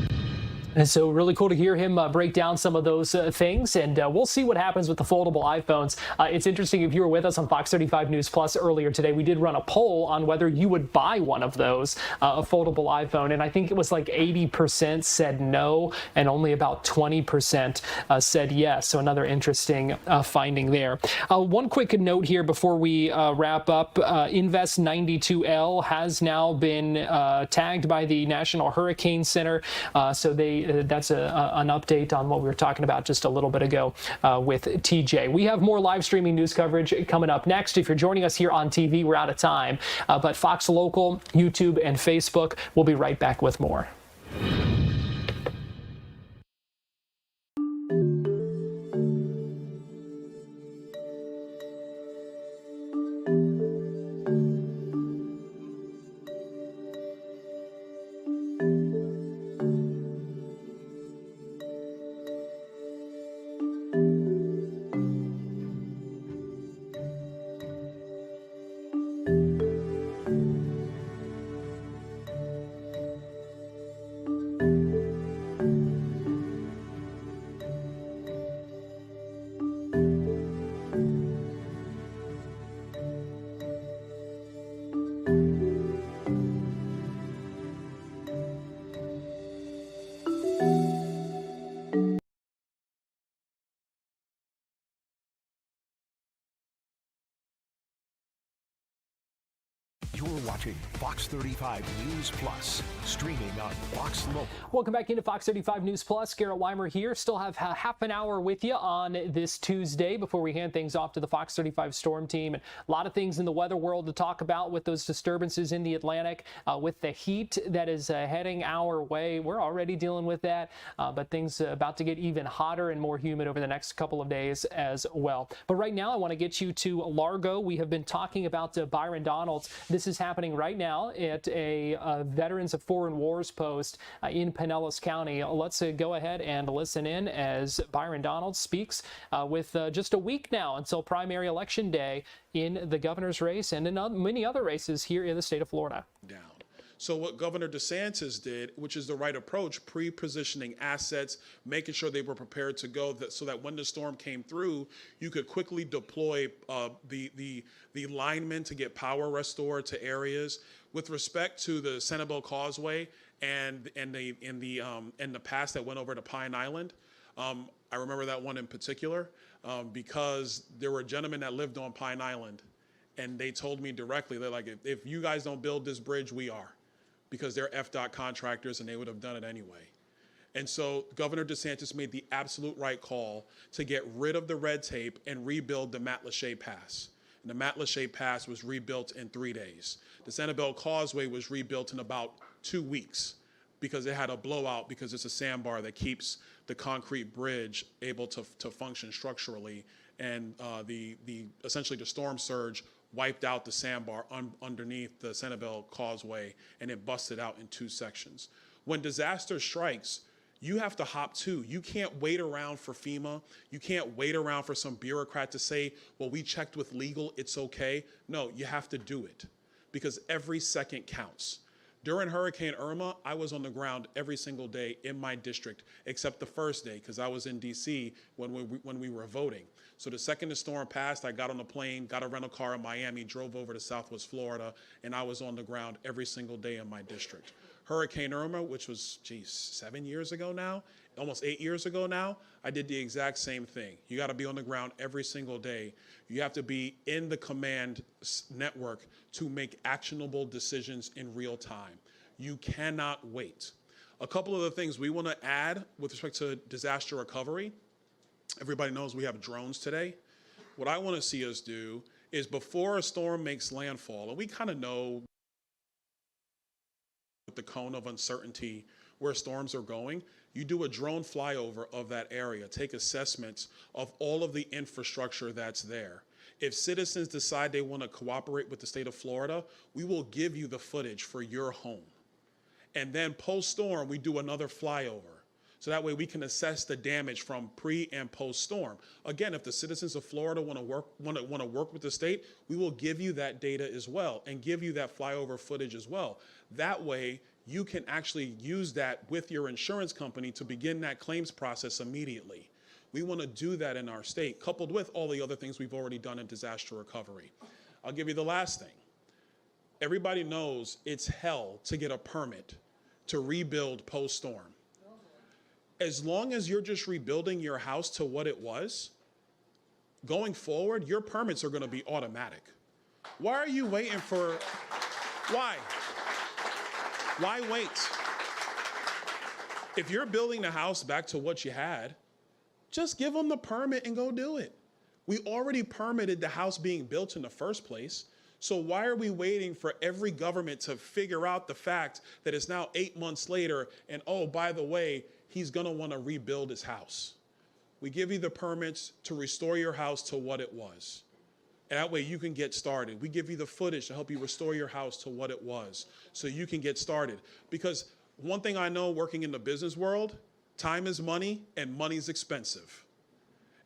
And so really cool to hear him break down some of those things, and we'll see what happens with the foldable iPhones. It's interesting, if you were with us on Fox 35 News Plus earlier today, we did run a poll on whether you would buy one of those, a foldable iPhone, and I think it was like 80% said no, and only about 20% said yes, so another interesting finding there. One quick note here before we wrap up, Invest 92L has now been tagged by the National Hurricane Center, so that's an update on what we were talking about just a little bit ago with TJ. We have more live streaming news coverage coming up next. If you're joining us here on TV, we're out of time. But Fox Local, YouTube, and Facebook, we'll be right back with more. watching Fox 35 News Plus, streaming on Fox Local. Welcome back into Fox 35 News Plus. Garrett Weimer here. Still have half an hour with you on this Tuesday before we hand things off to the Fox 35 Storm team. And a lot of things in the weather world to talk about with those disturbances in the Atlantic, with the heat that is heading our way. We're already dealing with that, but things about to get even hotter and more humid over the next couple of days as well. But right now, I want to get you to Largo. We have been talking about Byron Donalds. This is happening right now at a Veterans of Foreign Wars post in Pinellas County. Let's go ahead and listen in as Byron Donalds speaks with just a week now until primary election day in the governor's race and in many other races here in the state of Florida. So what Governor DeSantis did, which is the right approach, pre-positioning assets, making sure they were prepared to go, so that when the storm came through, you could quickly deploy the linemen to get power restored to areas. With respect to the Sanibel Causeway and the pass that went over to Pine Island, I remember that one in particular because there were gentlemen that lived on Pine Island, and they told me directly, they're like, if you guys don't build this bridge, we are. Because they're FDOT contractors and they would have done it anyway. And so Governor DeSantis made the absolute right call to get rid of the red tape and rebuild the Matlacha Pass. And the Matlacha Pass was rebuilt in 3 days. The Sanibel Causeway was rebuilt in about 2 weeks because it had a blowout because it's a sandbar that keeps the concrete bridge able to function structurally. And essentially the storm surge wiped out the sandbar underneath the Sanibel Causeway, and it busted out in 2 sections. When disaster strikes, you have to hop too. You can't wait around for FEMA. You can't wait around for some bureaucrat to say, well, we checked with legal, it's okay. No, you have to do it because every second counts. During Hurricane Irma, I was on the ground every single day in my district, except the first day, because I was in DC when we were voting. So the second the storm passed, I got on a plane, got a rental car in Miami, drove over to Southwest Florida, and I was on the ground every single day in my district. Hurricane Irma, which was, 7 years ago now, almost 8 years ago now, I did the exact same thing. You got to be on the ground every single day. You have to be in the command network to make actionable decisions in real time. You cannot wait. A couple of the things we want to add with respect to disaster recovery. Everybody knows we have drones today. What I want to see us do is before a storm makes landfall, and we kind of know with the cone of uncertainty where storms are going, you do a drone flyover of that area, take assessments of all of the infrastructure that's there. If citizens decide they want to cooperate with the state of Florida, we will give you the footage for your home. And then post-storm, we do another flyover. So that way we can assess the damage from pre and post storm. Again, if the citizens of Florida want to work with the state, we will give you that data as well and give you that flyover footage as well. That way you can actually use that with your insurance company to begin that claims process immediately. We want to do that in our state, coupled with all the other things we've already done in disaster recovery. I'll give you the last thing. Everybody knows it's hell to get a permit to rebuild post storm. As long as you're just rebuilding your house to what it was, going forward, your permits are going to be automatic. Why are you waiting for, why? Why wait? If you're building the house back to what you had, just give them the permit and go do it. We already permitted the house being built in the first place. So why are we waiting for every government to figure out the fact that it's now 8 months later and, oh, by the way, he's going to want to rebuild his house? We give you the permits to restore your house to what it was. And that way you can get started. We give you the footage to help you restore your house to what it was so you can get started. Because one thing I know working in the business world, time is money and money's expensive.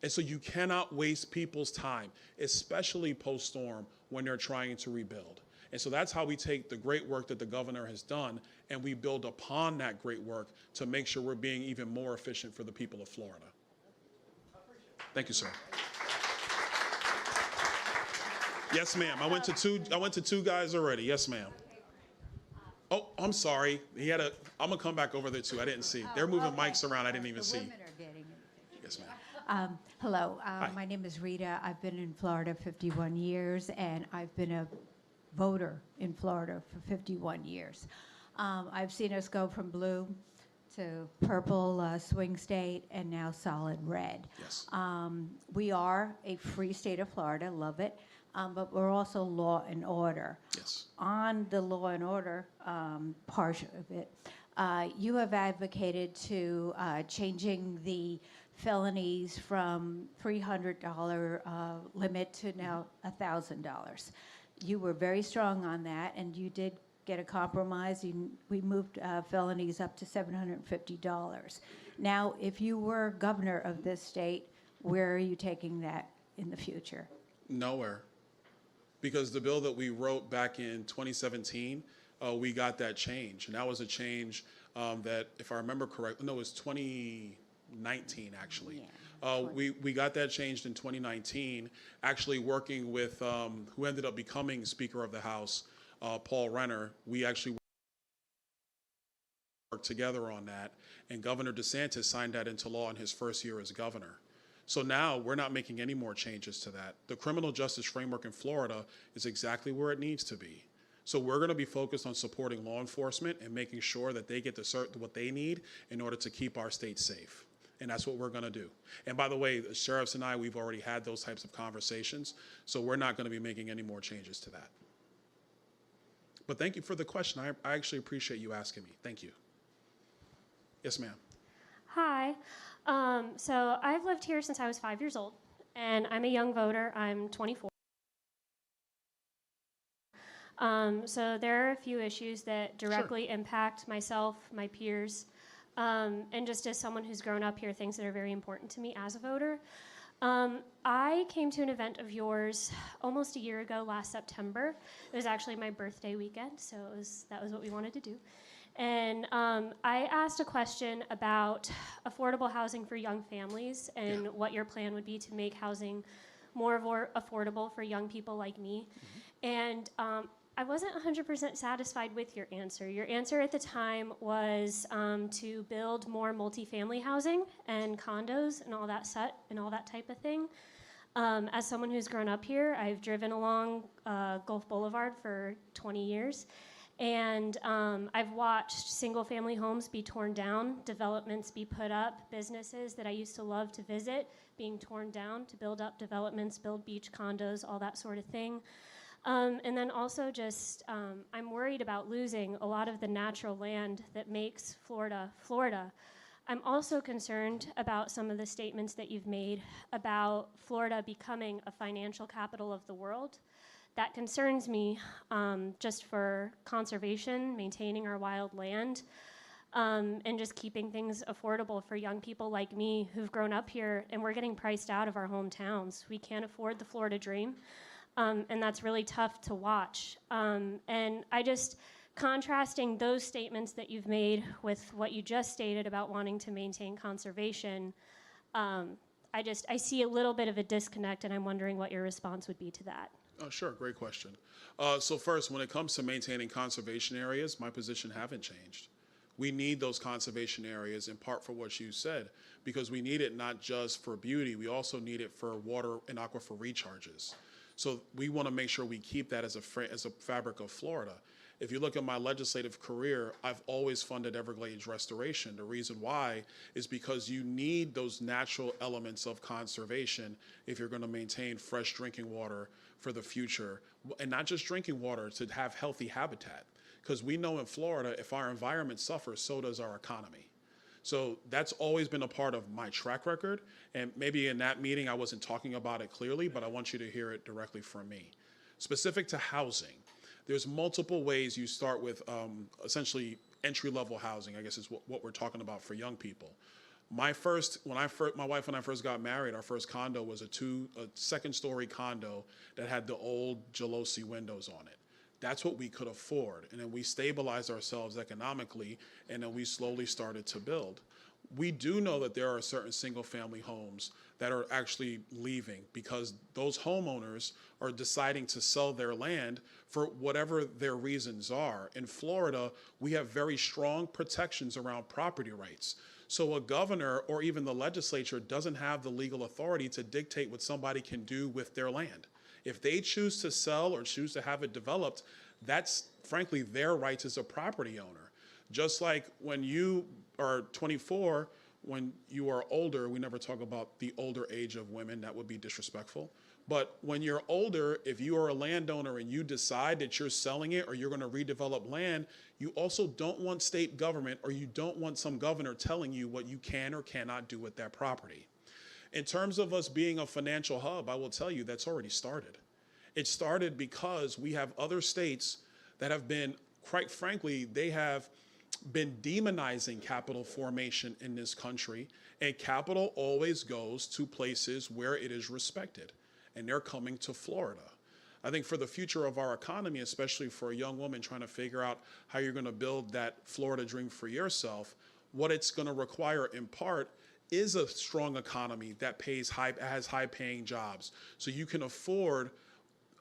And so you cannot waste people's time, especially post-storm when they're trying to rebuild. And so that's how we take the great work that the governor has done and we build upon that great work to make sure we're being even more efficient for the people of Florida. Thank you, sir. Yes, ma'am. I went to two guys already. Yes, ma'am. Oh, I'm sorry. I'm gonna come back over there too. I didn't see. They're moving mics around. I didn't even see. Yes, ma'am. Hello, my name is Rita. I've been in Florida 51 years, and I've been a voter in Florida for 51 years. I've seen us go from blue to purple swing state and now solid red. Yes. We are a free state of Florida, love it, but we're also law and order. Yes. On the law and order part of it, you have advocated to changing the felonies from $300 limit to now $1,000. You were very strong on that, and you did get a compromise. We moved felonies up to $750. Now, if you were governor of this state, where are you taking that in the future? Nowhere. Because the bill that we wrote back in 2017, we got that change. And that was a change that, if I remember correctly, no, it was 2019, actually. Yeah, we got that changed in 2019, actually working with who ended up becoming Speaker of the House, Paul Renner. We actually worked together on that, and Governor DeSantis signed that into law in his first year as governor. So now we're not making any more changes to that. The criminal justice framework in Florida is exactly where it needs to be. So we're going to be focused on supporting law enforcement and making sure that they get what they need in order to keep our state safe. And that's what we're going to do. And by the way, the sheriffs and I, we've already had those types of conversations, so we're not going to be making any more changes to that. But thank you for the question. I actually appreciate you asking me. Thank you. Yes, ma'am. Hi. So I've lived here since I was 5 years old, and I'm a young voter. I'm 24. So there are a few issues that directly impact myself, my peers, and just as someone who's grown up here, things that are very important to me as a voter. I came to an event of yours almost a year ago, last September. It was actually my birthday weekend, so that was what we wanted to do. And I asked a question about affordable housing for young families and what your plan would be to make housing more affordable for young people like me. And I wasn't 100% satisfied with your answer. Your answer at the time was to build more multifamily housing and condos and all that type of thing. As someone who's grown up here, I've driven along Gulf Boulevard for 20 years. And I've watched single-family homes be torn down, developments be put up, businesses that I used to love to visit being torn down to build up developments, build beach condos, all that sort of thing. And then also just I'm worried about losing a lot of the natural land that makes Florida, Florida. I'm also concerned about some of the statements that you've made about Florida becoming a financial capital of the world. That concerns me just for conservation, maintaining our wild land, and just keeping things affordable for young people like me who've grown up here and we're getting priced out of our hometowns. We can't afford the Florida dream, and that's really tough to watch. And I just, contrasting those statements that you've made with what you just stated about wanting to maintain conservation, I see a little bit of a disconnect, and I'm wondering what your response would be to that. Sure, great question. So first, when it comes to maintaining conservation areas, my position haven't changed. We need those conservation areas in part for what you said, because we need it not just for beauty, we also need it for water and aquifer recharges. So we want to make sure we keep that as a fabric of Florida. If you look at my legislative career, I've always funded Everglades restoration. The reason why is because you need those natural elements of conservation if you're going to maintain fresh drinking water for the future, and not just drinking water, to have healthy habitat. Because we know in Florida, if our environment suffers, so does our economy. So that's always been a part of my track record, and maybe in that meeting I wasn't talking about it clearly, but I want you to hear it directly from me. Specific to housing, there's multiple ways you start with essentially entry-level housing, I guess is what we're talking about for young people. My wife and I first got married, our first condo was a second-story condo that had the old Gelosi windows on it. That's what we could afford. And then we stabilized ourselves economically, and then we slowly started to build. We do know that there are certain single-family homes that are actually leaving because those homeowners are deciding to sell their land for whatever their reasons are. In Florida, we have very strong protections around property rights. So a governor or even the legislature doesn't have the legal authority to dictate what somebody can do with their land. If they choose to sell or choose to have it developed, that's frankly their rights as a property owner. Just like when you are 24, when you are older, we never talk about the older age of women, that would be disrespectful. But when you're older, if you are a landowner and you decide that you're selling it or you're going to redevelop land, you also don't want state government or you don't want some governor telling you what you can or cannot do with that property. In terms of us being a financial hub, I will tell you that's already started. It started because we have other states that have been, quite frankly, they have been demonizing capital formation in this country, and capital always goes to places where it is respected. And they're coming to Florida. I think for the future of our economy, especially for a young woman trying to figure out how you're going to build that Florida dream for yourself, what it's going to require in part is a strong economy that has high-paying jobs, so you can afford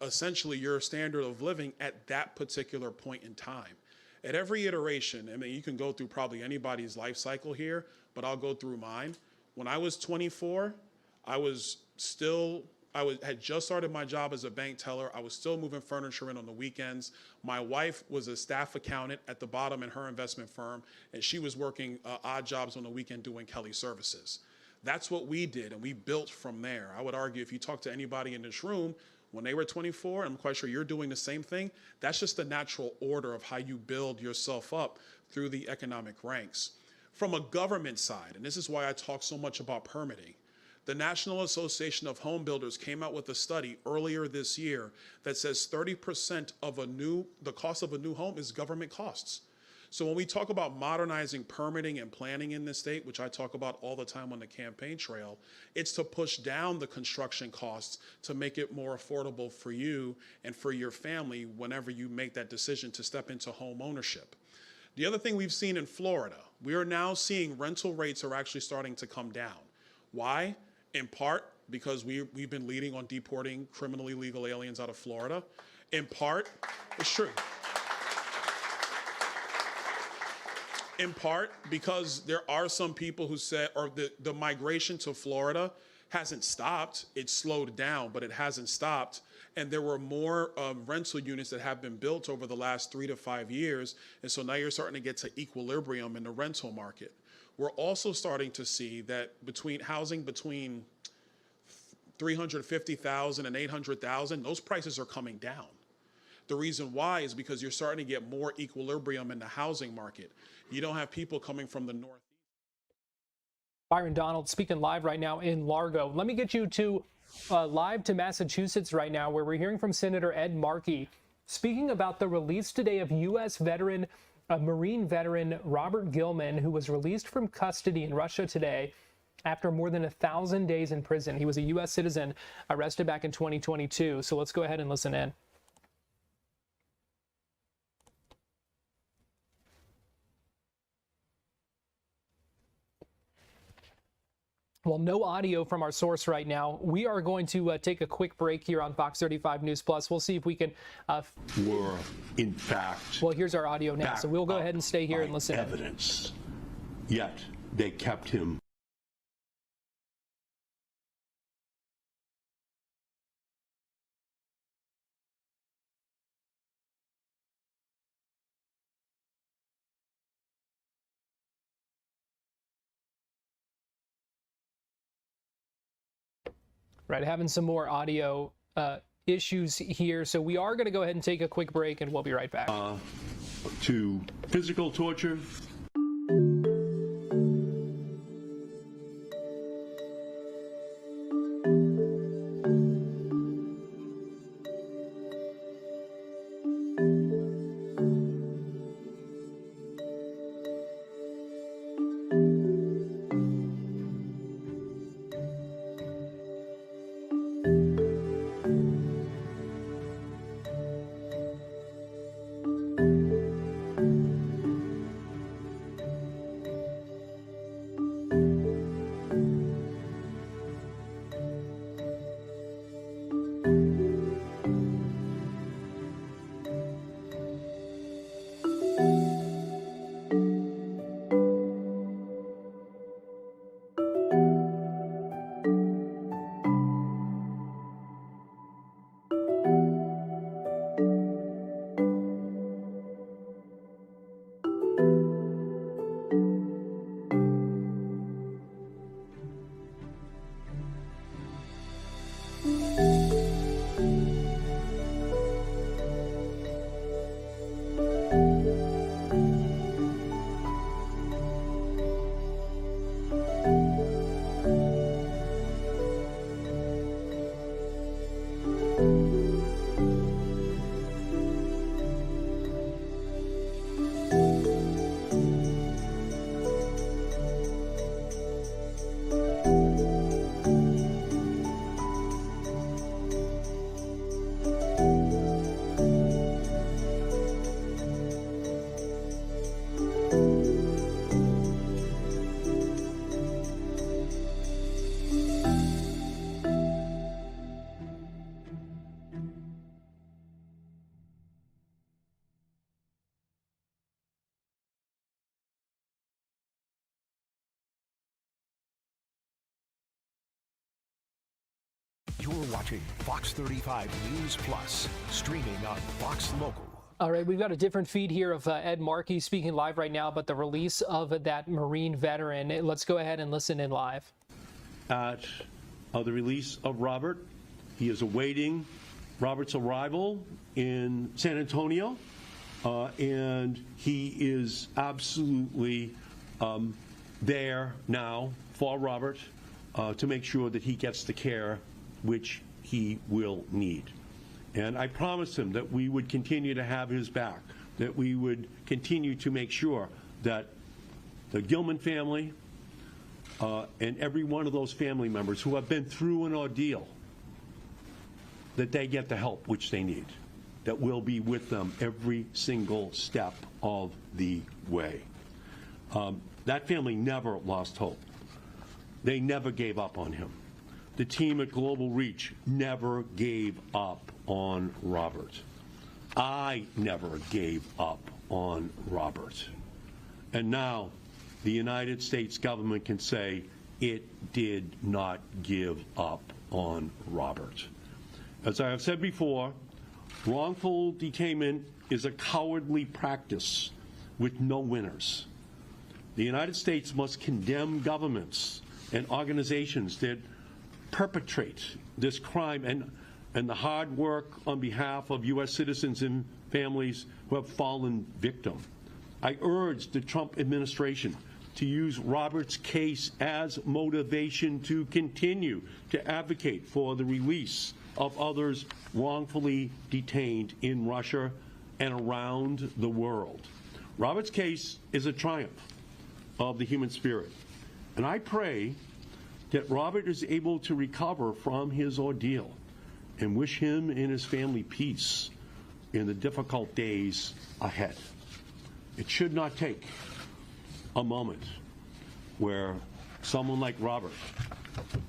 essentially your standard of living at that particular point in time. At every iteration, I mean, you can go through probably anybody's life cycle here, but I'll go through mine. When I was 24, I had just started my job as a bank teller. I was still moving furniture in on the weekends. My wife was a staff accountant at the bottom in her investment firm, and she was working odd jobs on the weekend doing Kelly services. That's what we did, and we built from there. I would argue if you talk to anybody in this room, when they were 24, I'm quite sure you're doing the same thing. That's just the natural order of how you build yourself up through the economic ranks. From a government side, and this is why I talk so much about permitting, the National Association of Home Builders came out with a study earlier this year that says 30% of the cost of a new home is government costs. So when we talk about modernizing permitting and planning in this state, which I talk about all the time on the campaign trail, it's to push down the construction costs to make it more affordable for you and for your family whenever you make that decision to step into home ownership. The other thing we've seen in Florida, we are now seeing rental rates are actually starting to come down. Why? In part because we've been leading on deporting criminally illegal aliens out of Florida. In part, it's true. In part because there are some people who said, or the migration to Florida hasn't stopped. It's slowed down, but it hasn't stopped. And there were more rental units that have been built over the last 3 to 5 years. And so now you're starting to get to equilibrium in the rental market. We're also starting to see that between 350,000 and 800,000, those prices are coming down. The reason why is because you're starting to get more equilibrium in the housing market. You don't have people coming from the north. Byron Donald speaking live right now in Largo. Let me get you to live to Massachusetts right now, where we're hearing from Senator Ed Markey speaking about the release today of U.S. Marine veteran Robert Gilman, who was released from custody in Russia today after more than 1,000 days in prison. He was a U.S. citizen arrested back in 2022. So let's go ahead and listen in. Well, no audio from our source right now. We are going to take a quick break here on Fox 35 News Plus. We'll see if we can. Were in fact. Well, here's our audio now, so we'll go ahead and stay here and listen. Evidence. Yet they kept him. Right, having some more audio issues here, so we are going to go ahead and take a quick break, and we'll be right back. To physical torture. You're watching Fox 35 News Plus, streaming on Fox Local. All right, we've got a different feed here of Ed Markey speaking live right now about the release of that Marine veteran. Let's go ahead and listen in live. At the release of Robert, he is awaiting Robert's arrival in San Antonio, and he is absolutely there now for Robert to make sure that he gets the care which he will need. And I promised him that we would continue to have his back, that we would continue to make sure that the Gilman family and every one of those family members who have been through an ordeal, that they get the help which they need, that we'll be with them every single step of the way. That family never lost hope. They never gave up on him. The team at Global Reach never gave up on Robert. I never gave up on Robert. And now the United States government can say it did not give up on Robert. As I have said before, wrongful detainment is a cowardly practice with no winners. The United States must condemn governments and organizations that perpetrate this crime and the hard work on behalf of U.S. citizens and families who have fallen victim. I urge the Trump administration to use Robert's case as motivation to continue to advocate for the release of others wrongfully detained in Russia and around the world. Robert's case is a triumph of the human spirit, and I pray that Robert is able to recover from his ordeal, and wish him and his family peace in the difficult days ahead. It should not take a moment where someone like Robert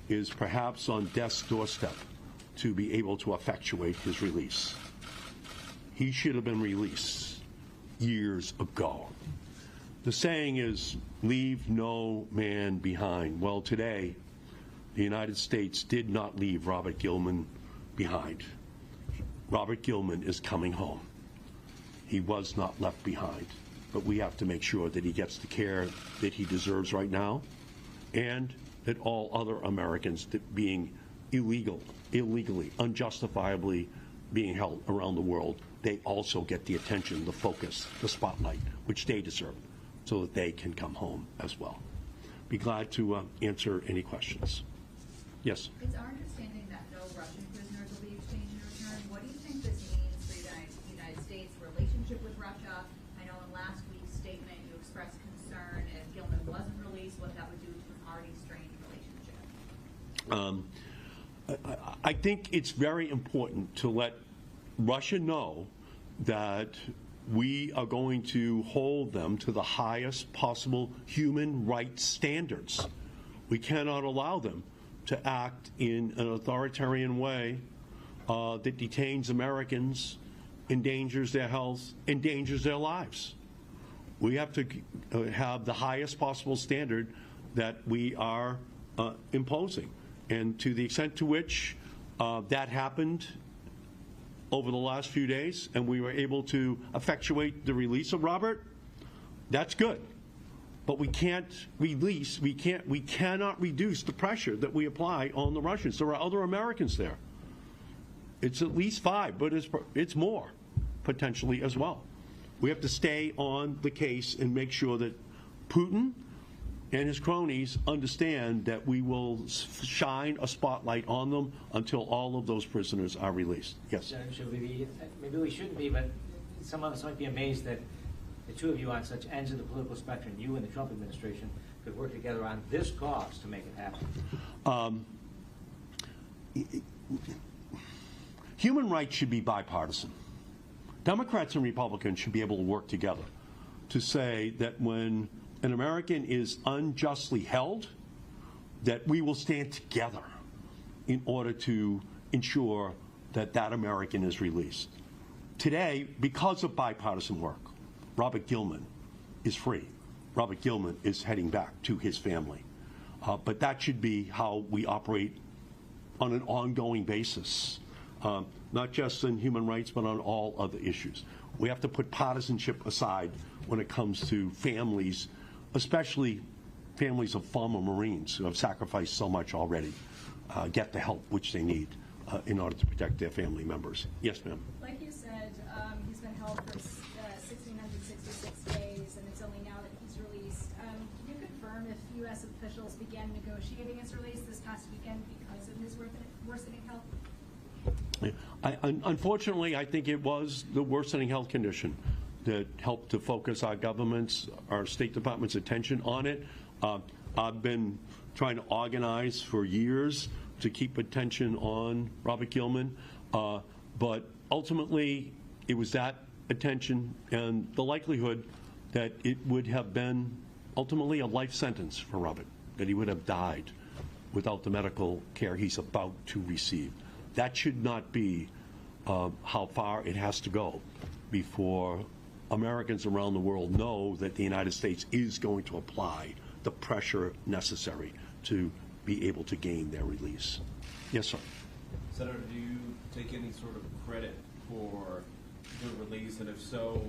is perhaps on death's doorstep to be able to effectuate his release. He should have been released years ago. The saying is, leave no man behind. Well, today, the United States did not leave Robert Gilman behind. Robert Gilman is coming home. He was not left behind, but we have to make sure that he gets the care that he deserves right now, and that all other Americans that being illegally, unjustifiably being held around the world, they also get the attention, the focus, the spotlight, which they deserve, so that they can come home as well. Be glad to answer any questions. Yes? It's our understanding that no Russian prisoners will be exchanged in return. What do you think this means for the United States' relationship with Russia? I know in last week's statement you expressed concern if Gilman wasn't released, what that would do to an already strained relationship. I think it's very important to let Russia know that we are going to hold them to the highest possible human rights standards. We cannot allow them to act in an authoritarian way that detains Americans, endangers their health, endangers their lives. We have to have the highest possible standard that we are imposing. And to the extent to which that happened over the last few days and we were able to effectuate the release of Robert, that's good. But we can't release, we cannot reduce the pressure that we apply on the Russians. There are other Americans there. It's at least 5, but it's more, potentially as well. We have to stay on the case and make sure that Putin and his cronies understand that we will shine a spotlight on them until all of those prisoners are released. Yes? Should we be, maybe we shouldn't be, but some of us might be amazed that the two of you on such ends of the political spectrum, you and the Trump administration, could work together on this cause to make it happen. Human rights should be bipartisan. Democrats and Republicans should be able to work together to say that when an American is unjustly held, that we will stand together in order to ensure that that American is released. Today, because of bipartisan work, Robert Gilman is free. Robert Gilman is heading back to his family. But that should be how we operate on an ongoing basis, not just in human rights, but on all other issues. We have to put partisanship aside when it comes to families, especially families of former Marines who have sacrificed so much already, get the help which they need in order to protect their family members. Yes, ma'am. Like you said, he's been held for 1,666 days, and it's only now that he's released. Can you confirm if U.S. officials began negotiating his release this past weekend because of his worsening health? Unfortunately, I think it was the worsening health condition that helped to focus our government's, our State Department's attention on it. I've been trying to organize for years to keep attention on Robert Gilman, but ultimately it was that attention and the likelihood that it would have been ultimately a life sentence for Robert, that he would have died without the medical care he's about to receive. That should not be how far it has to go before Americans around the world know that the United States is going to apply the pressure necessary to be able to gain their release. Yes, sir. Senator, do you take any sort of credit for the release, and if so,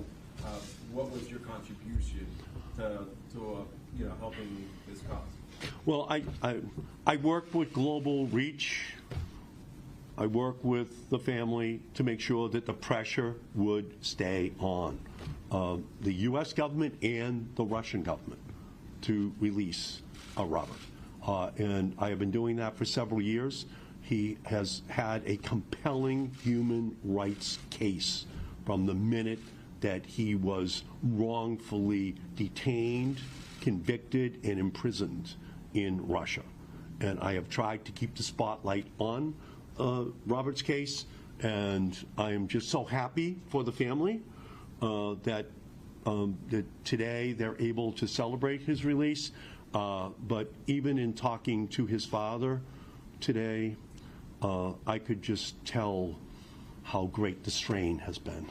what was your contribution to helping this cause? Well, I worked with Global Reach. I worked with the family to make sure that the pressure would stay on the U.S. government and the Russian government to release Robert. And I have been doing that for several years. He has had a compelling human rights case from the minute that he was wrongfully detained, convicted, and imprisoned in Russia. And I have tried to keep the spotlight on Robert's case, and I am just so happy for the family that today they're able to celebrate his release. But even in talking to his father today, I could just tell how great the strain has been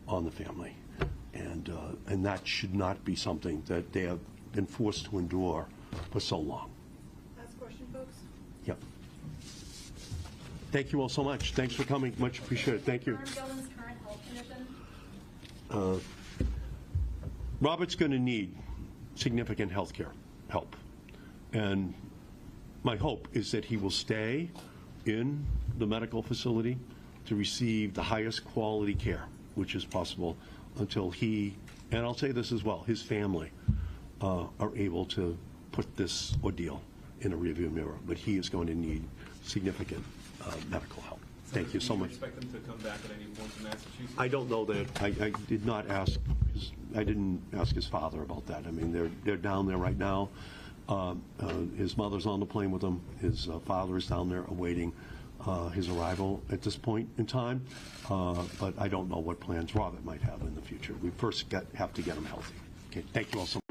on the family, and that should not be something that they have been forced to endure for so long. Last question, folks. Yep. Thank you all so much. Thanks for coming. Much appreciated. Thank you. Gilman's current health condition? Robert's going to need significant health care help, and my hope is that he will stay in the medical facility to receive the highest quality care which is possible until he, and I'll say this as well, his family are able to put this ordeal in a rearview mirror. But he is going to need significant medical help. Thank you so much. Do you expect him to come back at any point to Massachusetts? I don't know that. I did not ask. I didn't ask his father about that. I mean, they're down there right now. His mother's on the plane with him. His father is down there awaiting his arrival at this point in time. But I don't know what plans Robert might have in the future. We first have to get him healthy. Okay. Thank you all so much.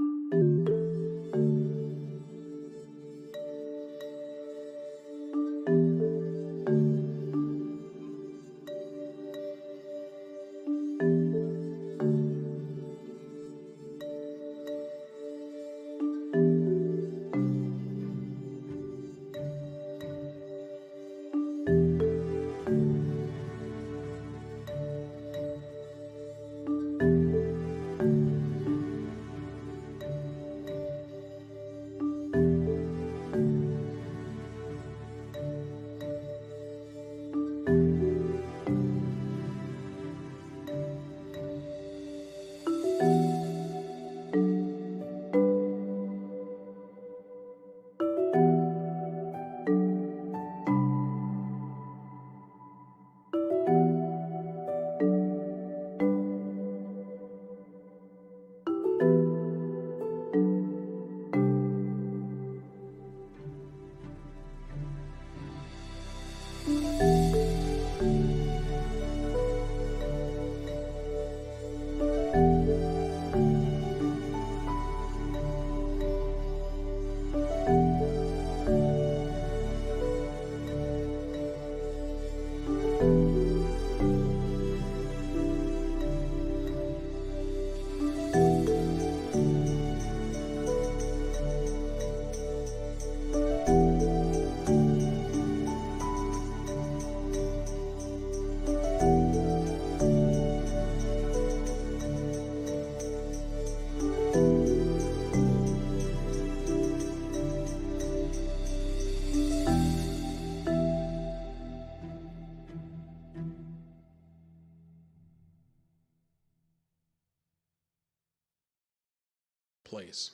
place.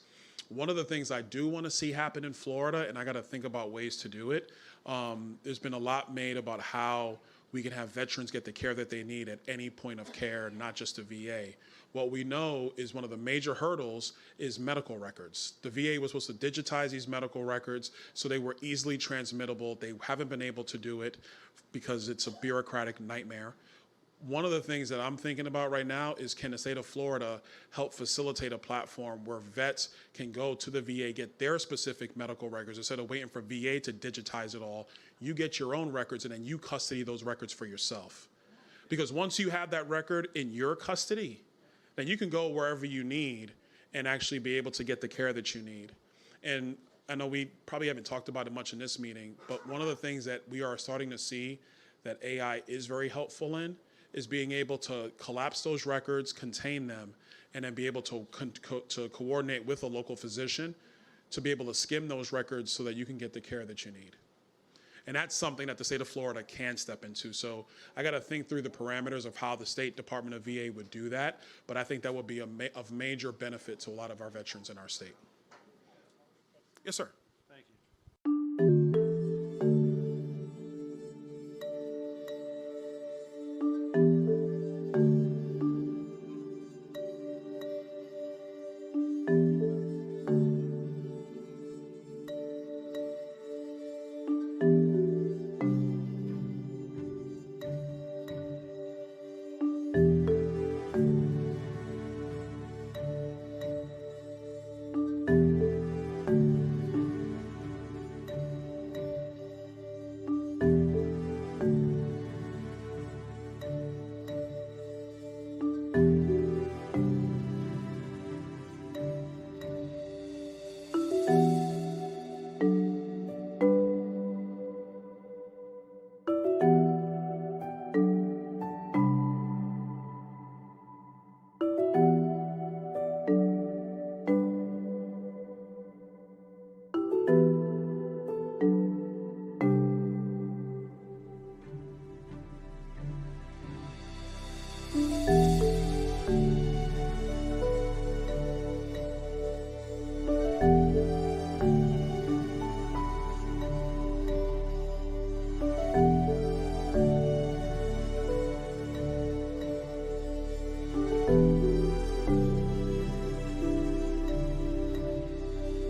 One of the things I do want to see happen in Florida, and I got to think about ways to do it, there's been a lot made about how we can have veterans get the care that they need at any point of care, not just the VA. What we know is one of the major hurdles is medical records. The VA was supposed to digitize these medical records so they were easily transmittable. They haven't been able to do it because it's a bureaucratic nightmare. One of the things that I'm thinking about right now is, can the state of Florida help facilitate a platform where vets can go to the VA, get their specific medical records instead of waiting for VA to digitize it all. You get your own records and then you custody those records for yourself. Because once you have that record in your custody, then you can go wherever you need and actually be able to get the care that you need. And I know we probably haven't talked about it much in this meeting, but one of the things that we are starting to see that AI is very helpful in is being able to collapse those records, contain them, and then be able to coordinate with a local physician to be able to skim those records so that you can get the care that you need. And that's something that the state of Florida can step into. So I got to think through the parameters of how the State Department of VA would do that, but I think that would be of major benefit to a lot of our veterans in our state. Yes, sir.